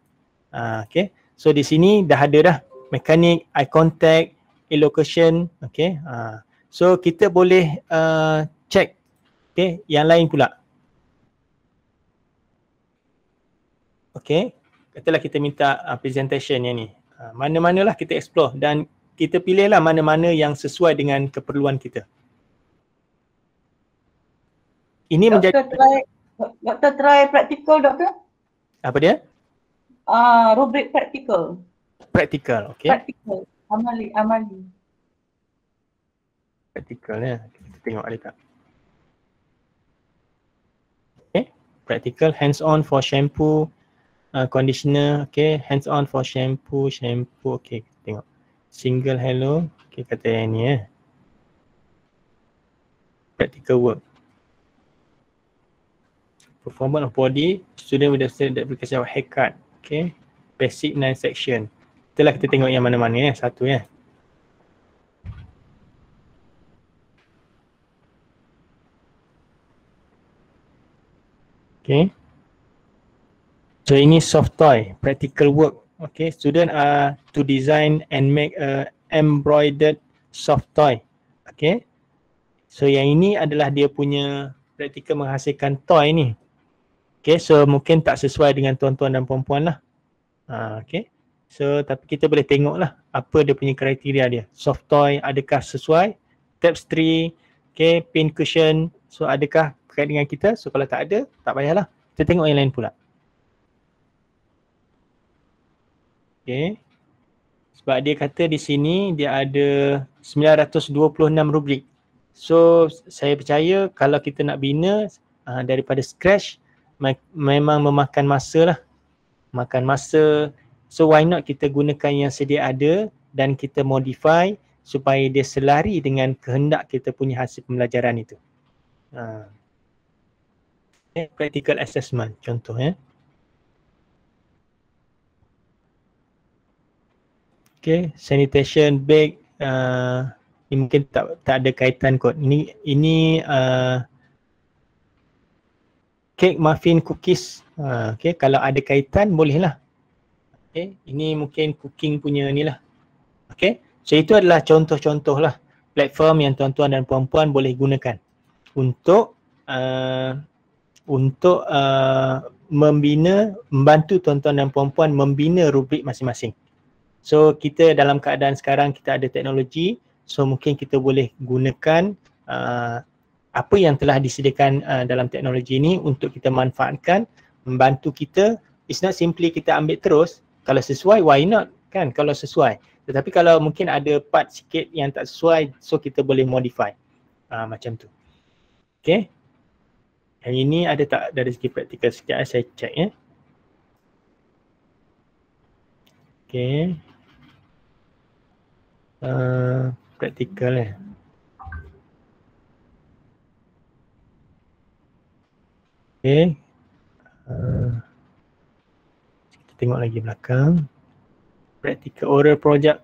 Okay, so di sini dah ada dah mekanik, eye contact, elocution. Okay, so kita boleh check. Okay, yang lain pula. Okay. Katalah kita minta presentation yang ni. Mana-manalah kita explore dan kita pilihlah mana-mana yang sesuai dengan keperluan kita. Ini menjadi Doktor try practical, doktor. Apa dia? Rubrik practical. Practical, okey. Practical. Amali. Practical ya. Kita tengok ada tak. Okay. Practical hands on for shampoo. Conditioner, okay, hands on for shampoo, okay, tengok. Single hello, okay, kata yang ni Practical work. Performance of body, student with the application of haircut, okay. Basic 9 section. Itulah kita tengok yang mana-mana satu Okay. So ini soft toy, practical work. Okay, student are to design and make a embroidered soft toy. Okay, so yang ini adalah dia punya practical menghasilkan toy ni. Okay, so mungkin tak sesuai dengan tuan-tuan dan puan-puan lah. Okay, so tapi kita boleh tengok lah apa dia punya kriteria dia. Soft toy adakah sesuai? Tapestry, Okay, pin cushion. So adakah berkait dengan kita? So kalau tak ada, tak payahlah. Kita tengok yang lain pula. Okay. Sebab dia kata di sini dia ada 926 rubrik. So saya percaya kalau kita nak bina daripada scratch memang memakan masa lah. Makan masa. So why not kita gunakan yang sedia ada dan kita modify supaya dia selari dengan kehendak kita punya hasil pembelajaran itu. Practical assessment contoh ya. Okay, sanitation bag ini mungkin tak ada kaitan kot. Ini cake, muffin, cookies. Okay, kalau ada kaitan bolehlah. Okay, ini mungkin cooking punya ni lah. Okay, so itu adalah contoh-contoh lah platform yang tuan-tuan dan puan-puan boleh gunakan untuk membantu tuan-tuan dan puan-puan membina rubrik masing-masing. So kita dalam keadaan sekarang kita ada teknologi, so mungkin kita boleh gunakan apa yang telah disediakan dalam teknologi ini untuk kita manfaatkan, membantu kita. It's not simply kita ambil terus, kalau sesuai why not kan, kalau sesuai. Tetapi kalau mungkin ada part sikit yang tak sesuai, so kita boleh modify macam tu. Okay. Yang ini ada tak dari segi praktikal? Sekejap saya check ya. Okay. Praktikal ya. Okay. Kita tengok lagi belakang. Practical oral project,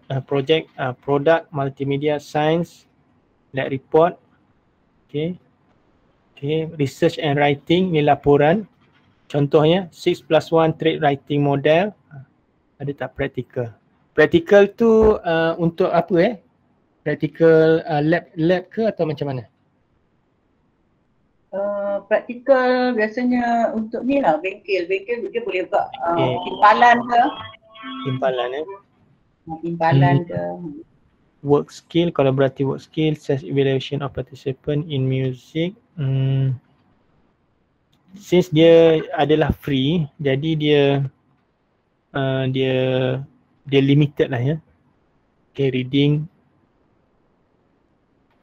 product multimedia science, lab report. Okay. Okay, research and writing ni laporan. Contohnya 6+1 trade writing model. Ada tak practical? Practical tu untuk apa Practical lab ke atau macam mana? Practical biasanya untuk ni lah, bengkel dia boleh buat timpalan ke? Timpalan ke? Work skill, collaborative work skill, self evaluation of participant in music. Since dia adalah free, jadi dia limited lah ya. Okay, reading,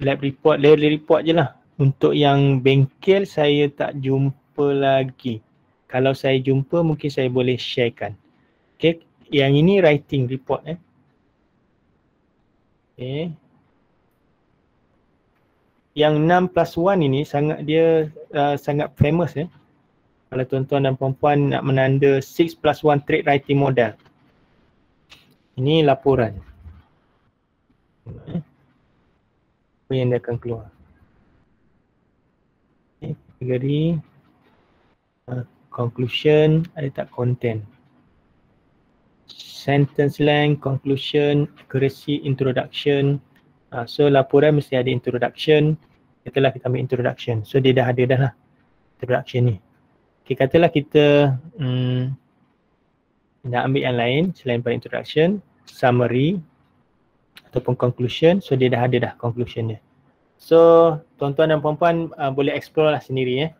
lab report je lah. Untuk yang bengkel saya tak jumpa lagi. Kalau saya jumpa mungkin saya boleh sharekan. Okay, yang ini writing report Okay. Yang 6+1 ini sangat famous kalau tuan-tuan dan puan-puan nak menanda 6+1 trade writing model. Ini laporan. Apa yang dia akan keluar. Okay, kategori conclusion, ada tak content. Sentence length, conclusion, accuracy, introduction. So laporan mesti ada introduction. Katalah kita ambil introduction. So dia dah ada dah lah introduction ni. Okay, katalah kita nak ambil yang lain selain pada introduction, summary ataupun conclusion. So dia dah ada dah conclusion dia. So tuan-tuan dan puan-puan boleh explore lah sendiri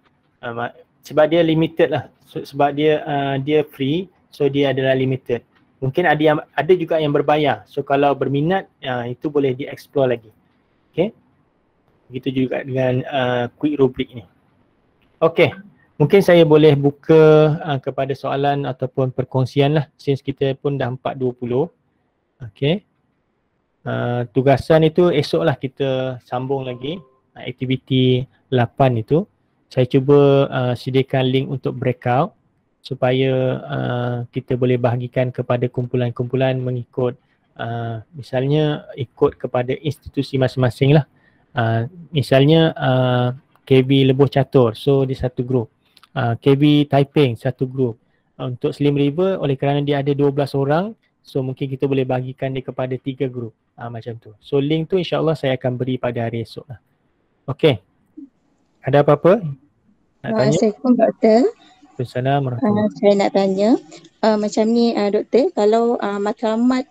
sebab dia limited lah. So, sebab dia free, so dia adalah limited. Mungkin ada juga yang berbayar. So kalau berminat, itu boleh di-explore lagi. Okay. Begitu juga dengan quick rubric ni. Okay. Mungkin saya boleh buka kepada soalan ataupun perkongsian lah. Since kita pun dah 4.20. Okay. Tugasan itu esoklah kita sambung lagi. Aktiviti 8 itu. Saya cuba sediakan link untuk breakout. Supaya kita boleh bahagikan kepada kumpulan-kumpulan mengikut misalnya ikut kepada institusi masing-masing lah. Misalnya KB Lebuh Catur, so dia satu grup. KB Taiping satu grup. Untuk Slim River oleh kerana dia ada 12 orang, so mungkin kita boleh bahagikan dia kepada 3 grup. Macam tu. So link tu insyaAllah saya akan beri pada hari esok lah. Okay. Ada apa-apa? Nak tanya? Assalamualaikum Doktor. Assalamualaikum. Saya nak tanya macam ni Doktor, kalau matlamat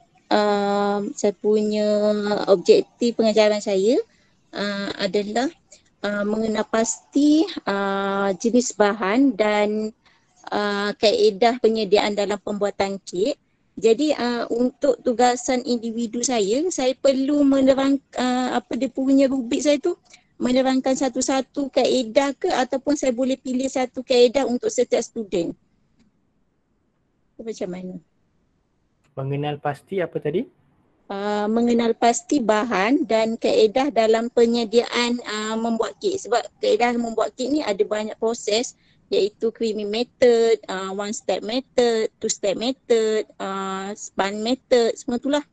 saya punya objektif pengajaran saya adalah mengenal pasti jenis bahan dan kaedah penyediaan dalam pembuatan kek. Jadi untuk tugasan individu saya perlu menerangkan dia punya rubrik saya tu, menerangkan satu-satu kaedah ke ataupun saya boleh pilih satu kaedah untuk setiap student. Macam mana? Mengenal pasti apa tadi? Mengenal pasti bahan dan kaedah dalam penyediaan membuat kek. Sebab kaedah membuat kek ni ada banyak proses, iaitu creamy method, one step method, two step method, span method, semua itulah.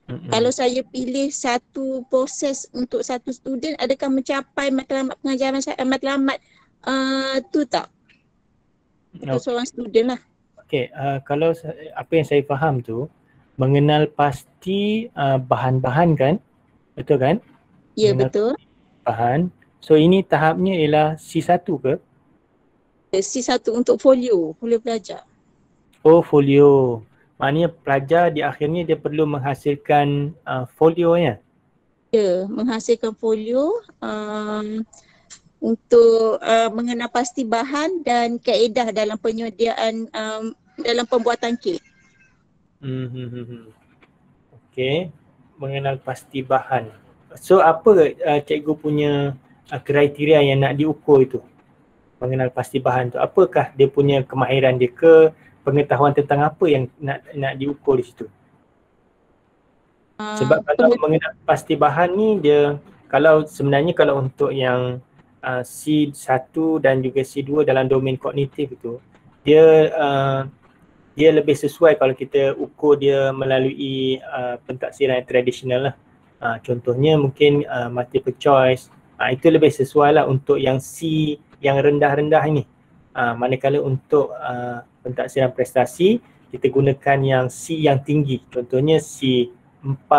Kalau saya pilih satu proses untuk satu student, adakah mencapai matlamat pengajaran saya, matlamat tu tak? Untuk seorang student lah. Okey, kalau apa yang saya faham tu, mengenal pasti bahan-bahan kan? Betul kan? Ya, betul. Bahan. So ini tahapnya ialah C1 ke? C1 untuk folio pelajar. Oh, folio. Maknanya pelajar di akhirnya dia perlu menghasilkan folionya. Ya, menghasilkan folio untuk mengenal pasti bahan dan kaedah dalam penyediaan dalam pembuatan kek. Okey, mengenal pasti bahan. So apa cikgu punya kriteria yang nak diukur itu? Mengenal pasti bahan tu, apakah dia punya kemahiran dia ke, pengetahuan tentang apa yang nak diukur di situ? Sebab kalau mengenal pasti bahan ni dia, sebenarnya kalau untuk yang C1 dan juga C2 dalam domain kognitif itu, dia lebih sesuai kalau kita ukur dia melalui pentaksiran yang tradisional lah. Contohnya mungkin multiple choice, itu lebih sesuai lah untuk yang C yang rendah-rendah ini. Manakala untuk pentaksiran prestasi, kita gunakan yang C yang tinggi. Contohnya C4,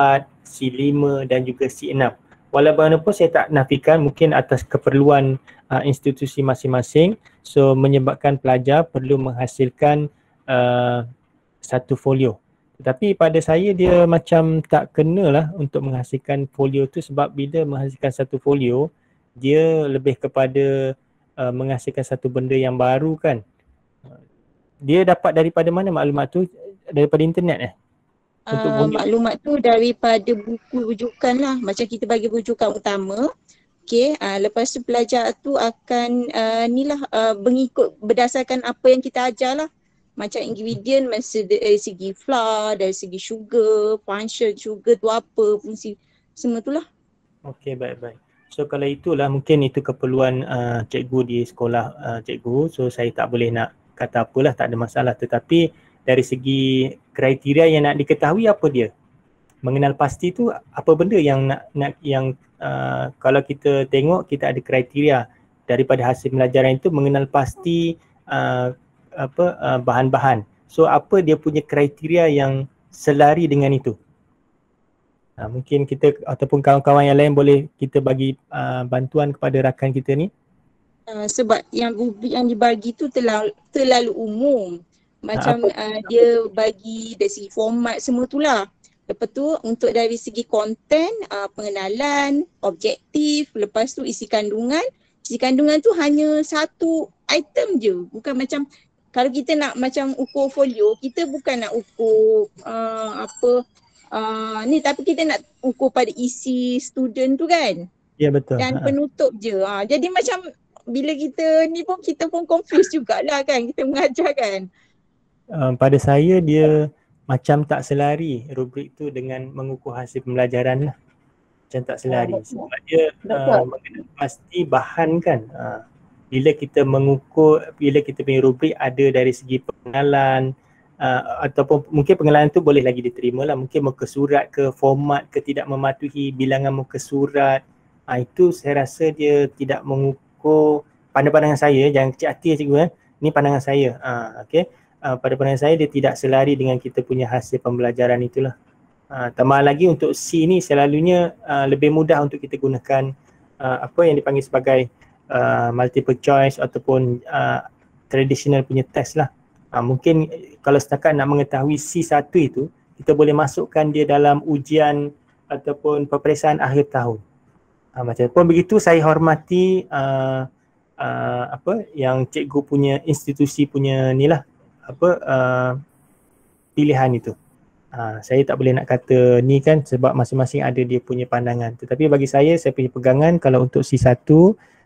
C5 dan juga C6. Walaupun saya tak nafikan mungkin atas keperluan institusi masing-masing, so menyebabkan pelajar perlu menghasilkan satu folio. Tetapi pada saya dia macam tak kenalah untuk menghasilkan folio tu, sebab bila menghasilkan satu folio, dia lebih kepada menghasilkan satu benda yang baru kan. Dia dapat daripada mana maklumat tu? Daripada internet Maklumat tu daripada buku rujukan lah. Macam kita bagi rujukan utama. Okay, lepas tu pelajar tu akan mengikut berdasarkan apa yang kita ajar lah. Macam ingredient dari segi flour, dari segi sugar, function sugar tu apa, fungsi, semua tu lah. Okay, baik-baik. So kalau itulah mungkin itu keperluan cikgu di sekolah cikgu. So saya tak boleh nak kata apalah, tak ada masalah. Tetapi dari segi kriteria yang nak diketahui apa dia? Mengenal pasti tu apa benda yang kalau kita tengok kita ada kriteria daripada hasil pembelajaran itu mengenal pasti bahan-bahan. So apa dia punya kriteria yang selari dengan itu? Mungkin kita ataupun kawan-kawan yang lain boleh kita bagi bantuan kepada rakan kita ni. Sebab yang rubrik yang dibagi tu terlalu umum. Macam dia bagi dari segi format semua tu lah. Lepas tu untuk dari segi konten, pengenalan, objektif, lepas tu isi kandungan. Isi kandungan tu hanya satu item je. Bukan macam kalau kita nak macam ukur folio, kita bukan nak ukur ni, tapi kita nak ukur pada isi student tu kan. Ya, betul. Dan penutup je. Jadi macam bila kita ni pun kita pun confused jugalah kan kita mengajar kan. Pada saya dia macam tak selari rubrik tu dengan mengukur hasil pembelajaran lah. Macam tak selari. Sebab dia pasti bahan kan. Bila kita mengukur, bila kita punya rubrik ada dari segi pengenalan ataupun mungkin pengenalan tu boleh lagi diterima lah. Mungkin muka surat ke, format ke, tidak mematuhi bilangan muka surat. Itu saya rasa dia tidak mengukur, pandangan saya, jangan kecil hati cikgu ni pandangan saya. Okay. Pada pandangan saya dia tidak selari dengan kita punya hasil pembelajaran itulah. Tambah lagi untuk C ni selalunya lebih mudah untuk kita gunakan apa yang dipanggil sebagai multiple choice ataupun traditional punya test lah. Mungkin kalau setakat nak mengetahui C1 itu, kita boleh masukkan dia dalam ujian ataupun peperiksaan akhir tahun. Macam pun begitu saya hormati apa yang cikgu punya institusi punya ni lah pilihan itu. Saya tak boleh nak kata ni kan sebab masing-masing ada dia punya pandangan. Tetapi bagi saya punya pegangan kalau untuk C1,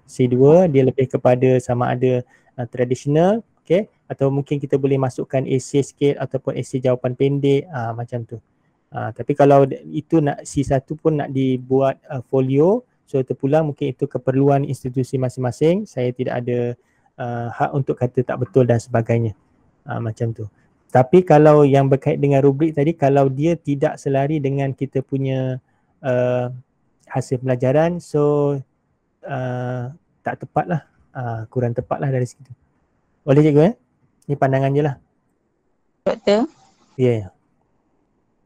C2 dia lebih kepada sama ada tradisional, okay, atau mungkin kita boleh masukkan essay sikit ataupun essay jawapan pendek macam tu. Tapi kalau itu nak C1 pun nak dibuat folio, so terpulang mungkin itu keperluan institusi masing-masing. Saya tidak ada hak untuk kata tak betul dan sebagainya. Macam tu. Tapi kalau yang berkait dengan rubrik tadi, kalau dia tidak selari dengan kita punya hasil pelajaran, so tak tepat lah, kurang tepat lah dari situ. Boleh cikgu Ni pandangan je lah. Doktor? Ya.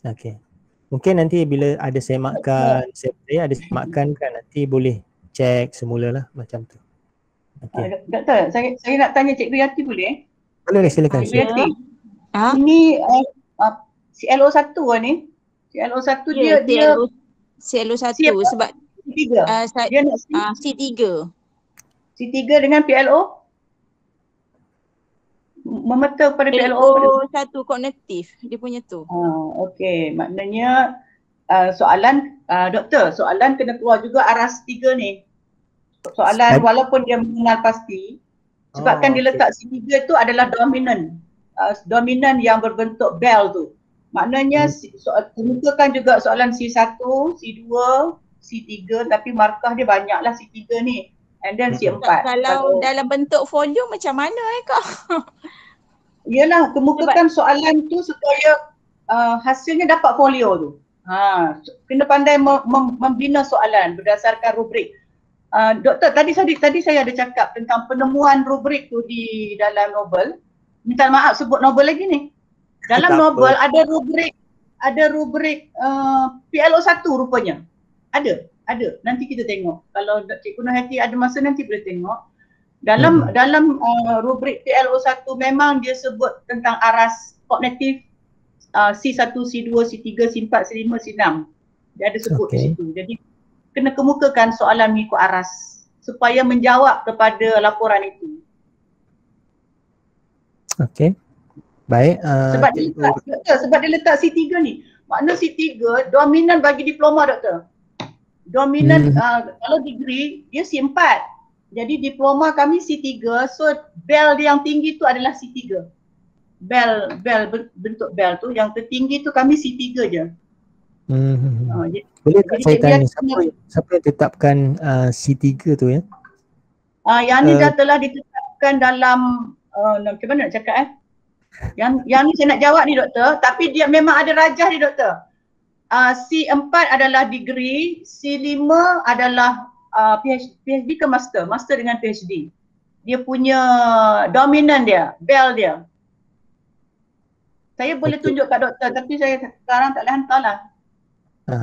Okay. Mungkin nanti bila ada semakan, saya ada semakan kan, nanti boleh cek semula lah macam tu. Okay. Doktor, saya nak tanya Cikgu Yati boleh? Boleh, silakan. Cikgu Yati. Ini CLO1 ni. CLO1 dia CLO1 sebab C3. Dia nak C3. C3 dengan PLO? Memeta pada PLO satu kognitif dia punya tu. Okey, maknanya soalan doktor, soalan kena keluar juga arah C3 ni. Soalan walaupun dia mengenal pasti sebabkan dia letak C3 tu adalah dominan. Dominan yang berbentuk bell tu. Maknanya kemukakan juga soalan C1, C2, C3 tapi markah dia banyaklah C3 ni. And then C4. Kalau dalam bentuk folio macam mana Kak? Yalah, kemukakan soalan tu supaya hasilnya dapat folio tu. Kena pandai membina soalan berdasarkan rubrik. Doktor, tadi saya ada cakap tentang penemuan rubrik tu di dalam novel. Minta maaf sebut novel lagi ni. Dalam novel ada rubrik PLO1 rupanya. Ada. Nanti kita tengok. Kalau Cikgu Nurhayati ada masa nanti boleh tengok. Dalam rubrik PLO1 memang dia sebut tentang aras kognitif C1, C2, C3, C4, C5, C6. Dia ada sebut di situ. Jadi kena kemukakan soalan mengikut aras supaya menjawab kepada laporan itu. Okey. Baik. Sebab dia letak C3 ni. Makna C3 dominan bagi diploma doktor. Dominan kalau degree dia C4. Jadi diploma kami C3, so bell yang tinggi tu adalah C3. Bell bentuk bell tu yang tertinggi tu kami C3 je. Boleh tak saya tanya siapa yang tetapkan C3 tu ya? Yang ni dah telah ditetapkan dalam macam mana nak cakap Yang ni saya nak jawab ni doktor, tapi dia memang ada rajah ni doktor. C4 adalah degree, C5 adalah PhD ke master dengan PhD. Dia punya dominan dia, bell dia. Saya boleh tunjuk kat doktor tapi saya sekarang tak boleh hantar lah.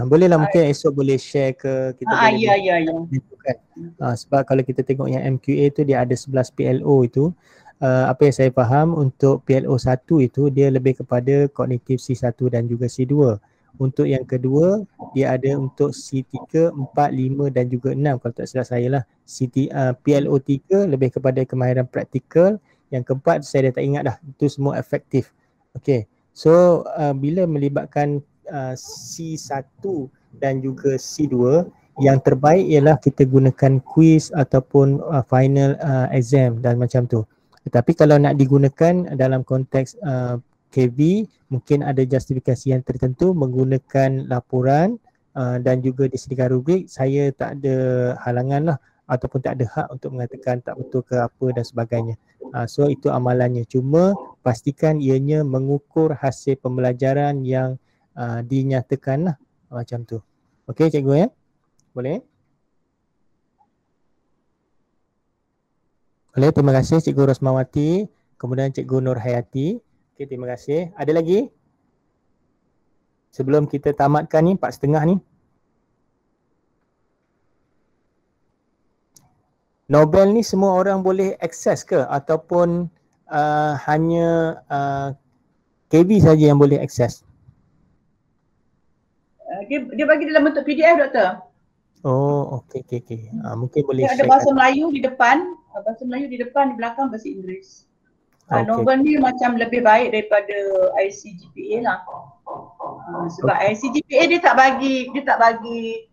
Boleh lah, mungkin esok boleh share ke kita. Ya. Sebab kalau kita tengok yang MQA tu dia ada 11 PLO itu. Apa yang saya faham untuk PLO 1 itu dia lebih kepada kognitif C1 dan juga C2. Untuk yang kedua dia ada untuk C3, 4, 5 dan juga 6 kalau tak silap saya lah. PLO 3 lebih kepada kemahiran praktikal. Yang keempat saya dah tak ingat dah, itu semua efektif. Okay, so bila melibatkan C1 dan juga C2, yang terbaik ialah kita gunakan quiz ataupun final exam dan macam tu. Tetapi kalau nak digunakan dalam konteks KV, mungkin ada justifikasi yang tertentu menggunakan laporan dan juga disediakan rubrik, saya tak ada halangan lah ataupun tak ada hak untuk mengatakan tak betul ke apa dan sebagainya. So itu amalannya, cuma pastikan ianya mengukur hasil pembelajaran yang dinyatakan lah macam tu. Okey cikgu ya? Boleh? Boleh, terima kasih Cikgu Rosmawati, kemudian Cikgu Nurhayati. Okey, terima kasih. Ada lagi? Sebelum kita tamatkan ni 4:30 ni. Nobel ni semua orang boleh akses ke ataupun hanya KV saja yang boleh akses? Dia bagi dalam bentuk PDF doktor. Oh, okey. Mungkin boleh Dia ada share. bahasa Melayu di depan, di belakang bahasa Inggeris. Novel ni macam lebih baik daripada ICGPA lah. Sebab ICGPA dia tak bagi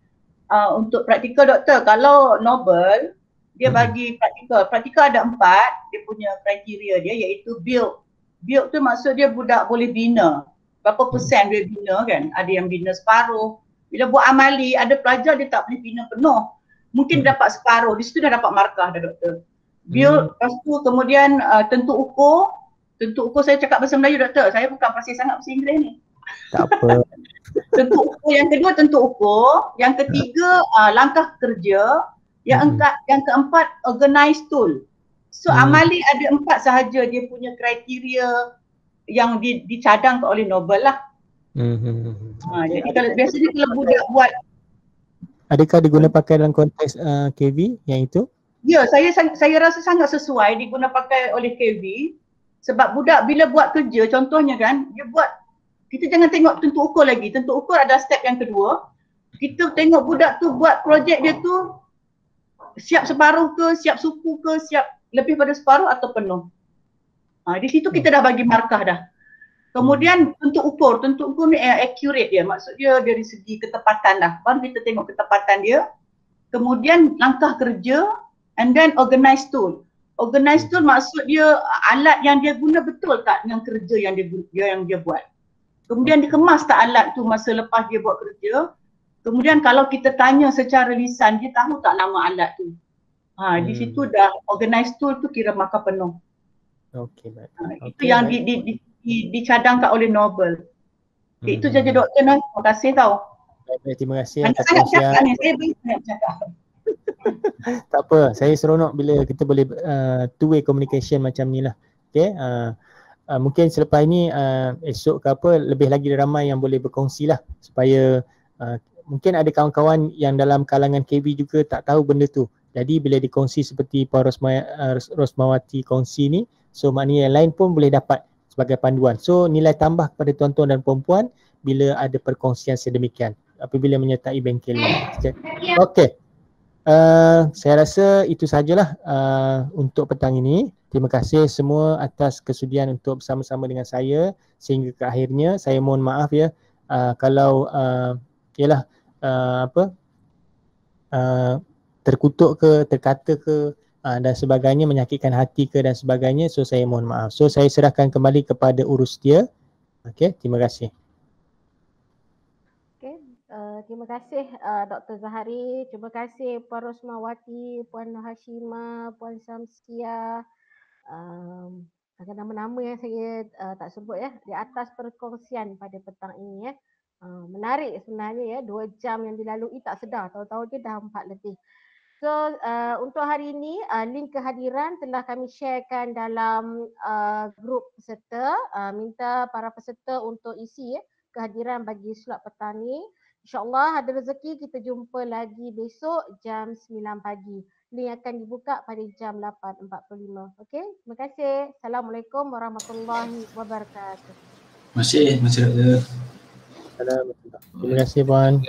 untuk praktikal doktor. Kalau novel dia bagi praktikal. Praktikal ada 4, dia punya kriteria dia iaitu build. Build tu maksud dia budak boleh bina. Berapa persen dia bina kan? Ada yang bina separuh. Bila buat amali, ada pelajar dia tak boleh bina penuh. Mungkin dapat separuh, di situ dah dapat markah dah doktor. Build, lepas tu kemudian tentu ukur. Tentu ukur saya cakap bahasa Melayu doktor, saya bukan fasih sangat bahasa Inggeris ni. Tak apa. Tentu ukur yang kedua tentu ukur, yang ketiga langkah kerja, yang keempat organize tool. So amali ada 4 sahaja dia punya kriteria yang dicadangkan oleh novel lah. Jadi kalau biasanya kalau budak buat, adakah diguna pakai dalam konteks KV yang itu? Ya, saya rasa sangat sesuai diguna pakai oleh KV sebab budak bila buat kerja contohnya kan, dia buat, kita jangan tengok tentu ukur lagi. Tentu ukur adalah step yang kedua. Kita tengok budak tu buat projek dia tu siap separuh ke, siap suku ke, siap lebih pada separuh atau penuh. Di situ kita dah bagi markah dah. Kemudian tentu ukur ni accurate dia. Maksud dia dari segi ketepatan dah. Baru kita tengok ketepatan dia. Kemudian langkah kerja and then organize tool. Organize tool maksud dia alat yang dia guna betul tak dengan kerja yang dia buat. Kemudian dikemas tak alat tu masa lepas dia buat kerja. Kemudian kalau kita tanya secara lisan, dia tahu tak nama alat tu. Di situ dah organize tool tu kira markah penuh. Okey, baik. Itu yang dicadangkan oleh novel. Itu saja doktor Nas. Terima kasih tau. Baik, terima kasih atas perkongsian. Saya banyak cakap. Tak apa, saya seronok bila kita boleh two-way communication macam ni lah. Okay, mungkin selepas ini esok ke apa lebih lagi ramai yang boleh berkongsi lah supaya mungkin ada kawan-kawan yang dalam kalangan KB juga tak tahu benda tu. Jadi bila dikongsi seperti Puan Rosmawati kongsi ni, so maknanya yang lain pun boleh dapat sebagai panduan. So nilai tambah kepada tuan-tuan dan puan-puan bila ada perkongsian sedemikian apabila menyertai bengkel ni. Okey. Saya rasa itu sajalah untuk petang ini. Terima kasih semua atas kesudian untuk bersama-sama dengan saya sehingga ke akhirnya. Saya mohon maaf ya kalau terkutuk ke, terkata ke dan sebagainya, menyakitkan hati ke dan sebagainya. So saya mohon maaf. So saya serahkan kembali kepada urus dia. Okey, terima kasih. Terima kasih Dr. Zahari, terima kasih Puan Rosmawati, Puan Hashimah, Puan Samsia, ada nama-nama yang saya tak sebut ya, di atas perkongsian pada petang ini ya. Menarik sebenarnya ya, 2 jam yang dilalui tak sedar, tahu-tahu dia dah 4 lebih. So untuk hari ini link kehadiran telah kami sharekan dalam grup peserta. Minta para peserta untuk isi ya, kehadiran bagi slot petang ni. InsyaAllah ada rezeki kita jumpa lagi besok jam 9 pagi. Link akan dibuka pada jam 8.45. Okey, terima kasih. Assalamualaikum warahmatullahi wabarakatuh. Masih doktor. Terima kasih Puan.